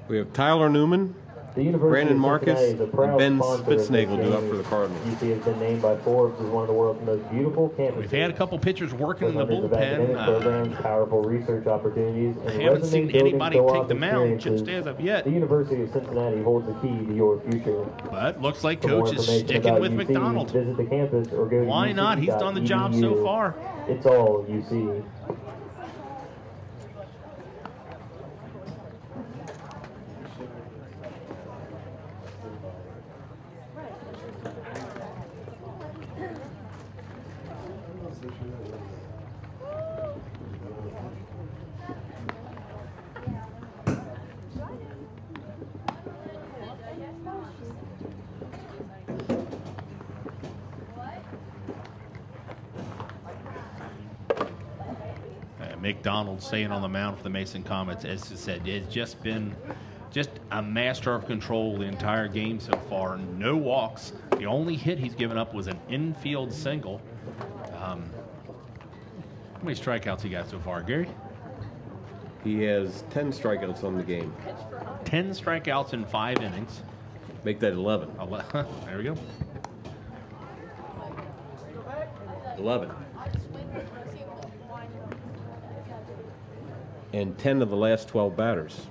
Speaker 2: We have Tyler Newman,
Speaker 3: The University
Speaker 2: Brandon
Speaker 3: of
Speaker 2: Marcus,
Speaker 3: Cincinnati is a proud
Speaker 2: and Ben
Speaker 3: sponsor of this
Speaker 2: Spitznagel do up
Speaker 3: game.
Speaker 2: for the Cardinals.
Speaker 3: UC has been named by Forbes as one of the world's most beautiful campuses.
Speaker 1: We've had a couple pitchers working in the
Speaker 3: With hundreds of academic
Speaker 1: bullpen.
Speaker 3: programs, powerful research opportunities, and
Speaker 1: Haven't seen
Speaker 3: resume-building
Speaker 1: anybody
Speaker 3: co-op
Speaker 1: take the mound just
Speaker 3: experiences.
Speaker 1: as of yet.
Speaker 3: The University of Cincinnati holds the key to your future.
Speaker 1: But looks like
Speaker 3: For more
Speaker 1: coach is
Speaker 3: information
Speaker 1: sticking
Speaker 3: about
Speaker 1: with
Speaker 3: UC,
Speaker 1: McDonald.
Speaker 3: Visit the campus or go to
Speaker 1: Why not? He's done the job so
Speaker 3: UC.edu.
Speaker 1: far.
Speaker 3: It's all UC.
Speaker 1: McDonald staying on the mound for the Mason Comets, as I said, it's just been a master of control the entire game so far. No walks. The only hit he's given up was an infield single. How many strikeouts he got so far, Gary?
Speaker 2: He has 10 strikeouts on the game.
Speaker 1: 10 strikeouts in 5 innings.
Speaker 2: Make that 11.
Speaker 1: There we go.
Speaker 2: 11. And 10 of the last 12 batters.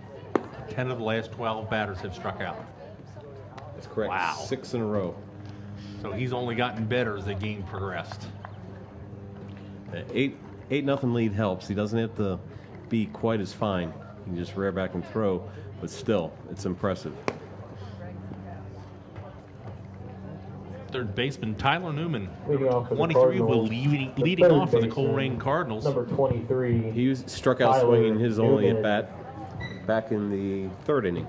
Speaker 1: 10 of the last 12 batters have struck out.
Speaker 2: That's correct.
Speaker 1: Wow.
Speaker 2: 6 in a row.
Speaker 1: So he's only gotten better as the game progressed.
Speaker 2: 8-0 lead helps. He doesn't have to be quite as fine. He can just rear back and throw, but still, it's impressive.
Speaker 1: Third baseman Tyler Newman,
Speaker 3: Leading off for the
Speaker 1: 23, will
Speaker 3: Cardinals,
Speaker 1: leading
Speaker 3: third
Speaker 1: off for the
Speaker 3: baseman,
Speaker 1: Colerain Cardinals.
Speaker 3: Number 23.
Speaker 2: He struck out
Speaker 3: Tyler
Speaker 2: swinging his only
Speaker 3: Newman.
Speaker 2: at bat back in the third inning.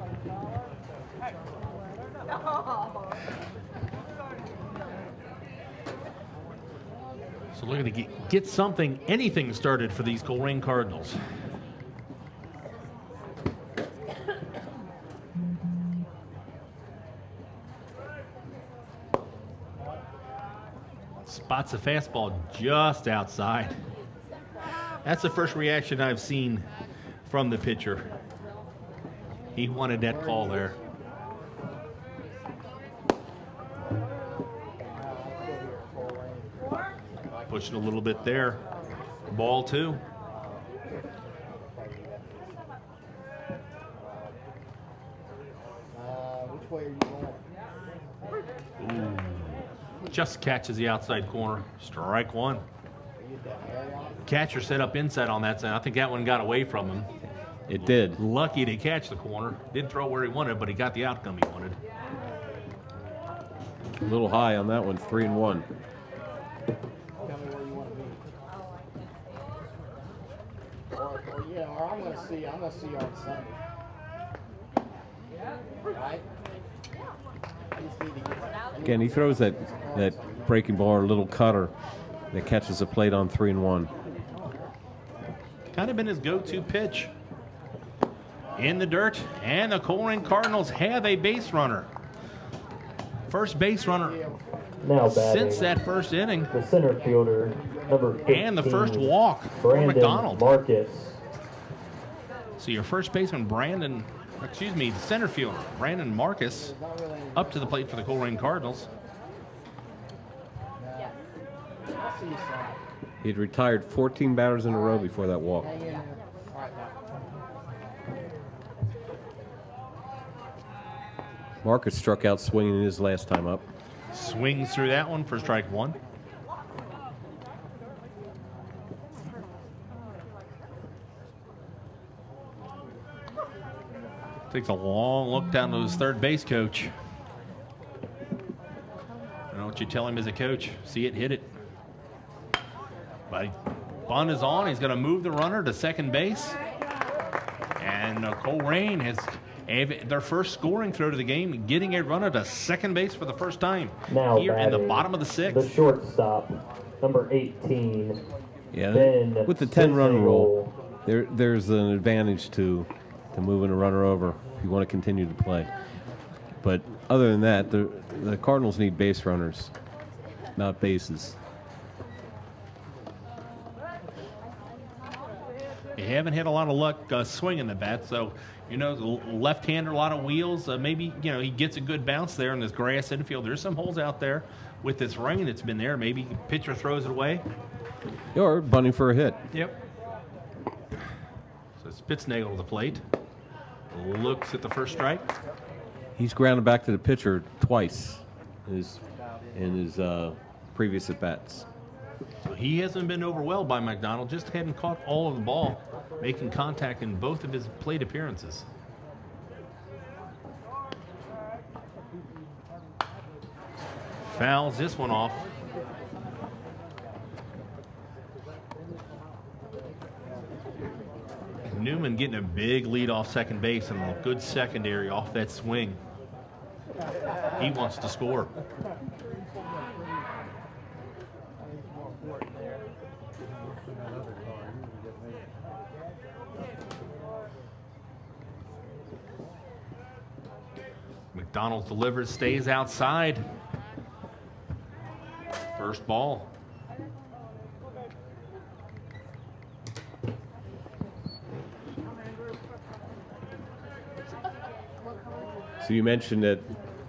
Speaker 1: So looking to get something, anything started for these Colerain Cardinals. Spots a fastball just outside. That's the first reaction I've seen from the pitcher. He wanted that call there. Pushing a little bit there. Ball 2.
Speaker 5: Which way are you going?
Speaker 1: Ooh. Just catches the outside corner. Strike 1. Catcher set up inside on that side. I think that one got away from him.
Speaker 2: It did.
Speaker 1: Lucky to catch the corner. Didn't throw where he wanted, but he got the outcome he wanted.
Speaker 2: A little high on that one, 3-1.
Speaker 5: Tell me where you want to be. Or I'm gonna see you on Sunday. Right?
Speaker 2: Again, he throws that breaking ball or little cutter that catches the plate on 3-1.
Speaker 1: Kind of been his go-to pitch. In the dirt, and the Colerain Cardinals have a base runner. First base runner
Speaker 3: Now batting,
Speaker 1: since that first inning.
Speaker 3: the center fielder, number 15,
Speaker 1: And the first walk for
Speaker 3: Brandon
Speaker 1: McDonald.
Speaker 3: Marcus.
Speaker 1: So your first baseman, the center fielder, Brandon Marcus, up to the plate for the Colerain Cardinals.
Speaker 2: He'd retired 14 batters in a row before that walk. Marcus struck out swinging his last time up.
Speaker 1: Swings through that one for strike one. Takes a long look down to his third base coach. I know what you tell him as a coach. See it, hit it. But bunt is on. He's going to move the runner to second base. And Colerain has their first scoring throw to the game, getting a runner to second base for the first time
Speaker 3: Now
Speaker 1: here in the
Speaker 3: batting,
Speaker 1: bottom of the sixth.
Speaker 3: The shortstop, number 18.
Speaker 2: Yeah,
Speaker 3: Ben
Speaker 2: with the 10-run
Speaker 3: Spitznagel.
Speaker 2: rule, there's an advantage to moving a runner over if you want to continue to play. But other than that, the Cardinals need base runners, not bases.
Speaker 1: They haven't had a lot of luck swinging the bat, so left-hander, a lot of wheels. Maybe he gets a good bounce there in this grass infield. There's some holes out there with this rain that's been there. Maybe the pitcher throws it away.
Speaker 2: Or bunting for a hit.
Speaker 1: Yep. So Spitznagel to the plate. Looks at the first strike.
Speaker 2: He's grounded back to the pitcher twice in his previous at-bats.
Speaker 1: So he hasn't been overwhelmed by McDonald, just hadn't caught all of the ball, making contact in both of his plate appearances. Fouls this one off. Newman getting a big lead off second base and a good secondary off that swing. He wants to score. McDonald delivers, stays outside. First ball.
Speaker 2: So you mentioned that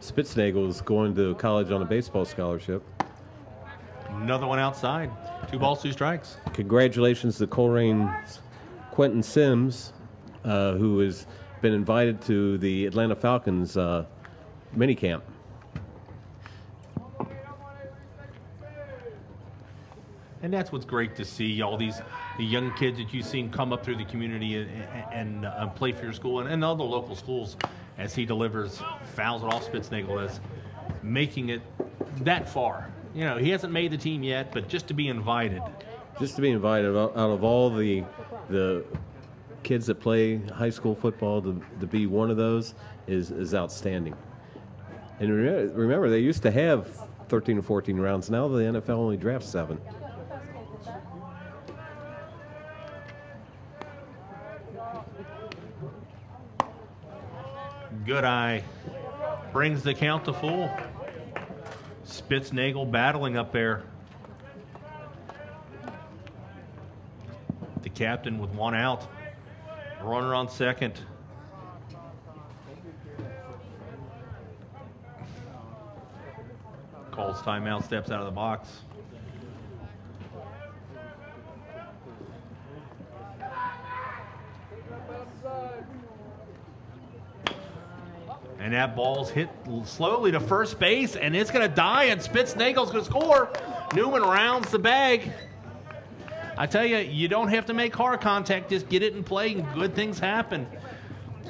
Speaker 2: Spitznagel is going to college on a baseball scholarship.
Speaker 1: Another one outside. 2 balls, 2 strikes.
Speaker 2: Congratulations to Colerain's Quentin Sims, who has been invited to the Atlanta Falcons minicamp.
Speaker 1: And that's what's great to see, all the young kids that you've seen come up through the community and play for your school and other local schools as he delivers, fouls it off Spitznagel, as making it that far. He hasn't made the team yet, but just to be invited.
Speaker 2: Just to be invited, out of all the kids that play high school football, to be one of those is outstanding. And remember, they used to have 13 or 14 rounds. Now the NFL only drafts 7.
Speaker 1: Good eye. Brings the count to full. Spitznagel battling up there. The captain with 1 out. Runner on second. Calls timeout, steps out of the box. And that ball's hit slowly to first base, and it's going to die, and Spitznagel's going to score. Newman rounds the bag. I tell you, you don't have to make hard contact. Just get it in play, and good things happen.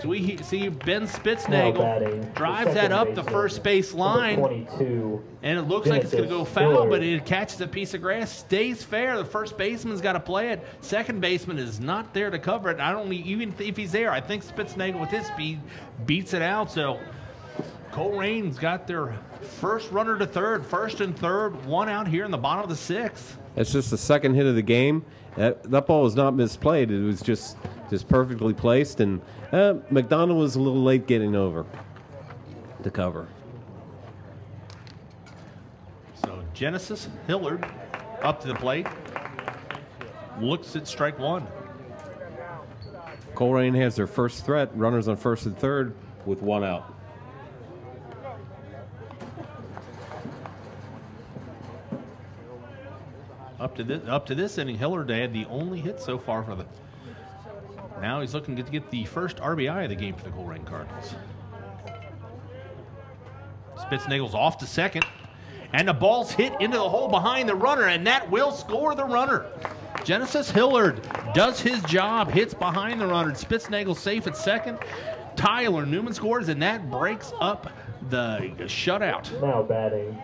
Speaker 1: So we see Ben Spitznagel drives that up the first base line,
Speaker 3: 22,
Speaker 1: and it looks like it's going to go foul, but it catches a piece of grass, stays fair. The first baseman's got to play it. Second baseman is not there to cover it. I don't even if he's there. I think Spitznagel with his speed beats it out. So Colerain's got their first runner to third, first and third, one out here in the bottom of the sixth.
Speaker 2: That's just the second hit of the game. That ball was not misplayed. It was just perfectly placed, and McDonald was a little late getting over the cover.
Speaker 1: So Genesis Hillard up to the plate, looks at strike one.
Speaker 2: Colerain has their first threat, runners on first and third with one out.
Speaker 1: Up to this inning, Hillard had the only hit so far for the. Now he's looking to get the first RBI of the game for the Colerain Cardinals. Spitznagel's off to second, and the ball's hit into the hole behind the runner, and that will score the runner. Genesis Hillard does his job, hits behind the runner. Spitznagel safe at second. Tyler Newman scores, and that breaks up the shutout.
Speaker 3: Now batting,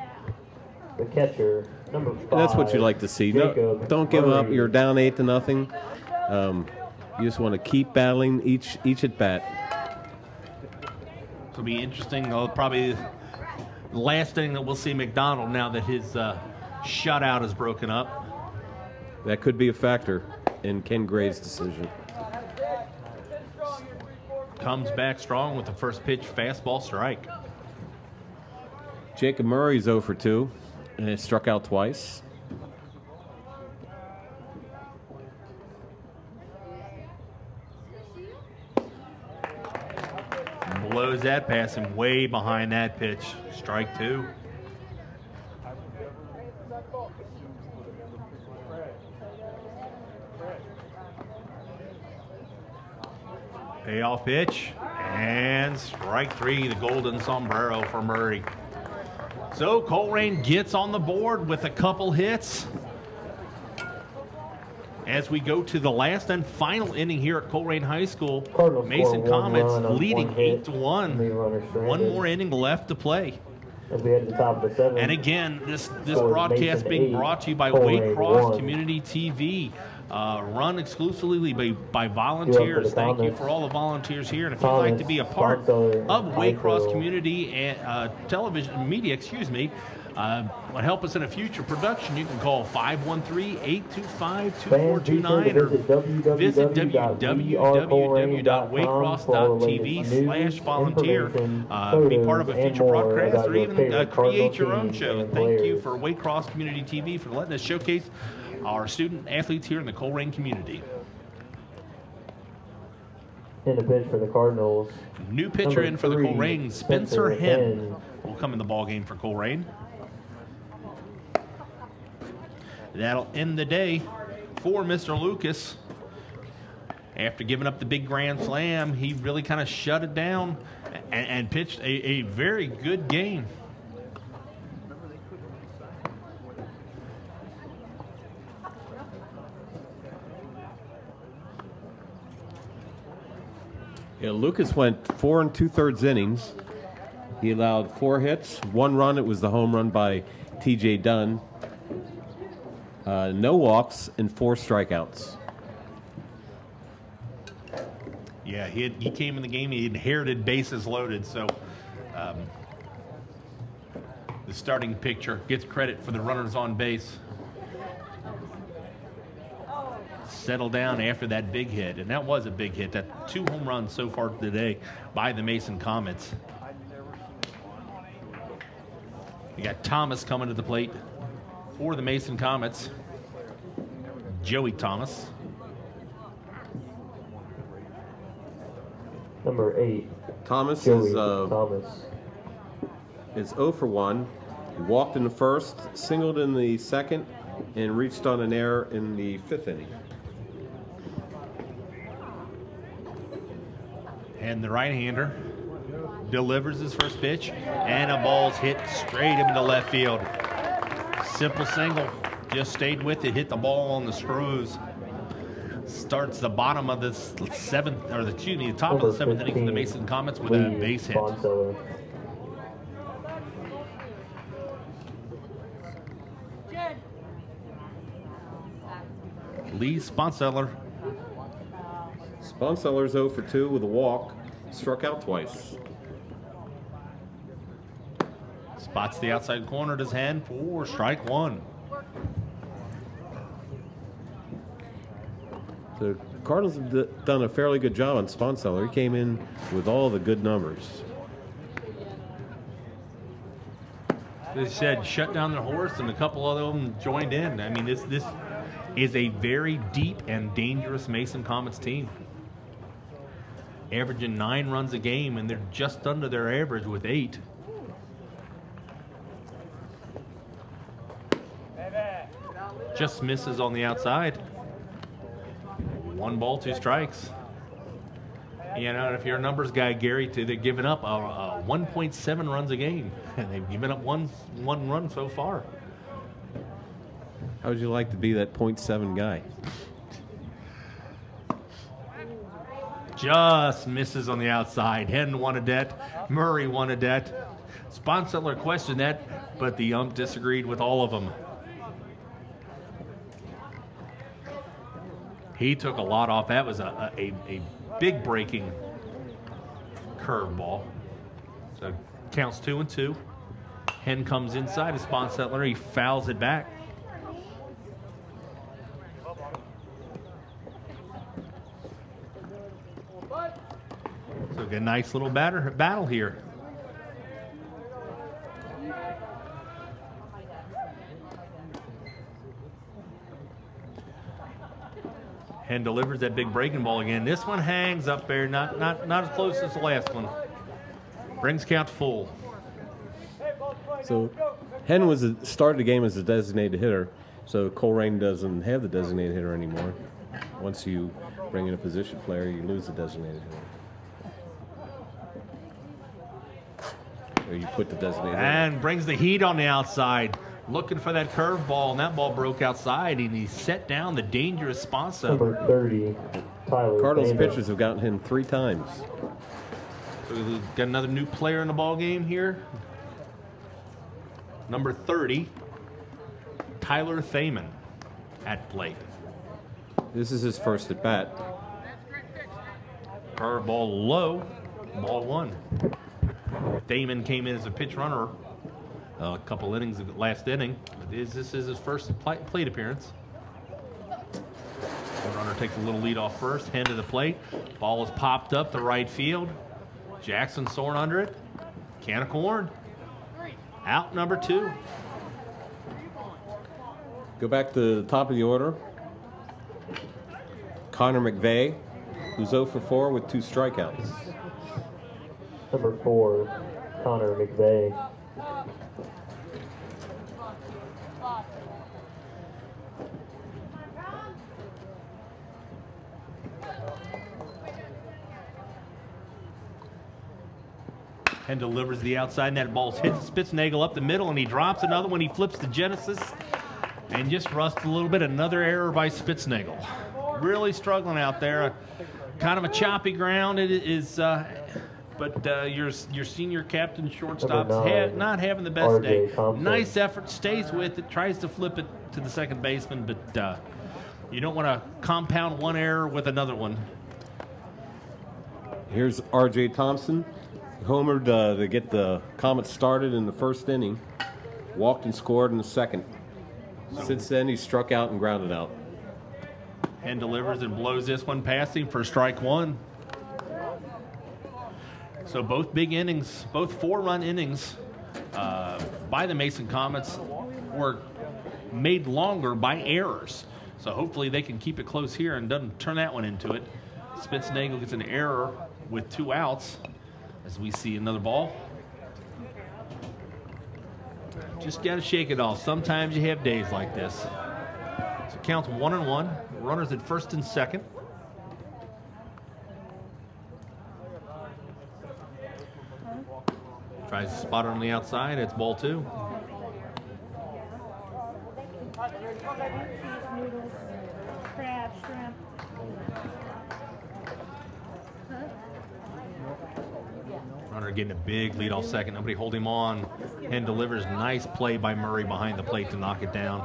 Speaker 3: the catcher, number 5.
Speaker 2: That's what you like to see. Don't give up. You're down 8-0. You just want to keep battling each at bat.
Speaker 1: It'll be interesting. Probably the last thing that we'll see McDonald now that his shutout is broken up.
Speaker 2: That could be a factor in Ken Gray's decision.
Speaker 1: Comes back strong with the first pitch, fastball strike.
Speaker 2: Jacob Murray's 0 for 2, and it struck out twice.
Speaker 1: Blows that past him way behind that pitch. Strike 2. Payoff pitch, and strike 3, the golden sombrero for Murray. So Colerain gets on the board with a couple hits. As we go to the last and final inning here at Colerain High School,
Speaker 3: Cardinals
Speaker 1: Mason
Speaker 3: score one
Speaker 1: Comets
Speaker 3: run on
Speaker 1: leading
Speaker 3: one hit,
Speaker 1: 8-1.
Speaker 3: 3 runners stranded.
Speaker 1: One more inning left to play.
Speaker 3: As we head to the top of the 7th.
Speaker 1: And again, this
Speaker 3: Scores
Speaker 1: broadcast
Speaker 3: Mason
Speaker 1: being
Speaker 3: 8,
Speaker 1: brought to you by
Speaker 3: Colerain
Speaker 1: Waycross
Speaker 3: 1.
Speaker 1: Community TV, run exclusively by volunteers. Thank you for all the volunteers here. And if you'd like to be a part of Waycross Community and television media, would help us in a future production, you can call 513-825-2429 or visit www.waycross.tv/volunteer. Be part of a future broadcast or even create your own show. Thank you for Waycross Community TV for letting us showcase our student athletes here in the Colerain community.
Speaker 3: In the pitch for the Cardinals.
Speaker 1: New pitcher in for the Colerain, Spencer Henn will come in the ball game for Colerain. That'll end the day for Mr. Lucas. After giving up the big grand slam, he really kind of shut it down and pitched a very good game.
Speaker 2: Yeah, Lucas went 4 2/3 innings. He allowed 4 hits, 1 run. It was the home run by T.J. Dunn. No walks and 4 strikeouts.
Speaker 1: Yeah, he came in the game. He inherited bases loaded, so the starting pitcher gets credit for the runners on base. Settle down after that big hit, and that was a big hit. That 2 home runs so far today by the Mason Comets. We got Thomas coming to the plate for the Mason Comets. Joey Thomas.
Speaker 3: Number 8.
Speaker 2: Thomas
Speaker 3: Joey
Speaker 2: is
Speaker 3: Thomas.
Speaker 2: 0 for 1. He walked in the first, singled in the second, and reached on an error in the 5th inning.
Speaker 1: And the right-hander delivers his first pitch, and a ball's hit straight into left field. Simple single, just stayed with it, hit the ball on the screws. Starts the bottom of the top of the 7th inning for the Mason Comets with a base hit. Lee Sponseller.
Speaker 2: Sponseller's 0 for 2 with a walk, struck out twice.
Speaker 1: Spots the outside corner, does Hen for strike one.
Speaker 2: The Cardinals have done a fairly good job on Sponseller. He came in with all the good numbers.
Speaker 1: They said shut down their horse, and a couple of them joined in. I mean, this is a very deep and dangerous Mason Comets team. Averaging 9 runs a game, and they're just under their average with 8. Just misses on the outside. 1 ball, 2 strikes. You know, if you're a numbers guy, Gary, they're giving up 1.7 runs a game, and they've given up one run so far.
Speaker 2: How would you like to be that .7 guy?
Speaker 1: Just misses on the outside. Hen wanted that. Murray wanted that. Sponseller questioned that, but the ump disagreed with all of them. He took a lot off. That was a big breaking curveball. So counts 2-2. Hen comes inside of Sponseller. He fouls it back. So a nice little battle here. Hen delivers that big breaking ball again. This one hangs up there, not as close as the last one. Brings count full.
Speaker 2: So Hen started the game as a designated hitter, so Colerain doesn't have the designated hitter anymore. Once you bring in a position player, you lose the designated hitter. Or you put the designated hitter.
Speaker 1: And brings the heat on the outside. Looking for that curveball, and that ball broke outside, and he set down the dangerous sponsor.
Speaker 3: Number 30, Tyler.
Speaker 2: Cardinals
Speaker 3: Damon.
Speaker 2: pitchers have gotten him 3 times.
Speaker 1: So we've got another new player in the ball game here. Number 30, Tyler Thaman at plate.
Speaker 2: This is his first at bat.
Speaker 1: Curveball low, ball 1. Thaman came in as a pitch runner a couple innings of the last inning. This is his first plate appearance. The runner takes a little lead off first, Hen to the plate. Ball is popped up to right field. Jackson soaring under it. Can of corn. Out number 2.
Speaker 2: Go back to the top of the order. Connor McVeigh, who's 0 for 4 with 2 strikeouts.
Speaker 3: Number 4, Connor McVeigh.
Speaker 1: And delivers the outside, and that ball hits Spitznagel up the middle, and he drops another one. He flips to Genesis and just rusts a little bit. Another error by Spitznagel. Really struggling out there. Kind of a choppy ground. It is, but your senior captain shortstop's not having the best day. Nice effort, stays with it, tries to flip it to the second baseman, but you don't want to compound one error with another one.
Speaker 2: Here's R.J. Thompson. Homered to get the Comets started in the first inning. Walked and scored in the second. Since then, he struck out and grounded out.
Speaker 1: And delivers and blows this one past him for strike 1. So both big innings, both 4-run innings by the Mason Comets were made longer by errors. So hopefully they can keep it close here and doesn't turn that one into it. Spitznagel gets an error with 2 outs. As we see another ball. Just got to shake it off. Sometimes you have days like this. So counts 1-1. Runners at first and second. Tries to spot it on the outside. It's ball 2.
Speaker 6: Noodles, crab, shrimp.
Speaker 1: Runner getting a big lead off second. Nobody hold him on. Hen delivers. Nice play by Murray behind the plate to knock it down.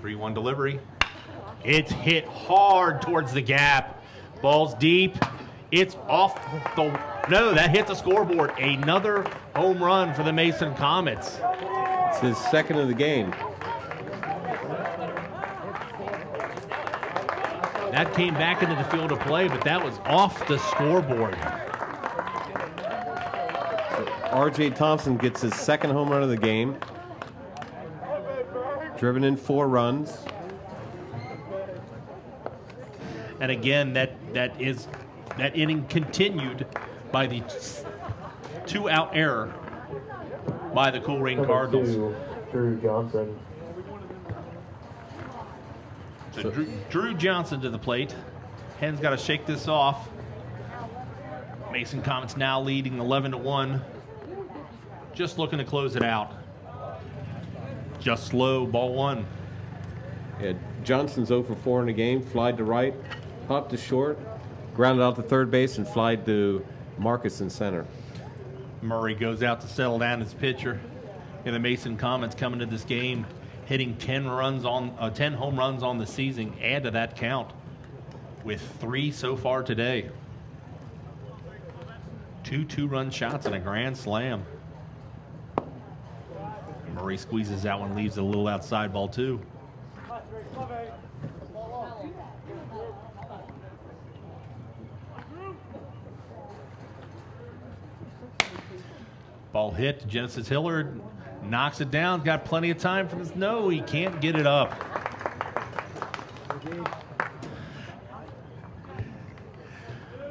Speaker 1: 3-1 delivery. It's hit hard towards the gap. Ball's deep. It's off the... No, that hit the scoreboard. Another home run for the Mason Comets.
Speaker 2: It's his second of the game.
Speaker 1: That came back into the field of play, but that was off the scoreboard.
Speaker 2: R.J. Thompson gets his second home run of the game. Driven in 4 runs.
Speaker 1: And again, that inning continued by the 2-out error by the Colerain Cardinals.
Speaker 3: 2, Drew Johnson.
Speaker 1: So Drew Johnson to the plate. Hen's got to shake this off. Mason Comets now leading 11-1. Just looking to close it out. Just slow, ball 1.
Speaker 2: Yeah, Johnson's 0 for 4 in the game. Flied to right, popped to short, grounded out to third base, and flied to Marcus in center.
Speaker 1: Murray goes out to settle down his pitcher. And the Mason Comets coming to this game, hitting 10 home runs on the season. Add to that count with 3 so far today. 2 2-run shots and a grand slam. Murray squeezes that one, leaves it a little outside, ball 2. Ball hit to Genesis Hillard, knocks it down, got plenty of time for this. No, he can't get it up.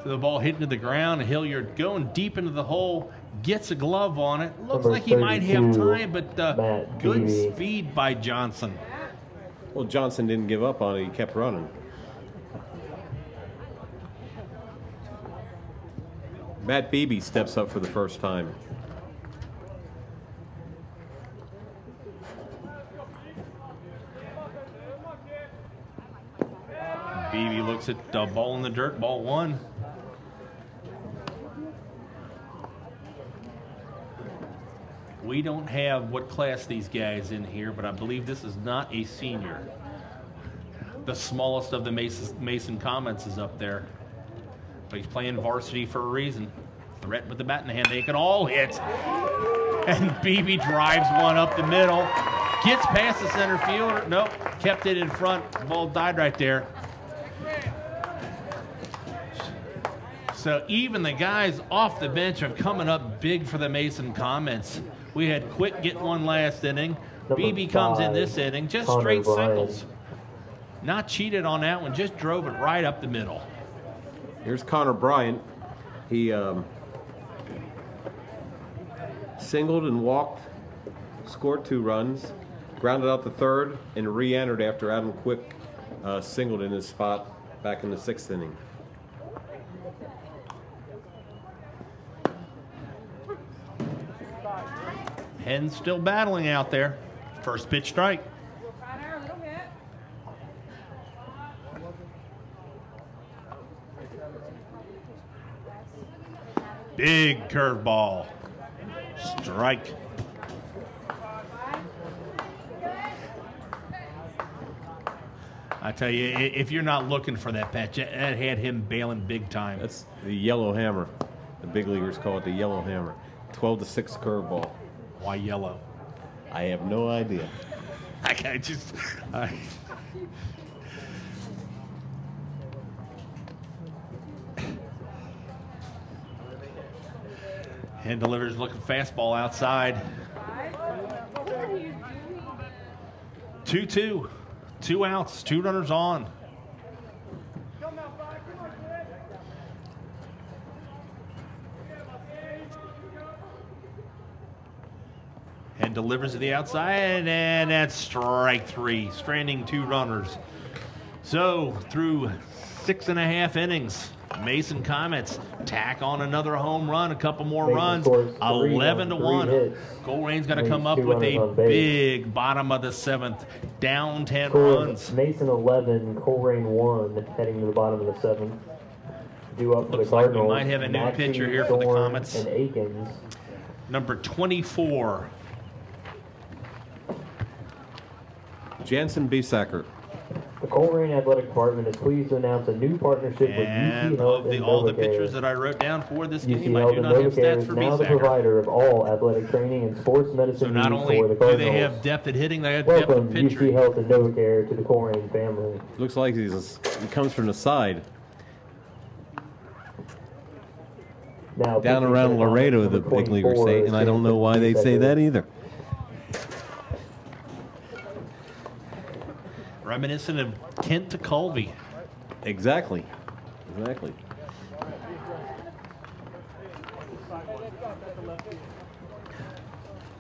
Speaker 1: So the ball hit into the ground, Hilliard going deep into the hole, gets a glove on it. Looks like he might have time, but good speed by Johnson.
Speaker 2: Well, Johnson didn't give up on it. He kept running. Matt Beebe steps up for the first time.
Speaker 1: Beebe looks at the ball in the dirt, ball 1. We don't have what class these guys in here, but I believe this is not a senior. The smallest of the Mason Comets is up there. But he's playing varsity for a reason. Threat with the bat in the hand. They can all hit. And Beebe drives one up the middle. Gets past the center fielder. Nope, kept it in front. Ball died right there. So even the guys off the bench are coming up big for the Mason Comets. We had Quick get one last inning. Beebe comes in this inning, just straight singles. Not cheated on that one, just drove it right up the middle.
Speaker 2: Here's Connor Bryant. He singled and walked, scored 2 runs, grounded out the third, and re-entered after Adam Quick singled in his spot back in the 6th inning.
Speaker 1: Hen's still battling out there. First pitch strike. Big curveball. Strike. I tell you, if you're not looking for that pitch, that had him bailing big time.
Speaker 2: That's the yellow hammer. The big leaguers call it the yellow hammer. 12-6 curveball.
Speaker 1: Why yellow?
Speaker 2: I have no idea.
Speaker 1: Hand delivers, looking fastball outside. 2-2. 2 outs, 2 runners on. And delivers to the outside, and that's strike 3, stranding 2 runners. So through 6.5 innings, Mason Comets tack on another home run, a couple more runs, 11-1. Colerain's got to come up with a big bottom of the 7th, down 10 runs.
Speaker 3: Mason 11, Colerain 1, heading to the bottom of the 7th. Due up for the
Speaker 1: Looks like
Speaker 3: Cardinals.
Speaker 1: we might have a new pitcher here for the Comets.
Speaker 3: And Akins.
Speaker 1: Number 24.
Speaker 2: Jansen Biesacker.
Speaker 3: The Colerain Athletic Department is pleased to announce a new partnership with
Speaker 1: And
Speaker 3: UC Health and
Speaker 1: all the
Speaker 3: Novacare.
Speaker 1: pictures that I wrote down for this
Speaker 3: UC
Speaker 1: game, I
Speaker 3: Health
Speaker 1: do
Speaker 3: and
Speaker 1: not have
Speaker 3: Novacare
Speaker 1: stats
Speaker 3: is
Speaker 1: for
Speaker 3: now the
Speaker 1: Biesacker.
Speaker 3: provider of all athletic training and sports medicine
Speaker 1: So not
Speaker 3: needs
Speaker 1: only
Speaker 3: for the
Speaker 1: do
Speaker 3: Cardinals.
Speaker 1: they have depth at hitting, they have depth
Speaker 3: Welcome
Speaker 1: at
Speaker 3: UC
Speaker 1: pitching.
Speaker 3: Health and Novacare to the Colerain family.
Speaker 2: Looks like he comes from the side.
Speaker 3: Now
Speaker 2: Down
Speaker 3: pitching
Speaker 2: around
Speaker 3: for the
Speaker 2: Laredo,
Speaker 3: Comets,
Speaker 2: the
Speaker 3: number
Speaker 2: big leaguers
Speaker 3: 24,
Speaker 2: say, and I don't know why they say that either.
Speaker 1: Reminiscent of Kent to Colby.
Speaker 2: Exactly. Exactly.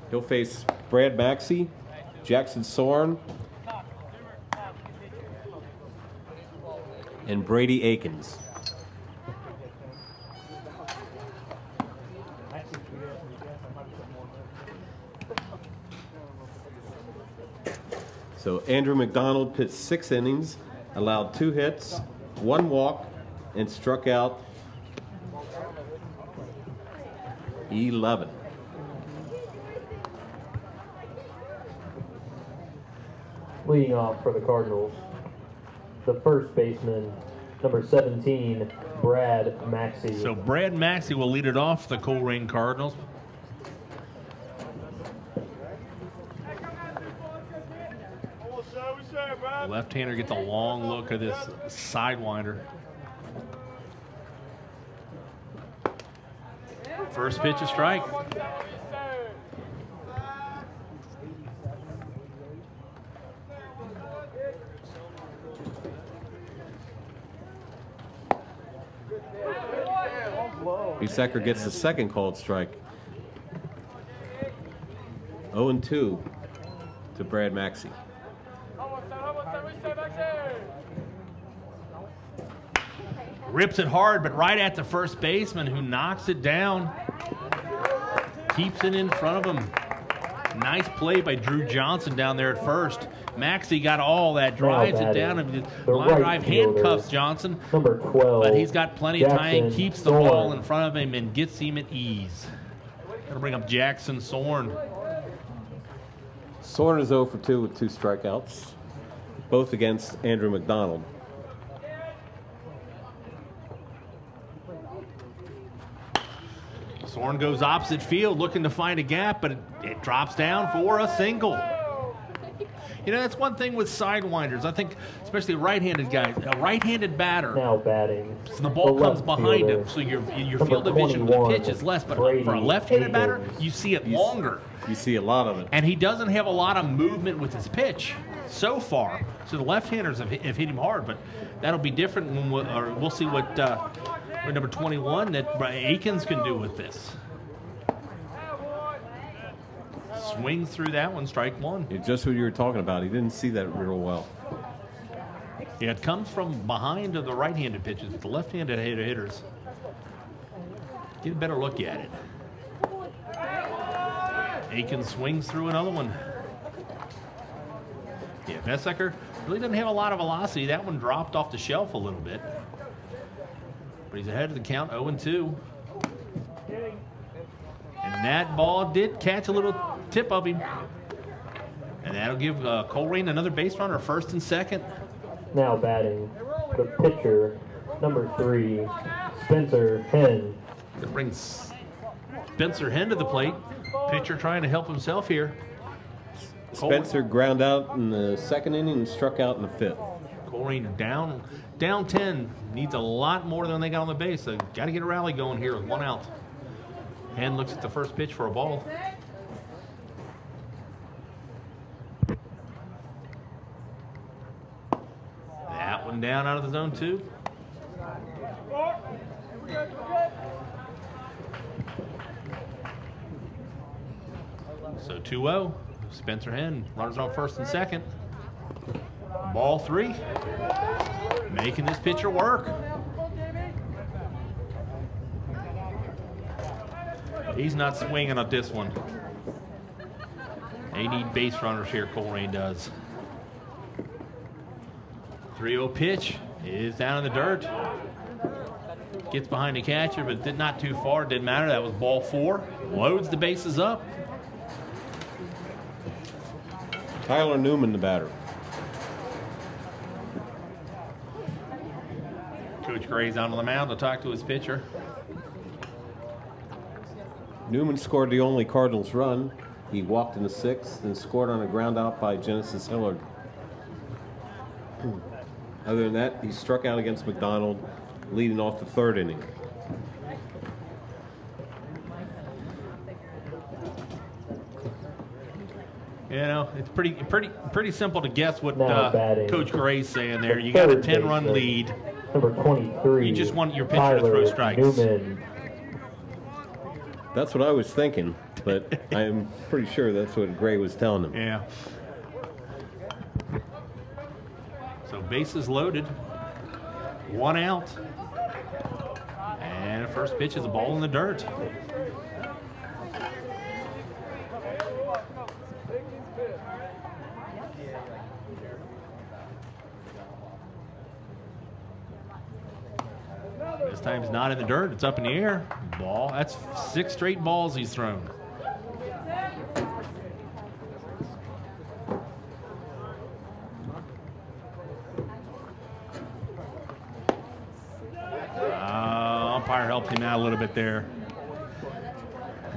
Speaker 2: He'll face Brad Maxey, Jackson Sorn, and Brady Akins. So Andrew McDonald pitched 6 innings, allowed 2 hits, 1 walk, and struck out 11.
Speaker 3: Leading off for the Cardinals, the first baseman, number 17, Brad Maxey.
Speaker 1: So Brad Maxey will lead it off for the Colerain Cardinals. Left-hander gets a long look at this sidewinder. First pitch, a strike.
Speaker 2: Biesacker gets the second called strike. 0-2 to Brad Maxey.
Speaker 1: Rips it hard, but right at the first baseman, who knocks it down. Keeps it in front of him. Nice play by Drew Johnson down there at first. Maxey got all that, drives it down, and
Speaker 3: the
Speaker 1: line
Speaker 3: right
Speaker 1: drive
Speaker 3: fielder,
Speaker 1: handcuffs Johnson.
Speaker 3: number 12,
Speaker 1: But he's got plenty of time,
Speaker 3: Jackson
Speaker 1: keeps the ball
Speaker 3: Sorn.
Speaker 1: in front of him, and gets him at ease. Gonna bring up Jackson Sorn.
Speaker 2: Sorn is 0 for 2 with 2 strikeouts, both against Andrew McDonald.
Speaker 1: Sorn goes opposite field, looking to find a gap, but it drops down for a single. You know, that's one thing with sidewinders. I think, especially right-handed guys, a right-handed batter,
Speaker 3: Now batting.
Speaker 1: so the ball
Speaker 3: the
Speaker 1: comes
Speaker 3: left
Speaker 1: behind
Speaker 3: fielder,
Speaker 1: him, so your
Speaker 3: number
Speaker 1: field of vision for the
Speaker 3: 21,
Speaker 1: pitch is less. But
Speaker 3: Brady
Speaker 1: for a left-handed batter,
Speaker 3: Akins.
Speaker 1: you see it longer.
Speaker 2: You see a lot of it.
Speaker 1: And he doesn't have a lot of movement with his pitch so far. So the left-handers have hit him hard, but that'll be different when we'll see what number 21 that Akins can do with this. Swings through that one, strike one.
Speaker 2: It's just what you were talking about. He didn't see that real well.
Speaker 1: Yeah, it comes from behind of the right-handed pitches, but the left-handed hitters get a better look at it. Akins swings through another one. Yeah, Biesacker really doesn't have a lot of velocity. That one dropped off the shelf a little bit. But he's ahead of the count, 0-2. And that ball did catch a little tip of him. And that'll give Colerain another base runner, first and second.
Speaker 3: Now batting, the pitcher, number 3, Spencer Henn.
Speaker 1: Gonna bring Spencer Henn to the plate. Pitcher trying to help himself here.
Speaker 2: Spencer ground out in the second inning and struck out in the 5th.
Speaker 1: Colerain down 10. Needs a lot more than they got on the base. So got to get a rally going here with 1 out. Henn looks at the first pitch for a ball. That one down out of the zone 2. So 2-0. Spencer Henn, runners on first and second. Ball 3. Making this pitcher work. He's not swinging on this one. They need base runners here, Colerain does. 3-0 pitch is down in the dirt. Gets behind the catcher, but did not too far. Didn't matter. That was ball 4. Loads the bases up.
Speaker 2: Tyler Newman, the batter.
Speaker 1: Coach Gray's out on the mound to talk to his pitcher.
Speaker 2: Newman scored the only Cardinals run. He walked in the 6th and scored on a ground out by Genesis Hillard. Other than that, he struck out against McDonald, leading off the 3rd inning.
Speaker 1: You know, it's pretty simple to guess what
Speaker 3: Batting.
Speaker 1: Coach Gray's saying there. You got a 10-run lead.
Speaker 3: Number 23.
Speaker 1: You just want your pitcher to throw strikes.
Speaker 3: Newman.
Speaker 2: That's what I was thinking, but I am pretty sure that's what Gray was telling him.
Speaker 1: Yeah. So bases loaded. 1 out. And first pitch is a ball in the dirt. This time it's not in the dirt, it's up in the air. Ball. That's 6 straight balls he's thrown. Umpire helped him out a little bit there.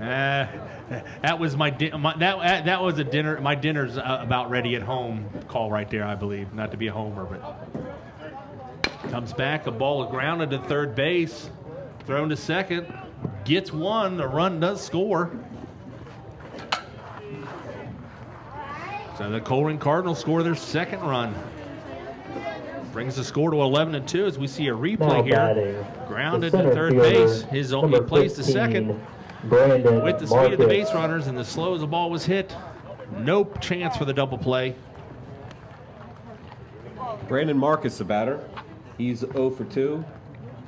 Speaker 1: That was my dinner. My dinner's about ready at home call right there, I believe. Not to be a homer, but comes back. A ball grounded to third base, thrown to second, gets one. The run does score. So the Colerain Cardinals score their 2nd run. Brings the score to 11-2 as we see a replay here. Grounded to third base. He plays to second with the speed of the base runners, and as slow as the ball was hit, no chance for the double play.
Speaker 2: Brandon Marcus, the batter. He's 0 for 2.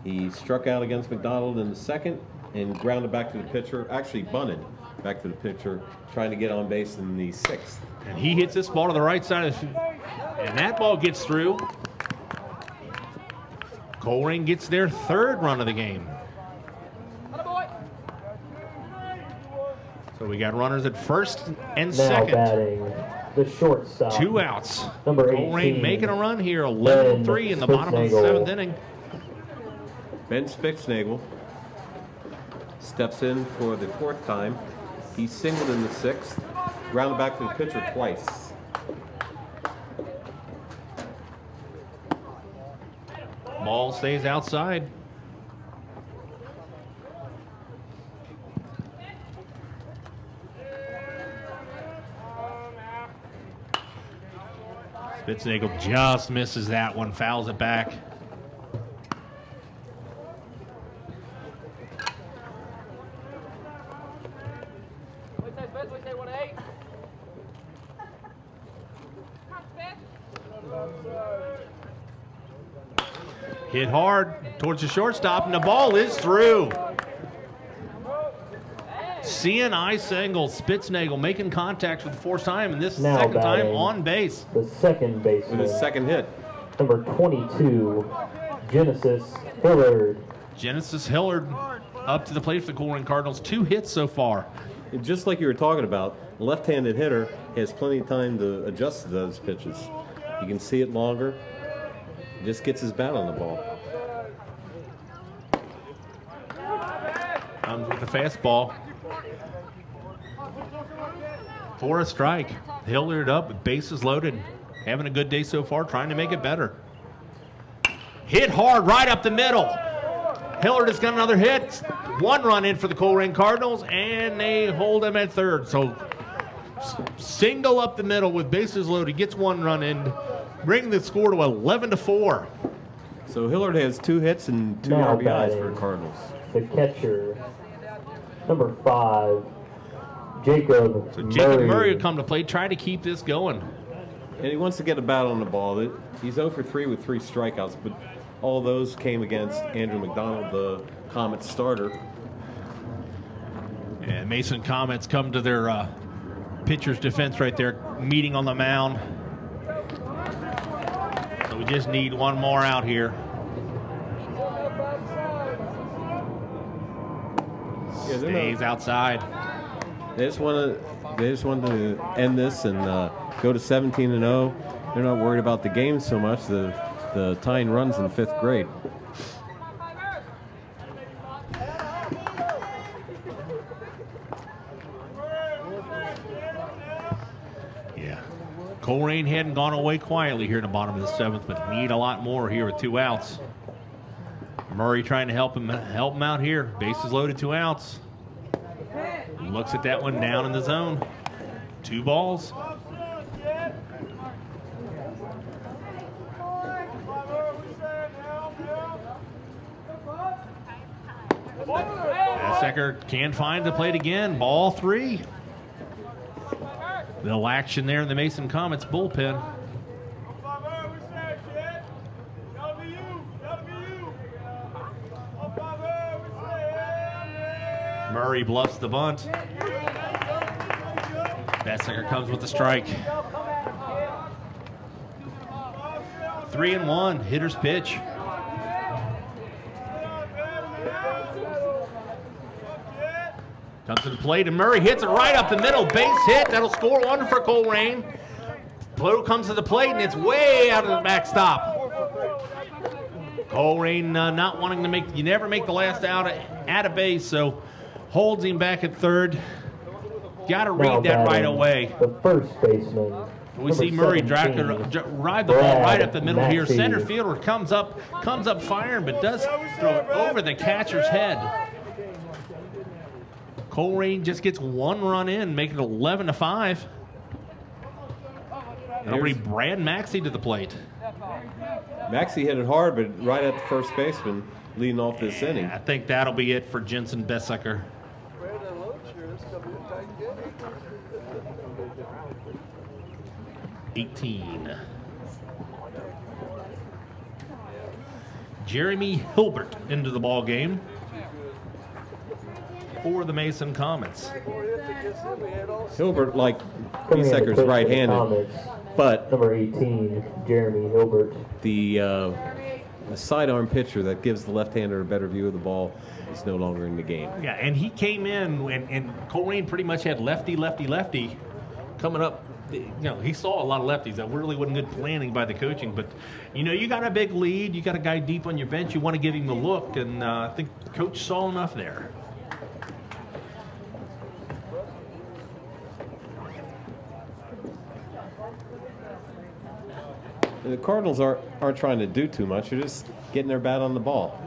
Speaker 2: He struck out against McDonald in the 2nd and grounded back to the pitcher. Actually bunted back to the pitcher, trying to get on base in the 6th.
Speaker 1: And he hits this ball to the right side, and that ball gets through. Colerain gets their 3rd run of the game. So we got runners at first and second.
Speaker 3: Batting, the shortstop.
Speaker 1: 2 outs.
Speaker 3: Number 18.
Speaker 1: Colerain making a run here, 11-3 in the bottom of the 7th inning.
Speaker 2: Ben Spitznagel steps in for the 4th time. He singled in the 6th, grounded back to the pitcher twice.
Speaker 1: Ball stays outside. Spitznagel just misses that one, fouls it back. Hit hard towards the shortstop, and the ball is through. CNI single. Spitznagel making contact for the 4th time, and this
Speaker 3: Now
Speaker 1: 2nd time
Speaker 3: batting,
Speaker 1: on base.
Speaker 3: The 2nd baseman.
Speaker 2: With his 2nd hit.
Speaker 3: Number 22, Genesis Hillard.
Speaker 1: Genesis Hillard up to the plate for the Colerain Cardinals. 2 hits so far.
Speaker 2: And just like you were talking about, a left-handed hitter has plenty of time to adjust to those pitches. You can see it longer. He just gets his bat on the ball.
Speaker 1: Comes with the fastball. For a strike. Hillard up with bases loaded. Having a good day so far, trying to make it better. Hit hard right up the middle. Hillard has got another hit. 1 run in for the Colerain Cardinals, and they hold him at 3rd. So single up the middle with bases loaded. Gets 1 run in. Bring the score to 11-4.
Speaker 2: So Hillard has 2 hits and 2
Speaker 3: Now
Speaker 2: RBIs
Speaker 3: batting,
Speaker 2: for the Cardinals.
Speaker 3: The catcher, number 5, Jacob
Speaker 1: So Jacob
Speaker 3: Murray.
Speaker 1: Murray will come to play, try to keep this going.
Speaker 2: And he wants to get a bat on the ball. He's 0 for 3 with 3 strikeouts, but all those came against Andrew McDonald, the Comets starter.
Speaker 1: And Mason Comets come to their pitcher's defense right there, meeting on the mound. So we just need 1 more out here.
Speaker 2: Yeah,
Speaker 1: Stays outside.
Speaker 2: They just want to end this and go to 17-0. They're not worried about the game so much. The the tying runs in 5th grade.
Speaker 1: Yeah. Colerain hadn't gone away quietly here in the bottom of the 7th, but need a lot more here with 2 outs. Murray trying to help him out here. Bases loaded, 2 outs. Looks at that one down in the zone. 2 balls. Secker can't find the plate again. Ball 3. Little action there in the Mason Comets bullpen. Murray bluffs the bunt. Bessinger comes with the strike. 3-1, hitter's pitch. Comes to the plate, and Murray hits it right up the middle. Base hit. That'll score 1 for Colerain. Pluto comes to the plate, and it's way out of the backstop. Colerain not wanting to make, you never make the last out at a base, so holds him back at 3rd. Got to read that right away.
Speaker 3: The first baseman.
Speaker 1: We see Murray ride the ball right up the middle here. Center fielder comes up firing, but does throw it over the catcher's head. Colerain just gets 1 run in, making it 11-5. That'll bring Brad Maxey to the plate.
Speaker 2: Maxey hit it hard, but right at the first baseman, leading off this inning.
Speaker 1: I think that'll be it for Jensen Bessinger. 18. Jeremy Hilbert into the ball game for the Mason Comets.
Speaker 2: Hilbert, like Besecker's right-handed, but
Speaker 3: number 18, Jeremy Hilbert.
Speaker 2: The sidearm pitcher that gives the left-hander a better view of the ball is no longer in the game.
Speaker 1: Yeah, and he came in, and Colerain pretty much had lefty coming up. You know, he saw a lot of lefties. That really wasn't good planning by the coaching, but you know, you got a big lead, you got a guy deep on your bench, you want to give him the look, and I think the coach saw enough there.
Speaker 2: The Cardinals aren't trying to do too much. They're just getting their bat on the ball.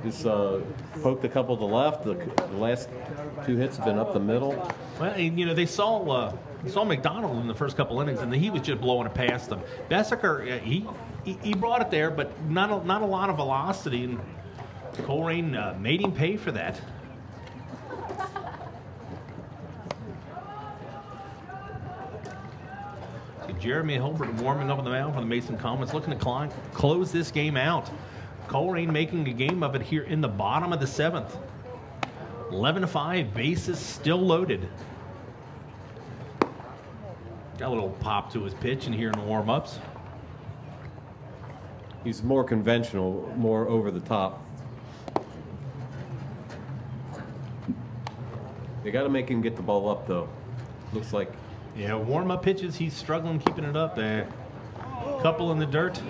Speaker 2: Just poked a couple to the left. The last 2 hits have been up the middle.
Speaker 1: Well, and, you know, they saw McDonald in the first couple innings, and he was just blowing it past them. Bessinger, he brought it there, but not a lot of velocity, and Colerain made him pay for that. Jeremy Hilbert warming up on the mound for the Mason Comets, looking to close this game out. Colerain making a game of it here in the bottom of the 7th. 11-5, bases still loaded. Got a little pop to his pitch in here in the warm-ups.
Speaker 2: He's more conventional, more over the top. They got to make him get the ball up, though. Looks like.
Speaker 1: Yeah, warm-up pitches, he's struggling keeping it up there. Couple in the dirt.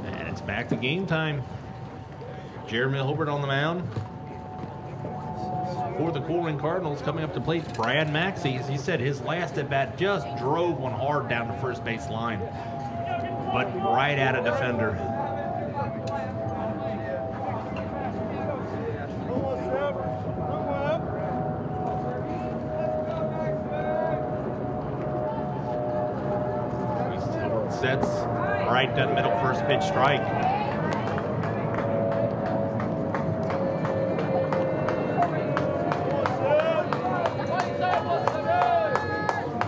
Speaker 1: And it's back to game time. Jeremy Hilbert on the mound. For the Colerain Cardinals, coming up to plate, Brad Maxey. As he said, his last at-bat just drove one hard down the first base line, but right at a defender. Sets right down the middle, first pitch strike.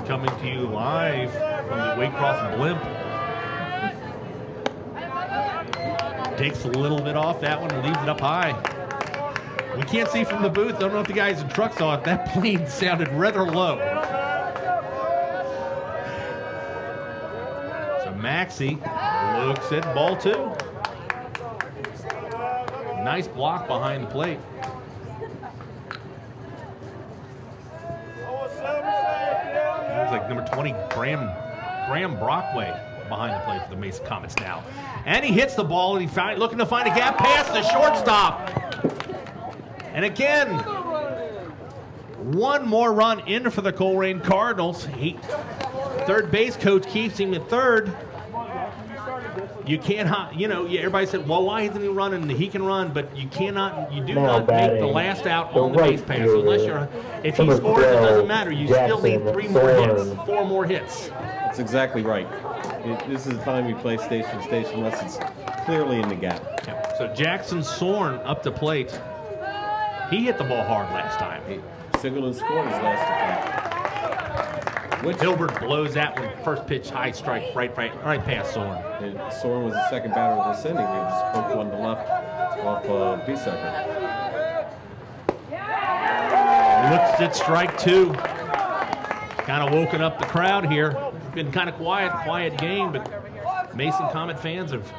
Speaker 1: Coming to you live from the Waycross blimp. Takes a little bit off that one and leaves it up high. We can't see from the booth. I don't know if the guys in truck saw it. That plane sounded rather low. Maxey looks at ball 2. Nice block behind the plate. 20, Graham Brockway behind the plate for the Mason Comets now. And he hits the ball, and he's looking to find a gap past the shortstop. And again, one more run in for the Colerain Cardinals. Third base coach keeps him at third. You can't, you know, everybody said, well, why isn't he running? He can run, but you do not make the last out on the base pass. Unless if he scores, it doesn't matter. You still need 3 more hits, 4 more hits.
Speaker 2: That's exactly right. This is the time we play station to station unless it's clearly in the gap.
Speaker 1: Yeah. So Jackson Sorn up to plate. He hit the ball hard last time.
Speaker 2: He singled and scored his last attempt.
Speaker 1: Hilbert blows that one. First pitch, high strike, right past Sorn.
Speaker 2: And Sorn was the second batter of this inning. He just poked one to left off B-Sucker.
Speaker 1: Looks at strike 2. Kind of woken up the crowd here. Been kind of quiet game, but Mason Comet fans have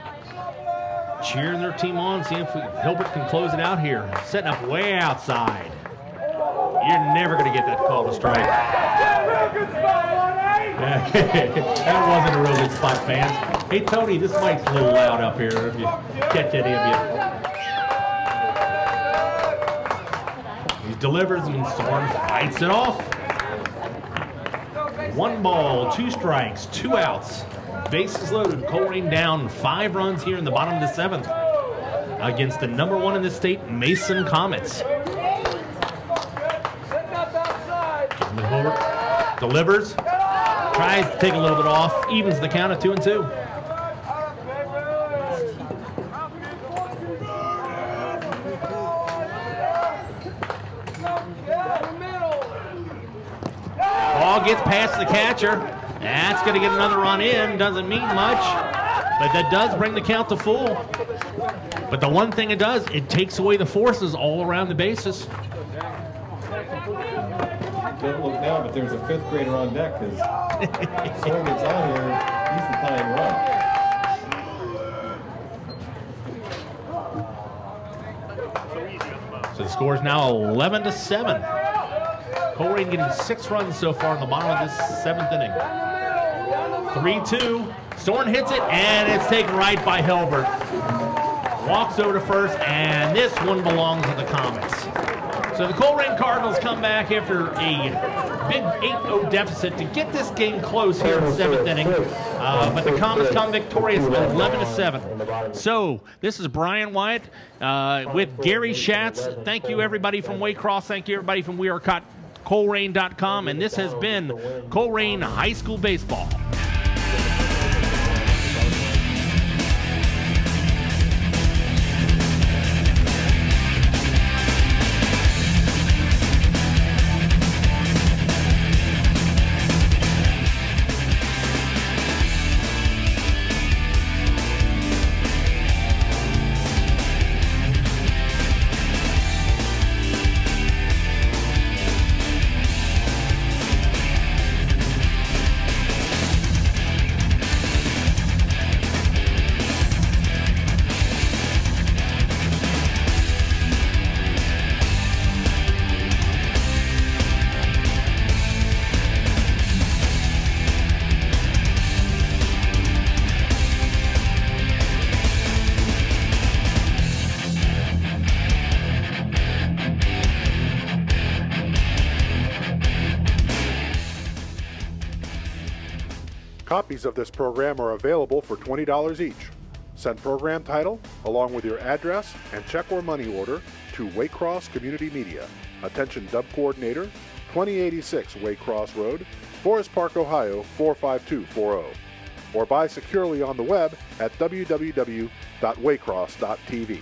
Speaker 1: cheering their team on, seeing if Hilbert can close it out here. Setting up way outside. You're never going to get that call to strike. That wasn't a real good spot, fans. Hey, Tony, this mic's a little loud up here if you catch any of you. He delivers and Sorn fights it off. 1 ball, 2 strikes, 2 outs. Bases loaded. Colerain down 5 runs here in the bottom of the 7th against the number 1 in the state, Mason Comets. Delivers. Tries to take a little bit off. Evens the count at 2-2. Ball gets past the catcher. That's going to get another run in. Doesn't mean much, but that does bring the count to full. But the one thing it does, it takes away the forces all around the bases.
Speaker 2: Don't look now, but there's a 5th grader on deck because Sorn gets on here, he's the tying run.
Speaker 1: So the score is now 11-7. Colerain getting 6 runs so far in the bottom of this 7th inning. 3-2. Sorn hits it, and it's taken right by Hilbert. Walks over to first, and this one belongs to the Comets. So the Colerain Cardinals come back after a big 8-0 deficit to get this game close here in the 7th inning. But the Comets come victorious 11-7. So this is Brian Wyatt with Gary Schatz. Thank you, everybody from Waycross. Thank you, everybody from Colerain.com. And this has been Colerain High School Baseball.
Speaker 7: Copies of this program are available for $20 each. Send program title, along with your address and check or money order to Waycross Community Media. Attention Dub Coordinator, 2086 Waycross Road, Forest Park, Ohio 45240. Or buy securely on the web at www.waycross.tv.